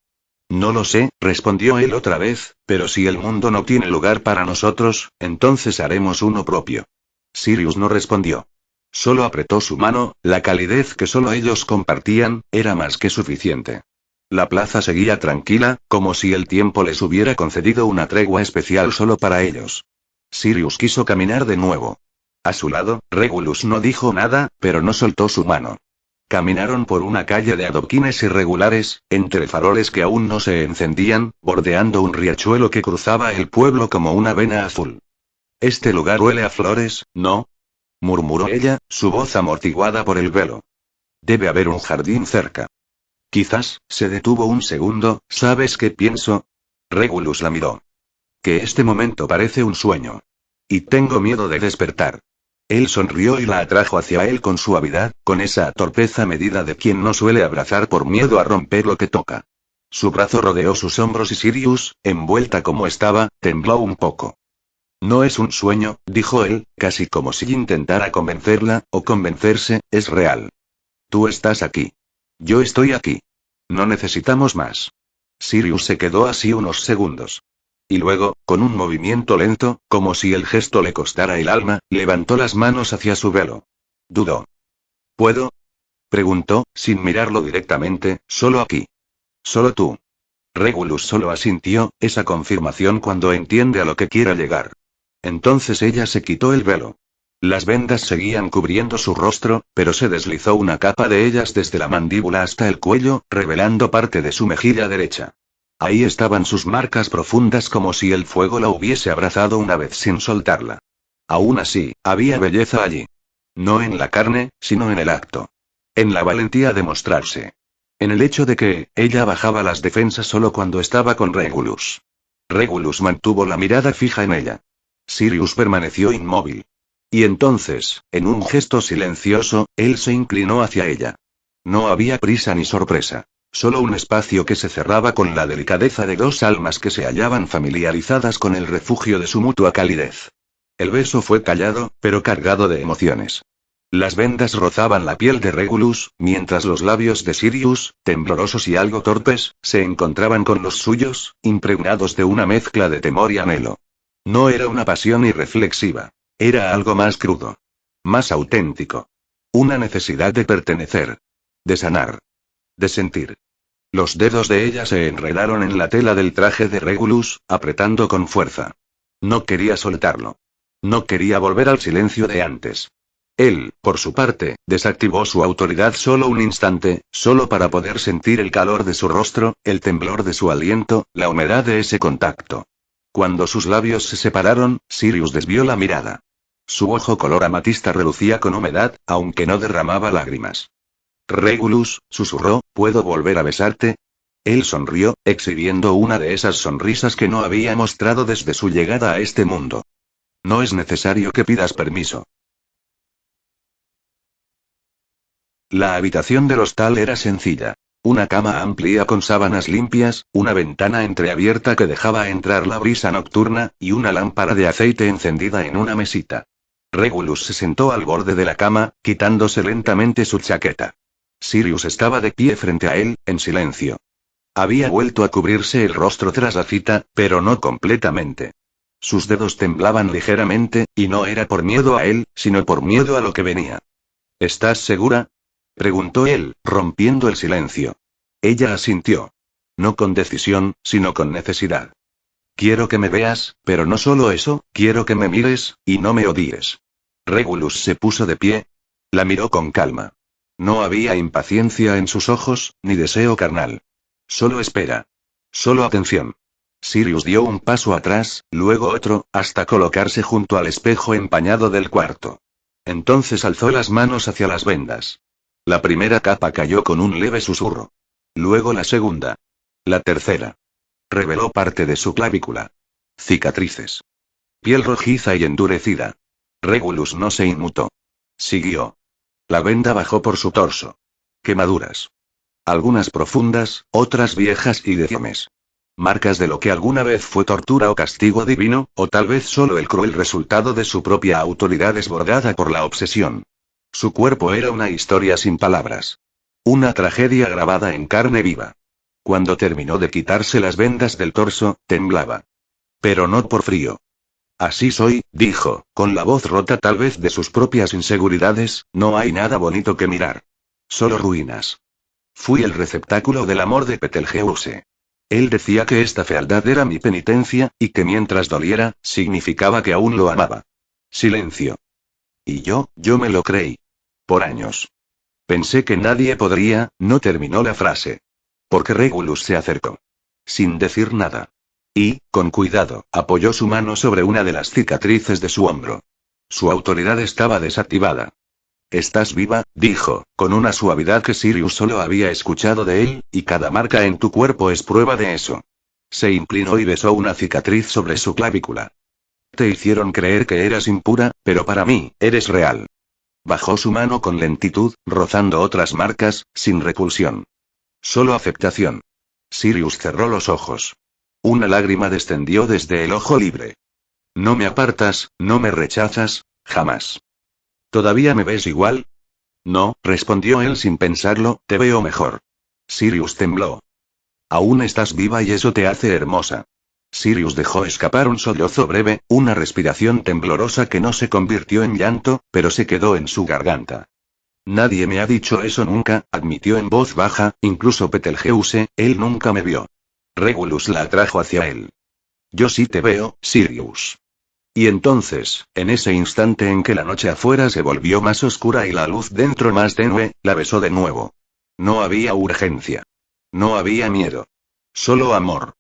No lo sé, respondió él otra vez, pero si el mundo no tiene lugar para nosotros, entonces haremos uno propio. Sirius no respondió. Solo apretó su mano, la calidez que solo ellos compartían, era más que suficiente. La plaza seguía tranquila, como si el tiempo les hubiera concedido una tregua especial solo para ellos. Sirius quiso caminar de nuevo. A su lado, Regulus no dijo nada, pero no soltó su mano. Caminaron por una calle de adoquines irregulares, entre faroles que aún no se encendían, bordeando un riachuelo que cruzaba el pueblo como una vena azul. Este lugar huele a flores, ¿no? Murmuró ella, su voz amortiguada por el velo. Debe haber un jardín cerca. Quizás, se detuvo un segundo, ¿sabes qué pienso? Regulus la miró. Que este momento parece un sueño. Y tengo miedo de despertar. Él sonrió y la atrajo hacia él con suavidad, con esa torpeza medida de quien no suele abrazar por miedo a romper lo que toca. Su brazo rodeó sus hombros y Sirius, envuelta como estaba, tembló un poco. No es un sueño, dijo él, casi como si intentara convencerla, o convencerse, es real. Tú estás aquí. Yo estoy aquí. No necesitamos más. Sirius se quedó así unos segundos. Y luego, con un movimiento lento, como si el gesto le costara el alma, levantó las manos hacia su velo. Dudó. ¿Puedo? Preguntó, sin mirarlo directamente, solo aquí. Solo tú. Regulus solo asintió, esa confirmación cuando entiende a lo que quiera llegar. Entonces ella se quitó el velo. Las vendas seguían cubriendo su rostro, pero se deslizó una capa de ellas desde la mandíbula hasta el cuello, revelando parte de su mejilla derecha. Ahí estaban sus marcas profundas como si el fuego la hubiese abrazado una vez sin soltarla. Aún así, había belleza allí. No en la carne, sino en el acto. En la valentía de mostrarse. En el hecho de que, ella bajaba las defensas solo cuando estaba con Regulus. Regulus mantuvo la mirada fija en ella. Sirius permaneció inmóvil. Y entonces, en un gesto silencioso, él se inclinó hacia ella. No había prisa ni sorpresa. Solo un espacio que se cerraba con la delicadeza de dos almas que se hallaban familiarizadas con el refugio de su mutua calidez. El beso fue callado, pero cargado de emociones. Las vendas rozaban la piel de Regulus, mientras los labios de Sirius, temblorosos y algo torpes, se encontraban con los suyos, impregnados de una mezcla de temor y anhelo. No era una pasión irreflexiva. Era algo más crudo. Más auténtico. Una necesidad de pertenecer. De sanar. De sentir. Los dedos de ella se enredaron en la tela del traje de Regulus, apretando con fuerza. No quería soltarlo. No quería volver al silencio de antes. Él, por su parte, desactivó su autoridad solo un instante, solo para poder sentir el calor de su rostro, el temblor de su aliento, la humedad de ese contacto. Cuando sus labios se separaron, Sirius desvió la mirada. Su ojo color amatista relucía con humedad, aunque no derramaba lágrimas. Regulus, susurró, ¿puedo volver a besarte? Él sonrió, exhibiendo una de esas sonrisas que no había mostrado desde su llegada a este mundo. No es necesario que pidas permiso. La habitación del hostal era sencilla. Una cama amplia con sábanas limpias, una ventana entreabierta que dejaba entrar la brisa nocturna, y una lámpara de aceite encendida en una mesita. Regulus se sentó al borde de la cama, quitándose lentamente su chaqueta. Sirius estaba de pie frente a él, en silencio. Había vuelto a cubrirse el rostro tras la cita, pero no completamente. Sus dedos temblaban ligeramente, y no era por miedo a él, sino por miedo a lo que venía. ¿Estás segura? Preguntó él, rompiendo el silencio. Ella asintió. No con decisión, sino con necesidad. Quiero que me veas, pero no solo eso, quiero que me mires, y no me odies. Regulus se puso de pie. La miró con calma. No había impaciencia en sus ojos, ni deseo carnal. Solo espera. Solo atención. Sirius dio un paso atrás, luego otro, hasta colocarse junto al espejo empañado del cuarto. Entonces alzó las manos hacia las vendas. La primera capa cayó con un leve susurro. Luego la segunda. La tercera. Reveló parte de su clavícula. Cicatrices. Piel rojiza y endurecida. Regulus no se inmutó. Siguió. La venda bajó por su torso. Quemaduras. Algunas profundas, otras viejas y deformes. Marcas de lo que alguna vez fue tortura o castigo divino, o tal vez solo el cruel resultado de su propia autoridad desbordada por la obsesión. Su cuerpo era una historia sin palabras. Una tragedia grabada en carne viva. Cuando terminó de quitarse las vendas del torso, temblaba. Pero no por frío. Así soy, dijo, con la voz rota tal vez de sus propias inseguridades, no hay nada bonito que mirar. Solo ruinas. Fui el receptáculo del amor de Betelgeuse. Él decía que esta fealdad era mi penitencia, y que mientras doliera, significaba que aún lo amaba. Silencio. Y yo me lo creí. Por años. Pensé que nadie podría, no terminó la frase. Porque Regulus se acercó. Sin decir nada. Y, con cuidado, apoyó su mano sobre una de las cicatrices de su hombro. Su autoridad estaba desactivada. Estás viva, dijo, con una suavidad que Sirius solo había escuchado de él, y cada marca en tu cuerpo es prueba de eso. Se inclinó y besó una cicatriz sobre su clavícula. Te hicieron creer que eras impura, pero para mí, eres real. Bajó su mano con lentitud, rozando otras marcas, sin repulsión. Solo aceptación. Sirius cerró los ojos. Una lágrima descendió desde el ojo libre. No me apartas, no me rechazas, jamás. ¿Todavía me ves igual? No, respondió él sin pensarlo, te veo mejor. Sirius tembló. Aún estás viva y eso te hace hermosa. Sirius dejó escapar un sollozo breve, una respiración temblorosa que no se convirtió en llanto, pero se quedó en su garganta. Nadie me ha dicho eso nunca, admitió en voz baja, incluso Betelgeuse, él nunca me vio. Regulus la atrajo hacia él. Yo sí te veo, Sirius. Y entonces, en ese instante en que la noche afuera se volvió más oscura y la luz dentro más tenue, la besó de nuevo. No había urgencia. No había miedo. Solo amor.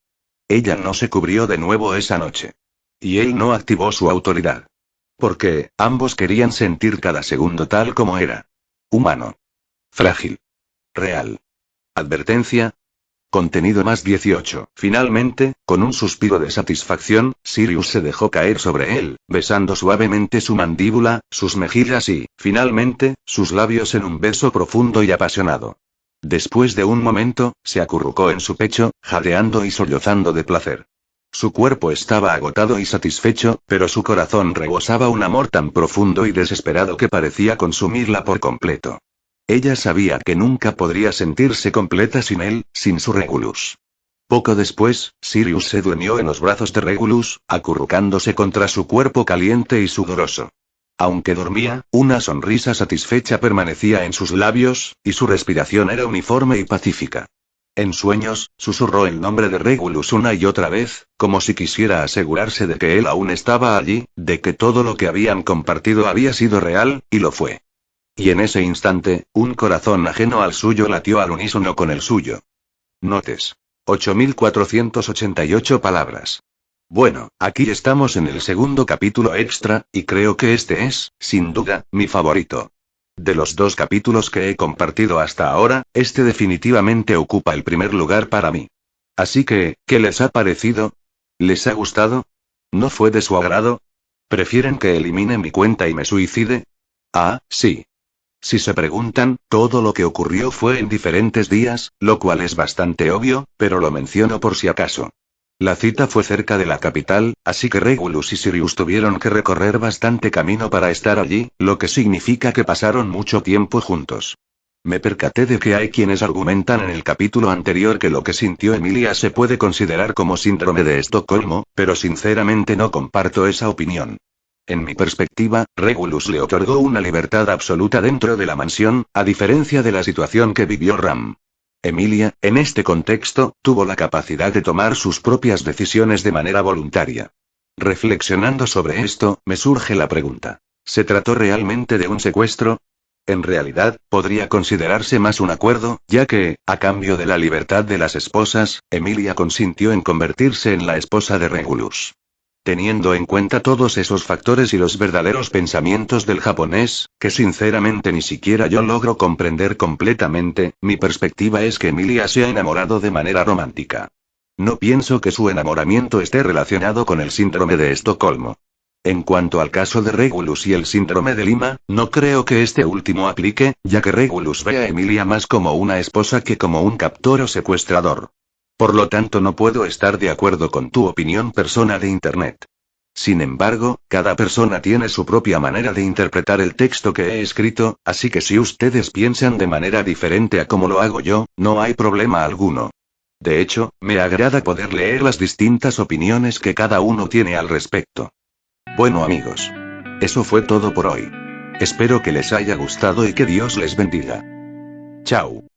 Ella no se cubrió de nuevo esa noche. Y él no activó su autoridad. Porque, ambos querían sentir cada segundo tal como era. Humano. Frágil. Real. Advertencia. Contenido más 18. Finalmente, con un suspiro de satisfacción, Sirius se dejó caer sobre él, besando suavemente su mandíbula, sus mejillas y, finalmente, sus labios en un beso profundo y apasionado. Después de un momento, se acurrucó en su pecho, jadeando y sollozando de placer. Su cuerpo estaba agotado y satisfecho, pero su corazón rebosaba un amor tan profundo y desesperado que parecía consumirla por completo. Ella sabía que nunca podría sentirse completa sin él, sin su Regulus. Poco después, Sirius se durmió en los brazos de Regulus, acurrucándose contra su cuerpo caliente y sudoroso. Aunque dormía, una sonrisa satisfecha permanecía en sus labios, y su respiración era uniforme y pacífica. En sueños, susurró el nombre de Regulus una y otra vez, como si quisiera asegurarse de que él aún estaba allí, de que todo lo que habían compartido había sido real, y lo fue. Y en ese instante, un corazón ajeno al suyo latió al unísono con el suyo. Notes. 8488 palabras. Bueno, aquí estamos en el segundo capítulo extra, y creo que este es, sin duda, mi favorito. De los 2 capítulos que he compartido hasta ahora, este definitivamente ocupa el primer lugar para mí. Así que, ¿qué les ha parecido? ¿Les ha gustado? ¿No fue de su agrado? ¿Prefieren que elimine mi cuenta y me suicide? Ah, sí. Si se preguntan, todo lo que ocurrió fue en diferentes días, lo cual es bastante obvio, pero lo menciono por si acaso. La cita fue cerca de la capital, así que Regulus y Sirius tuvieron que recorrer bastante camino para estar allí, lo que significa que pasaron mucho tiempo juntos. Me percaté de que hay quienes argumentan en el capítulo anterior que lo que sintió Emilia se puede considerar como síndrome de Estocolmo, pero sinceramente no comparto esa opinión. En mi perspectiva, Regulus le otorgó una libertad absoluta dentro de la mansión, a diferencia de la situación que vivió Ram. Emilia, en este contexto, tuvo la capacidad de tomar sus propias decisiones de manera voluntaria. Reflexionando sobre esto, me surge la pregunta: ¿se trató realmente de un secuestro? En realidad, podría considerarse más un acuerdo, ya que, a cambio de la libertad de las esposas, Emilia consintió en convertirse en la esposa de Regulus. Teniendo en cuenta todos esos factores y los verdaderos pensamientos del japonés, que sinceramente ni siquiera yo logro comprender completamente, mi perspectiva es que Emilia se ha enamorado de manera romántica. No pienso que su enamoramiento esté relacionado con el síndrome de Estocolmo. En cuanto al caso de Regulus y el síndrome de Lima, no creo que este último aplique, ya que Regulus ve a Emilia más como una esposa que como un captor o secuestrador. Por lo tanto no puedo estar de acuerdo con tu opinión, persona de Internet. Sin embargo, cada persona tiene su propia manera de interpretar el texto que he escrito, así que si ustedes piensan de manera diferente a como lo hago yo, no hay problema alguno. De hecho, me agrada poder leer las distintas opiniones que cada uno tiene al respecto. Bueno amigos. Eso fue todo por hoy. Espero que les haya gustado y que Dios les bendiga. Chao.